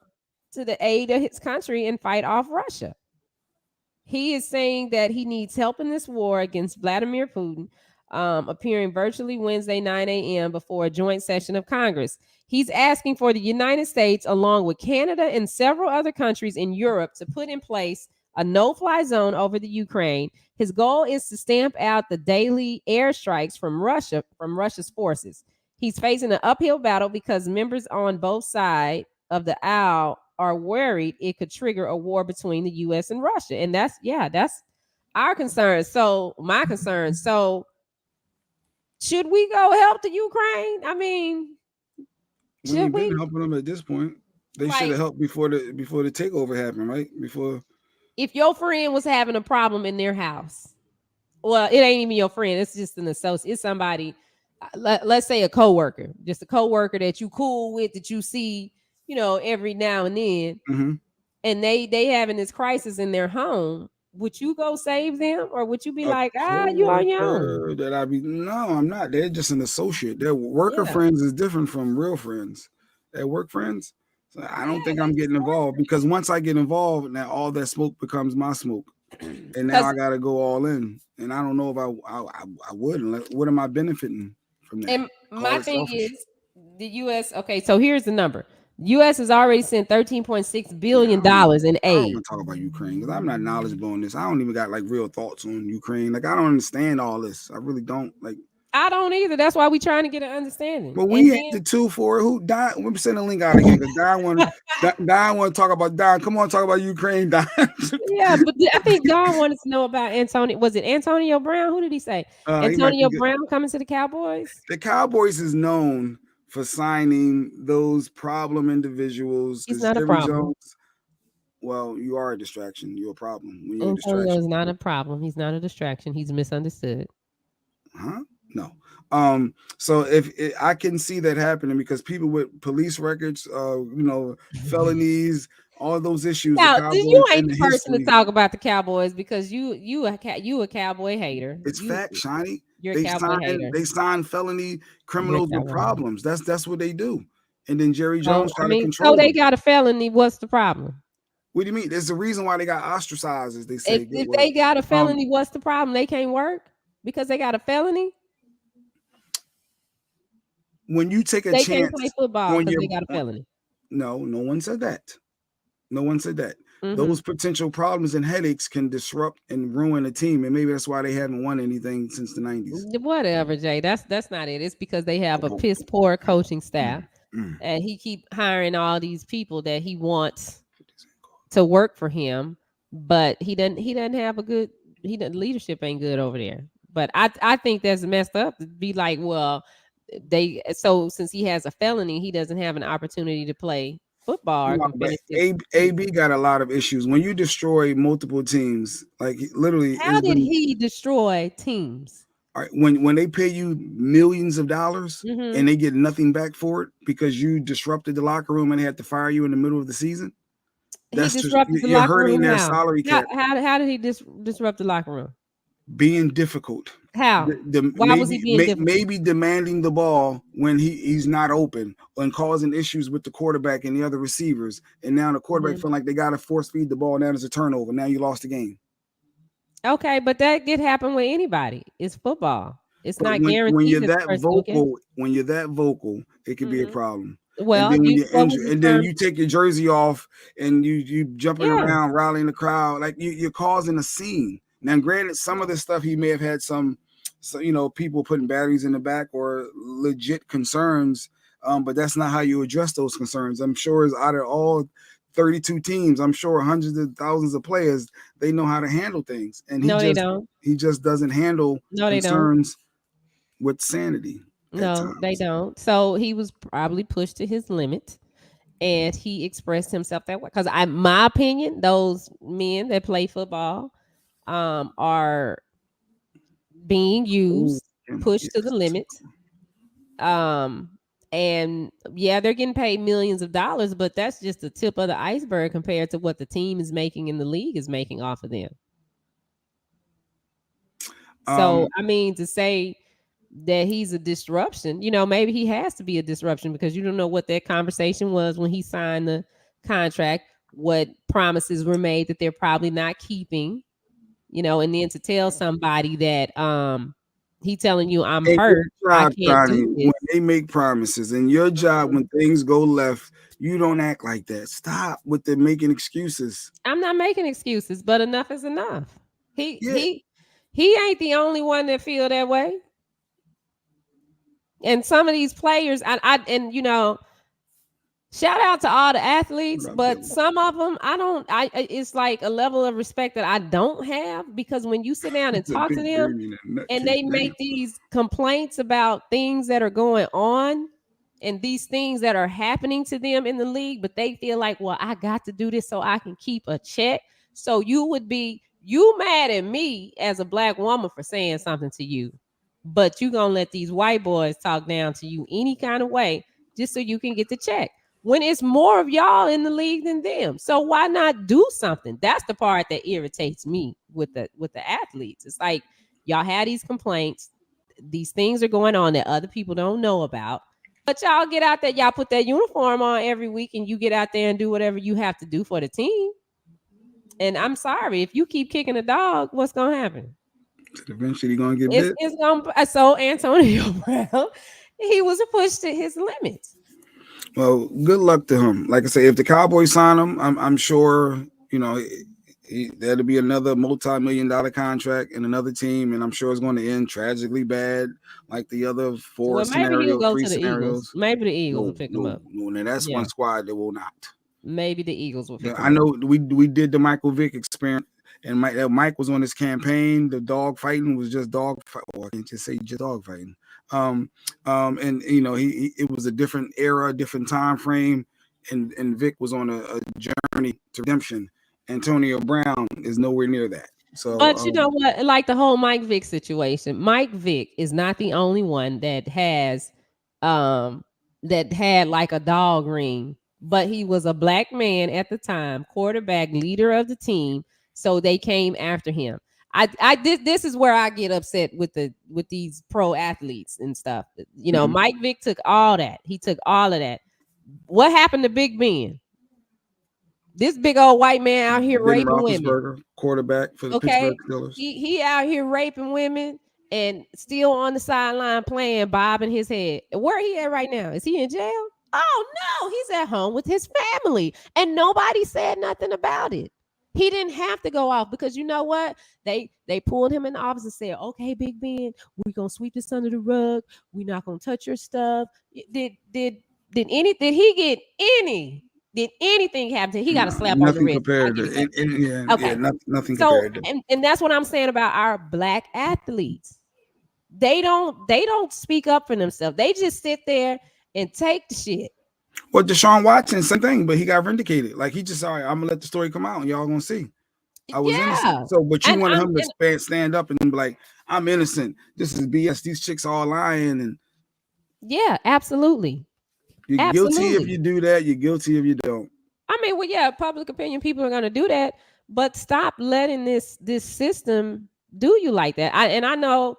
to the aid of his country and fight off Russia. He is saying that he needs help in this war against Vladimir Putin, appearing virtually Wednesday, 9 a.m. before a joint session of Congress. He's asking for the United States, along with Canada and several other countries in Europe, to put in place a no-fly zone over the Ukraine. His goal is to stamp out the daily airstrikes from Russia's forces. He's facing an uphill battle because members on both sides of the aisle are worried it could trigger a war between the U.S. and Russia. And that's our concern. So my concern. So should we go help the Ukraine? I mean, should we been helping them at this point? They should have helped before the takeover happened, right? Before. If your friend was having a problem in their house, well, it ain't even your friend. It's just an associate. It's somebody. Let's say a coworker, just a coworker that you cool with, that you see, every now and then, and they having this crisis in their home. Would you go save them, or would you be like, you on your own? No, I'm not. They're just an associate. Their worker friends is different from real friends. Their work friends. So I don't think I'm getting involved, because once I get involved, now all that smoke becomes my smoke, and now I got to go all in. And I don't know if I would. What am I benefiting from that? And my thing is, the U.S. Okay, so here's the number. U.S. has already sent $13.6 billion in aid. I don't want to talk about Ukraine because I'm not knowledgeable on this. I don't even got real thoughts on Ukraine. I don't understand all this. I really don't. I don't either. That's why we're trying to get an understanding. But we ain't the 2 for who died. We're sending a link out again because Don want to talk about Don. Come on, talk about Ukraine, Don. Yeah, but I think Don wanted to know about Antonio. Was it Antonio Brown? Who did he say? Antonio Brown coming to the Cowboys? The Cowboys is known for signing those problem individuals. He's not a problem. Jones, well, you are a distraction. You're a problem. When you're Antonio is not a problem. He's not a distraction. He's misunderstood. Huh? No. So if I can see that happening because people with police records, felonies, all those issues, the Now, Cowboys you in ain't the the person to history. talk about the Cowboys because you a Cowboy hater. It's fact, Shiny. You're a Cowboy hater. They sign felony You're a criminals with Cowboy hater. problems. That's what they do. And then Jerry So Jones try to so control they them. got a felony. What's the problem? What do you mean? There's a reason why they got ostracized, as they say. If they got a felony, what's the problem? They can't work because they got a felony. When you take a They chance can't play football on because your, they got a felony. no one said that. No one said that. Mhm. Those potential problems and headaches can disrupt and ruin a team, and maybe that's why they haven't won anything since the 90s. Whatever, Jay. That's not it. It's because they have a piss poor coaching staff, and he keep hiring all these people that he wants to work for him, but he doesn't have a good leadership ain't good over there. But I think that's messed up to be like, well, since he has a felony, he doesn't have an opportunity to play football or No, can but finish his AB got a lot of issues. When you destroy multiple teams, like literally, How did he destroy teams? All right, when they pay you millions of dollars Mhm. and they get nothing back for it because you disrupted the locker room and they had to fire you in the middle of the season, that's He just disrupted the you're locker hurting room. their How? salary cap. How did he disrupt the locker room? Being difficult. How? Why was he being difficult? Maybe demanding the ball when he's not open and causing issues with the quarterback and the other receivers. And now the quarterback feeling like they got to force feed the ball. Now there's a turnover. Now you lost the game. Okay, but that could happen with anybody. It's football. It's But not when guaranteed you're that the that person will get it. vocal, it could be a problem. Well, and then when you're what was injured, the and then term? you take your jersey off and you jumping Yeah. around, rallying the crowd, like you're causing a scene. Now, granted, some of the stuff he may have had some people putting batteries in the back or legit concerns, but that's not how you address those concerns. I'm sure it's out of all 32 teams, I'm sure hundreds of thousands of players, they know how to handle things, and They don't. he just doesn't handle They don't. concerns with sanity. No, they don't. So he was probably pushed to his limit, and he expressed himself that way. Because my opinion, those men that play football, are being used, pushed to the limit. And yeah, they're getting paid millions of dollars, but that's just the tip of the iceberg compared to what the team is making and the league is making off of them. So I mean, to say that he's a disruption, maybe he has to be a disruption because you don't know what that conversation was when he signed the contract, what promises were made that they're probably not keeping, and then to tell somebody that he telling you I'm hurt, I can't do this. When they make promises and your job when things go left, you don't act like that. Stop with the making excuses. I'm not making excuses, but enough is enough. He ain't the only one that feel that way. And some of these players, shout out to all the athletes, but some of them, it's like a level of respect that I don't have, because when you sit down and talk to them and they make these complaints about things that are going on and these things that are happening to them in the league, but they feel like, well, I got to do this so I can keep a check. So you mad at me as a black woman for saying something to you, but you gonna let these white boys talk down to you any kind of way just so you can get the check, when it's more of y'all in the league than them. So why not do something? That's the part that irritates me with the athletes. It's like, y'all had these complaints, these things are going on that other people don't know about, but y'all get out there, y'all put that uniform on every week and you get out there and do whatever you have to do for the team. And I'm sorry, if you keep kicking a dog, what's gonna happen? Eventually gonna get bit. It's gonna. So Antonio Brown, he was pushed to his limits. Well, good luck to him. Like I say, if the Cowboys sign him, I'm sure that'll be another multi-million-dollar contract in another team, and I'm sure it's going to end tragically bad, like the other four scenarios, three scenarios. Maybe the Eagles will pick him up. No, that's one squad that will not. Maybe the Eagles will pick him I know up. we did the Michael Vick experiment, and Mike was on his campaign. The dog fighting was just dog fight. Well, I can't just say just dog fighting. And it was a different era, different time frame, and Vic was on a journey to redemption. Antonio Brown is nowhere near that. So, but you know what? Like the whole Mike Vick situation. Mike Vick is not the only one that has, that had like a dog ring. But he was a black man at the time, quarterback, leader of the team. So they came after him. This is where I get upset with these pro athletes and stuff. You know, Mike Vick took all that. He took all of that. What happened to Big Ben? This big old white man out here Ben raping women. Quarterback for the Pittsburgh Steelers. He out here raping women and still on the sideline playing, bobbing his head. Where he at right now? Is he in jail? Oh no, he's at home with his family, and nobody said nothing about it. He didn't have to go off because you know what? They pulled him in the office and said, "Okay, Big Ben, we're gonna sweep this under the rug. We're not gonna touch your stuff." Did he get any? Did anything happen to him? He got a slap on the wrist. Compared to Okay. nothing So, compared to. and that's what I'm saying about our black athletes. They don't speak up for themselves. They just sit there and take the shit. Well, Deshaun Watson, same thing, but he got vindicated. Like he just, all right, I'm gonna let the story come out and y'all gonna see. I was innocent. So, but you wanted him to stand up and be like, I'm innocent. This is BS. These chicks are all lying. And yeah, absolutely. You're guilty if you do that. You're guilty if you don't. I mean, well, yeah, public opinion, people are gonna do that, but stop letting this system do you like that. I know,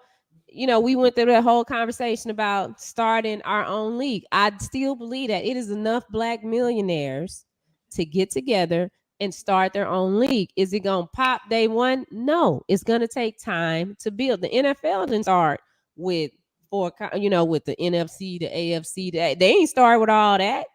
you know, we went through that whole conversation about starting our own league. I still believe that it is enough black millionaires to get together and start their own league. Is it gonna pop day one? No, it's gonna take time to build. The NFL didn't start with with the NFC, the AFC. They ain't started with all that.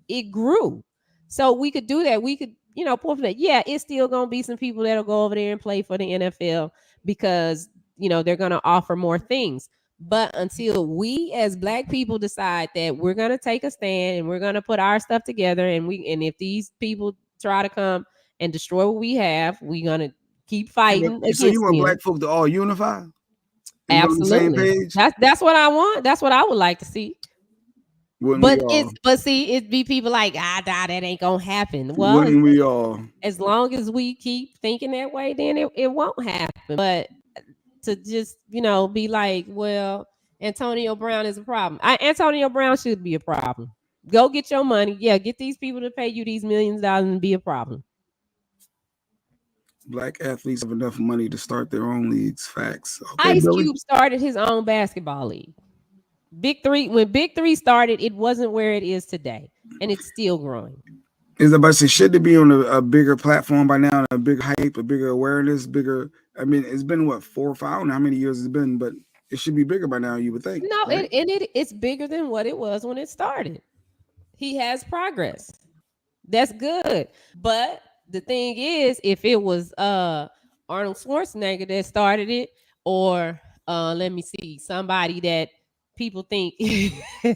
It grew. So we could do that. We could, pull for that. Yeah, it's still gonna be some people that'll go over there and play for the NFL because they're gonna offer more things. But until we as black people decide that we're gonna take a stand and we're gonna put our stuff together, and if these people try to come and destroy what we have, we're gonna keep fighting. So you want black folk to all unify? Absolutely. That's what I want. That's what I would like to see. It'd be people like, that ain't gonna happen. Well, wouldn't we all? As long as we keep thinking that way, then it won't happen. But to just be like, well, Antonio Brown is a problem. Antonio Brown should be a problem. Go get your money. Yeah, get these people to pay you these millions of dollars and be a problem. Black athletes have enough money to start their own leagues. Facts. Okay, Ice Cube started his own basketball league. When Big Three started, it wasn't where it is today, and it's still growing. Is about to say, should it be on a bigger platform by now, a bigger hype, a bigger awareness, bigger? I mean, it's been 4 or 5, I don't know how many years it's been, but it should be bigger by now. You would think. No, right? it's bigger than what it was when it started. He has progress. That's good, but the thing is, if it was Arnold Schwarzenegger that started it, or let me see, somebody that people think is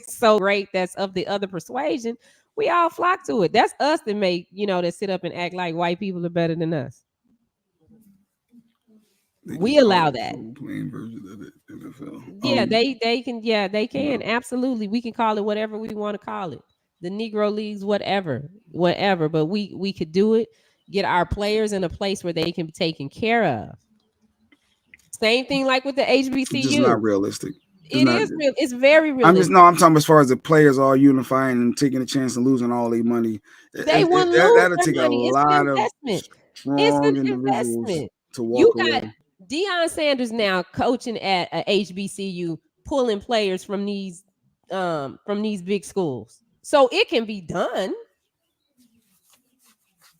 so great that's of the other persuasion, we all flock to it. That's us that that sit up and act like white people are better than us. We allow that. Plain version of it, NFL. Yeah, they can. Yeah, they can. Absolutely. We can call it whatever we want to call it. The Negro Leagues, whatever. But we could do it. Get our players in a place where they can be taken care of. Same thing like with the HBCU. It's just not realistic. It's very realistic. I'm talking as far as the players all unifying and taking a chance and losing all their money. That'll take a lot of strong individuals to walk away. You got Deion Sanders now coaching at a HBCU, pulling players from these big schools. So it can be done.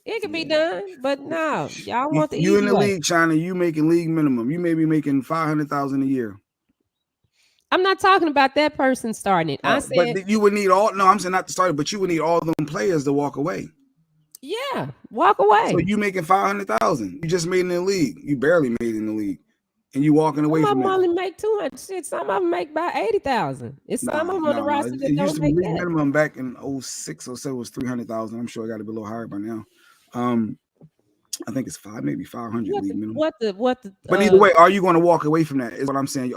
It can be done, but no, y'all want the you in the way. league, China. You making league minimum. You may be making $500,000 a year. I'm not talking about that person starting it. I said, but you would need all. No, I'm saying not to start it, but you would need all of them players to walk away. Yeah, walk away. So you making $500,000. You just made in the league. You barely made in the league, and you walking away from that. Some of them only make 200. Shit, some of them make about 80,000. It's some of them on the roster that don't make that. Minimum back in 06, 07 was 300,000. I'm sure I got to be a little higher by now. I think it's maybe 500 league minimum. But either way, are you going to walk away from that? Is what I'm saying.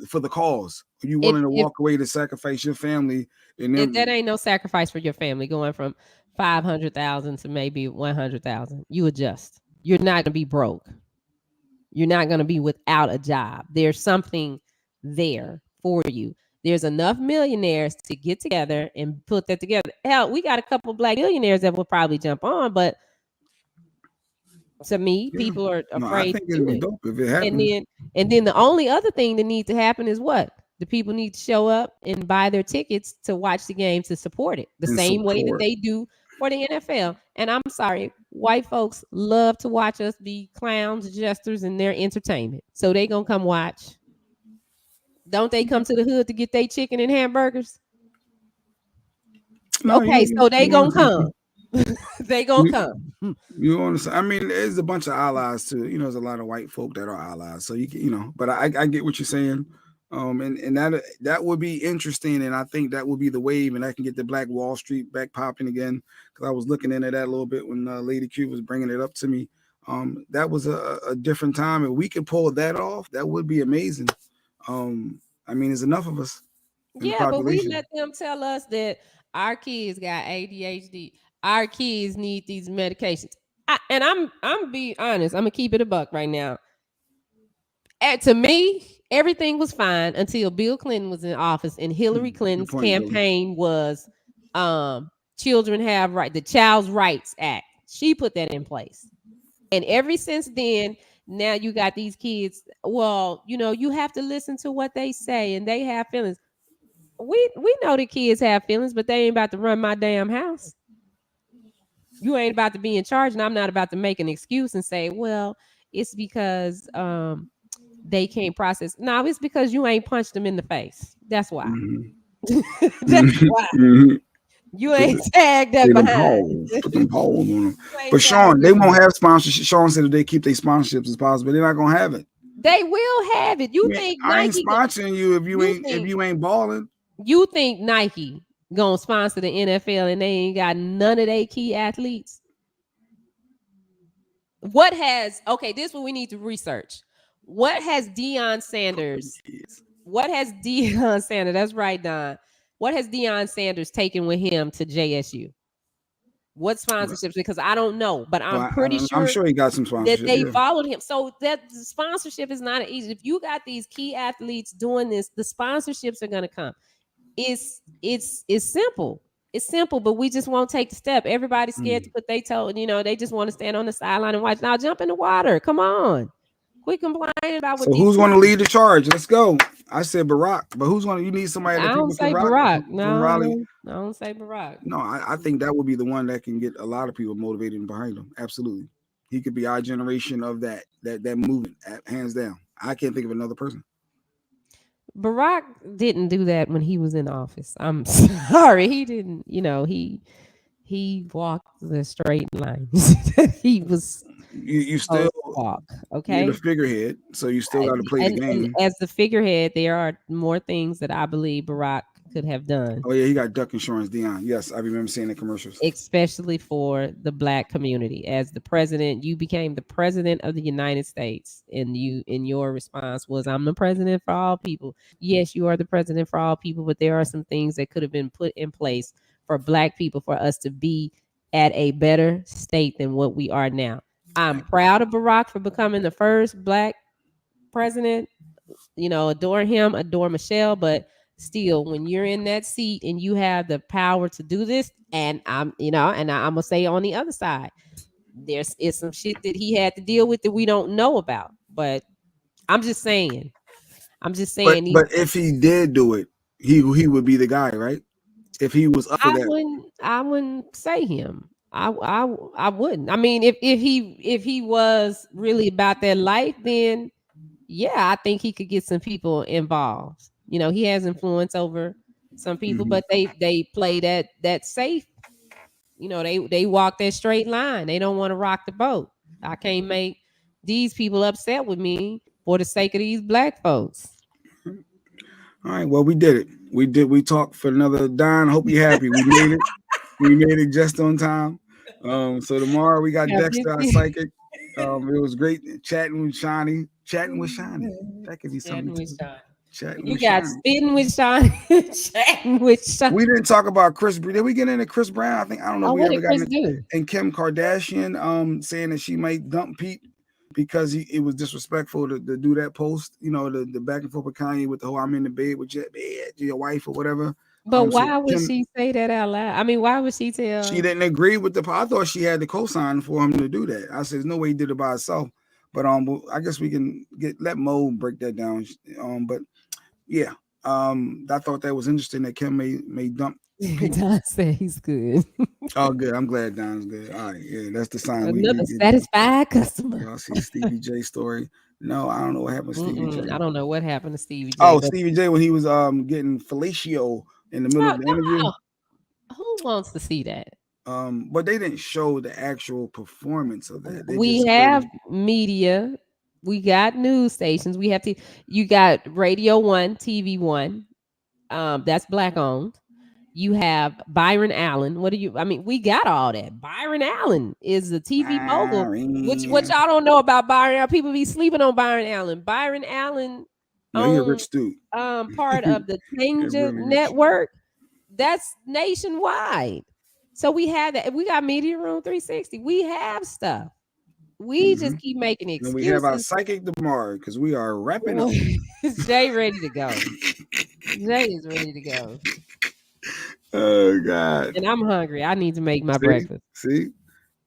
For the cause, are you willing to walk away to sacrifice your family? And that ain't no sacrifice for your family. Going from 500,000 to maybe 100,000, you adjust. You're not going to be broke. You're not going to be without a job. There's something there for you. There's enough millionaires to get together and put that together. Hell, we got a couple of black billionaires that will probably jump on, but to me, people are No, I afraid think to it'd do be it. dope if it happens. And then the only other thing that needs to happen is what? The people need to show up and buy their tickets to watch the game to support it. The And same way that support. they do for the NFL. And I'm sorry, white folks love to watch us be clowns, jesters, and their entertainment. So they gonna come watch. Don't they come to the hood to get their chicken and hamburgers? No, Okay, so they gonna come. They gonna come. You understand? I mean, there's a bunch of allies too. You know, there's a lot of white folk that are allies. So you can, you know, but I get what you're saying. And that would be interesting, and I think that would be the wave, and I can get the Black Wall Street back popping again. Because I was looking into that a little bit when Lady Q was bringing it up to me. That was a different time, and we could pull that off. That would be amazing. I mean, there's enough of us. Yeah, but we let them tell us that our kids got ADHD. Our kids need these medications. I'm being honest. I'm gonna keep it a buck right now. To me, everything was fine until Bill Clinton was in office and Hillary Clinton's campaign was Children Have Right, the Child's Rights Act. She put that in place. And ever since then, now you got these kids. Well, you know, you have to listen to what they say, and they have feelings. We know the kids have feelings, but they ain't about to run my damn house. You ain't about to be in charge, and I'm not about to make an excuse and say, well, it's because they can't process. No, it's because you ain't punched them in the face. That's why. That's why. You ain't tagged that behind. Put them paws on them. But Sean, they won't have sponsorship. Sean said if they keep their sponsorships as possible, they're not gonna have it. They will have it. You think I ain't Nike sponsoring you if you ain't balling. You think Nike gonna sponsor the NFL and they ain't got none of their key athletes? This is what we need to research. What has Deion Sanders? That's right, Don. What has Deion Sanders taken with him to JSU? What sponsorships? Because I don't know, but I'm pretty sure. I'm sure he got some sponsorship. That they followed him. So that the sponsorship is not easy. If you got these key athletes doing this, the sponsorships are gonna come. It's simple. It's simple, but we just won't take the step. Everybody's scared to put their toe. You know, they just want to stand on the sideline and watch. Now jump in the water. Come on. Quit complaining about what. So who's going to lead the charge? Let's go. I said Barack, but who's going to? You need somebody that people can Barack. rally. I don't say Barack. No, I think that would be the one that can get a lot of people motivated behind him. Absolutely, he could be our generation of that movement, hands down. I can't think of another person. Barack didn't do that when he was in office. I'm sorry, he didn't. You know, he walked the straight lines. He was. You still walk, okay? You're the figurehead, so you still got to play the game. And as the figurehead, there are more things that I believe Barack could have done. Oh yeah, he got duck insurance, Deion. Yes, I remember seeing the commercials. Especially for the Black community. As the president, you became the president of the United States, and your response was, "I'm the president for all people." Yes, you are the president for all people, but there are some things that could have been put in place for Black people for us to be at a better state than what we are now. I'm proud of Barack for becoming the first Black president. You know, adore him, adore Michelle, but still, when you're in that seat and you have the power to do this, and I'm gonna say on the other side, there's some shit that he had to deal with that we don't know about. But I'm just saying. But if he did do it, he would be the guy, right? If he was up for that, I wouldn't say him. I wouldn't. I mean, if he was really about that life, then yeah, I think he could get some people involved. You know, he has influence over some people, but they play that safe. You know, they walk that straight line. They don't want to rock the boat. I can't make these people upset with me for the sake of these Black folks. All right, well, we did it. We talked for another Don. Hope you're happy. We made it. We made it just on time. So tomorrow we got Dexter, our psychic. It was great chatting with Shani. That could be something. You got spitting with Shani. Chatting with Shani. We didn't talk about Chris. Did we get into Chris Brown? I don't know. What did Chris do? And Kim Kardashian saying that she might dump Pete because it was disrespectful to do that post, you know, the back and forth with Kanye with the whole I'm in the bed with your wife or whatever. But why so would she say that out loud? I mean, why would she tell? She didn't agree with I thought she had the cosign for him to do that. I said, there's no way he did it by himself. But I guess we can let Mo break that down. But yeah, I thought that was interesting that Kim may dump. Don said he's good. Oh, good. I'm glad Don's good. All right, yeah, that's the sign. Another satisfied customer. Y'all see Stevie J story? No, I don't know what happened to Stevie J. I don't know what happened to Stevie J. Oh, Stevie J when he was getting fellatio in the middle of the interview. Who wants to see that? But they didn't show the actual performance of that. We have media. We got news stations. We have you got Radio 1, TV 1. That's black owned. You have Byron Allen. We got all that. Byron Allen is a TV mogul, which y'all don't know about Byron Allen. People be sleeping on Byron Allen. Byron Allen rich dude. Part of the Danger Network. That's nationwide. So we had that. We got Media Room 360. We have stuff. We just keep making excuses. And we have our psychic tomorrow because we are wrapping up. Jay ready to go. Jay is ready to go. Oh God! And I'm hungry. I need to make my breakfast. See,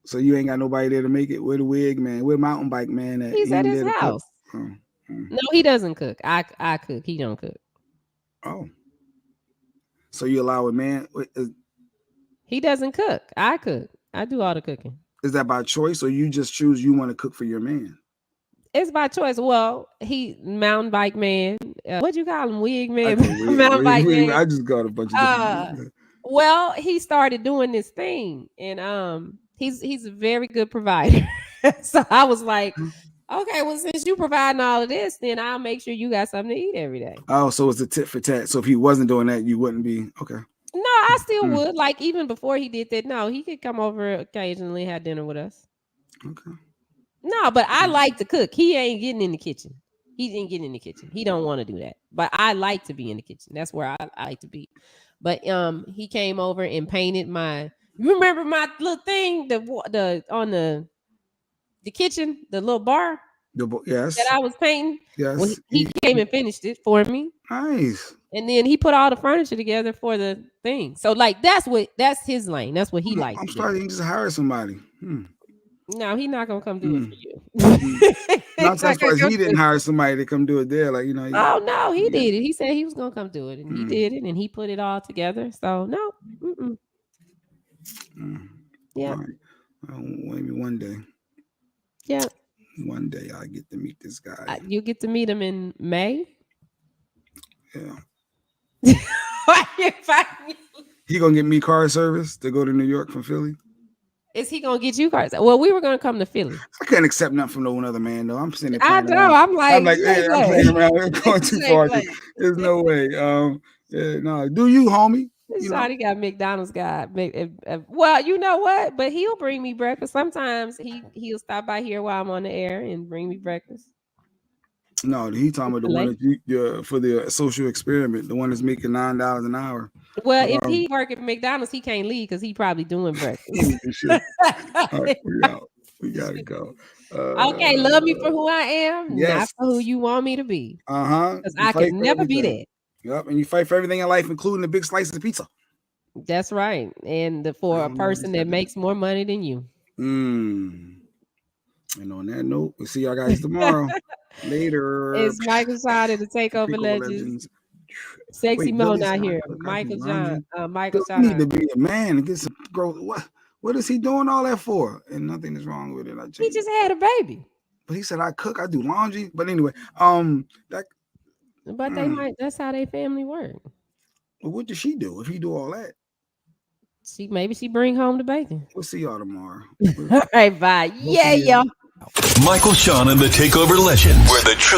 so you ain't got nobody there to make it. Where the wig man? Where mountain bike man? He's at his house. No, he doesn't cook. I cook. He don't cook. Oh, so you allow a man? He doesn't cook. I cook. I do all the cooking. Is that by choice, or you just choose you want to cook for your man? It's by choice. Well, he mountain bike man. What you call him? Wig man. Mountain bike man. I just got a bunch of different. Well, he started doing this thing, and he's a very good provider. So I was like, okay, well, since you providing all of this, then I'll make sure you got something to eat every day. Oh, so it's a tit for tat. So if he wasn't doing that, you wouldn't be okay. No, I still would. Like even before he did that, no, he could come over occasionally, have dinner with us. Okay. No, but I like to cook. He ain't getting in the kitchen. He didn't get in the kitchen. He don't want to do that. But I like to be in the kitchen. That's where I like to be. But he came over and painted my. You remember my little thing, the on the kitchen, the little bar. Yes. That I was painting. Yes. Well, he came and finished it for me. Nice. And then he put all the furniture together for the thing. So like that's his lane. That's what he likes. I'm sorry, you just hire somebody. No, he's not gonna come do it for you. Not surprised he didn't hire somebody to come do it there. Like, you know. Oh no, he did it. He said he was gonna come do it, and he did it, and he put it all together. So no. Yeah. Right. Maybe one day. Yeah. One day I get to meet this guy. You get to meet him in May. Yeah. He gonna get me car service to go to New York from Philly. Is he gonna get you cars? Well, we were gonna come to Philly. I couldn't accept nothing from no other man though. I'm sitting there. I know. I'm like, hey, I'm playing around. I'm going too far. There's no way. Yeah, no. Do you, homie? Shawty got McDonald's guy. Well, you know what? But he'll bring me breakfast. Sometimes he'll stop by here while I'm on the air and bring me breakfast. No, he talking about the one that for the social experiment, the one that's making $9 an hour. Well, if he work at McDonald's, he can't leave because he probably doing breakfast. All right, we out. We gotta go. Okay, love me for who I am, not for who you want me to be. Because I can never be that. Yep, and you fight for everything in life, including the big slices of pizza. That's right, and for a person that makes more money than you. And on that note, we'll see y'all guys tomorrow. Later. It's Michael John and the Takeover Legends. Sexy Mo not here. Michael John. Michael John need to be a man and get some growth. What is he doing all that for? And nothing is wrong with it. He just had a baby. But he said I cook, I do laundry. But anyway, but they might. That's how their family work. Well, what does she do if he do all that? Maybe she bring home the bacon. We'll see y'all tomorrow. All right, bye. Yeah, y'all. Michael Sean and the Takeover Legend, where the truth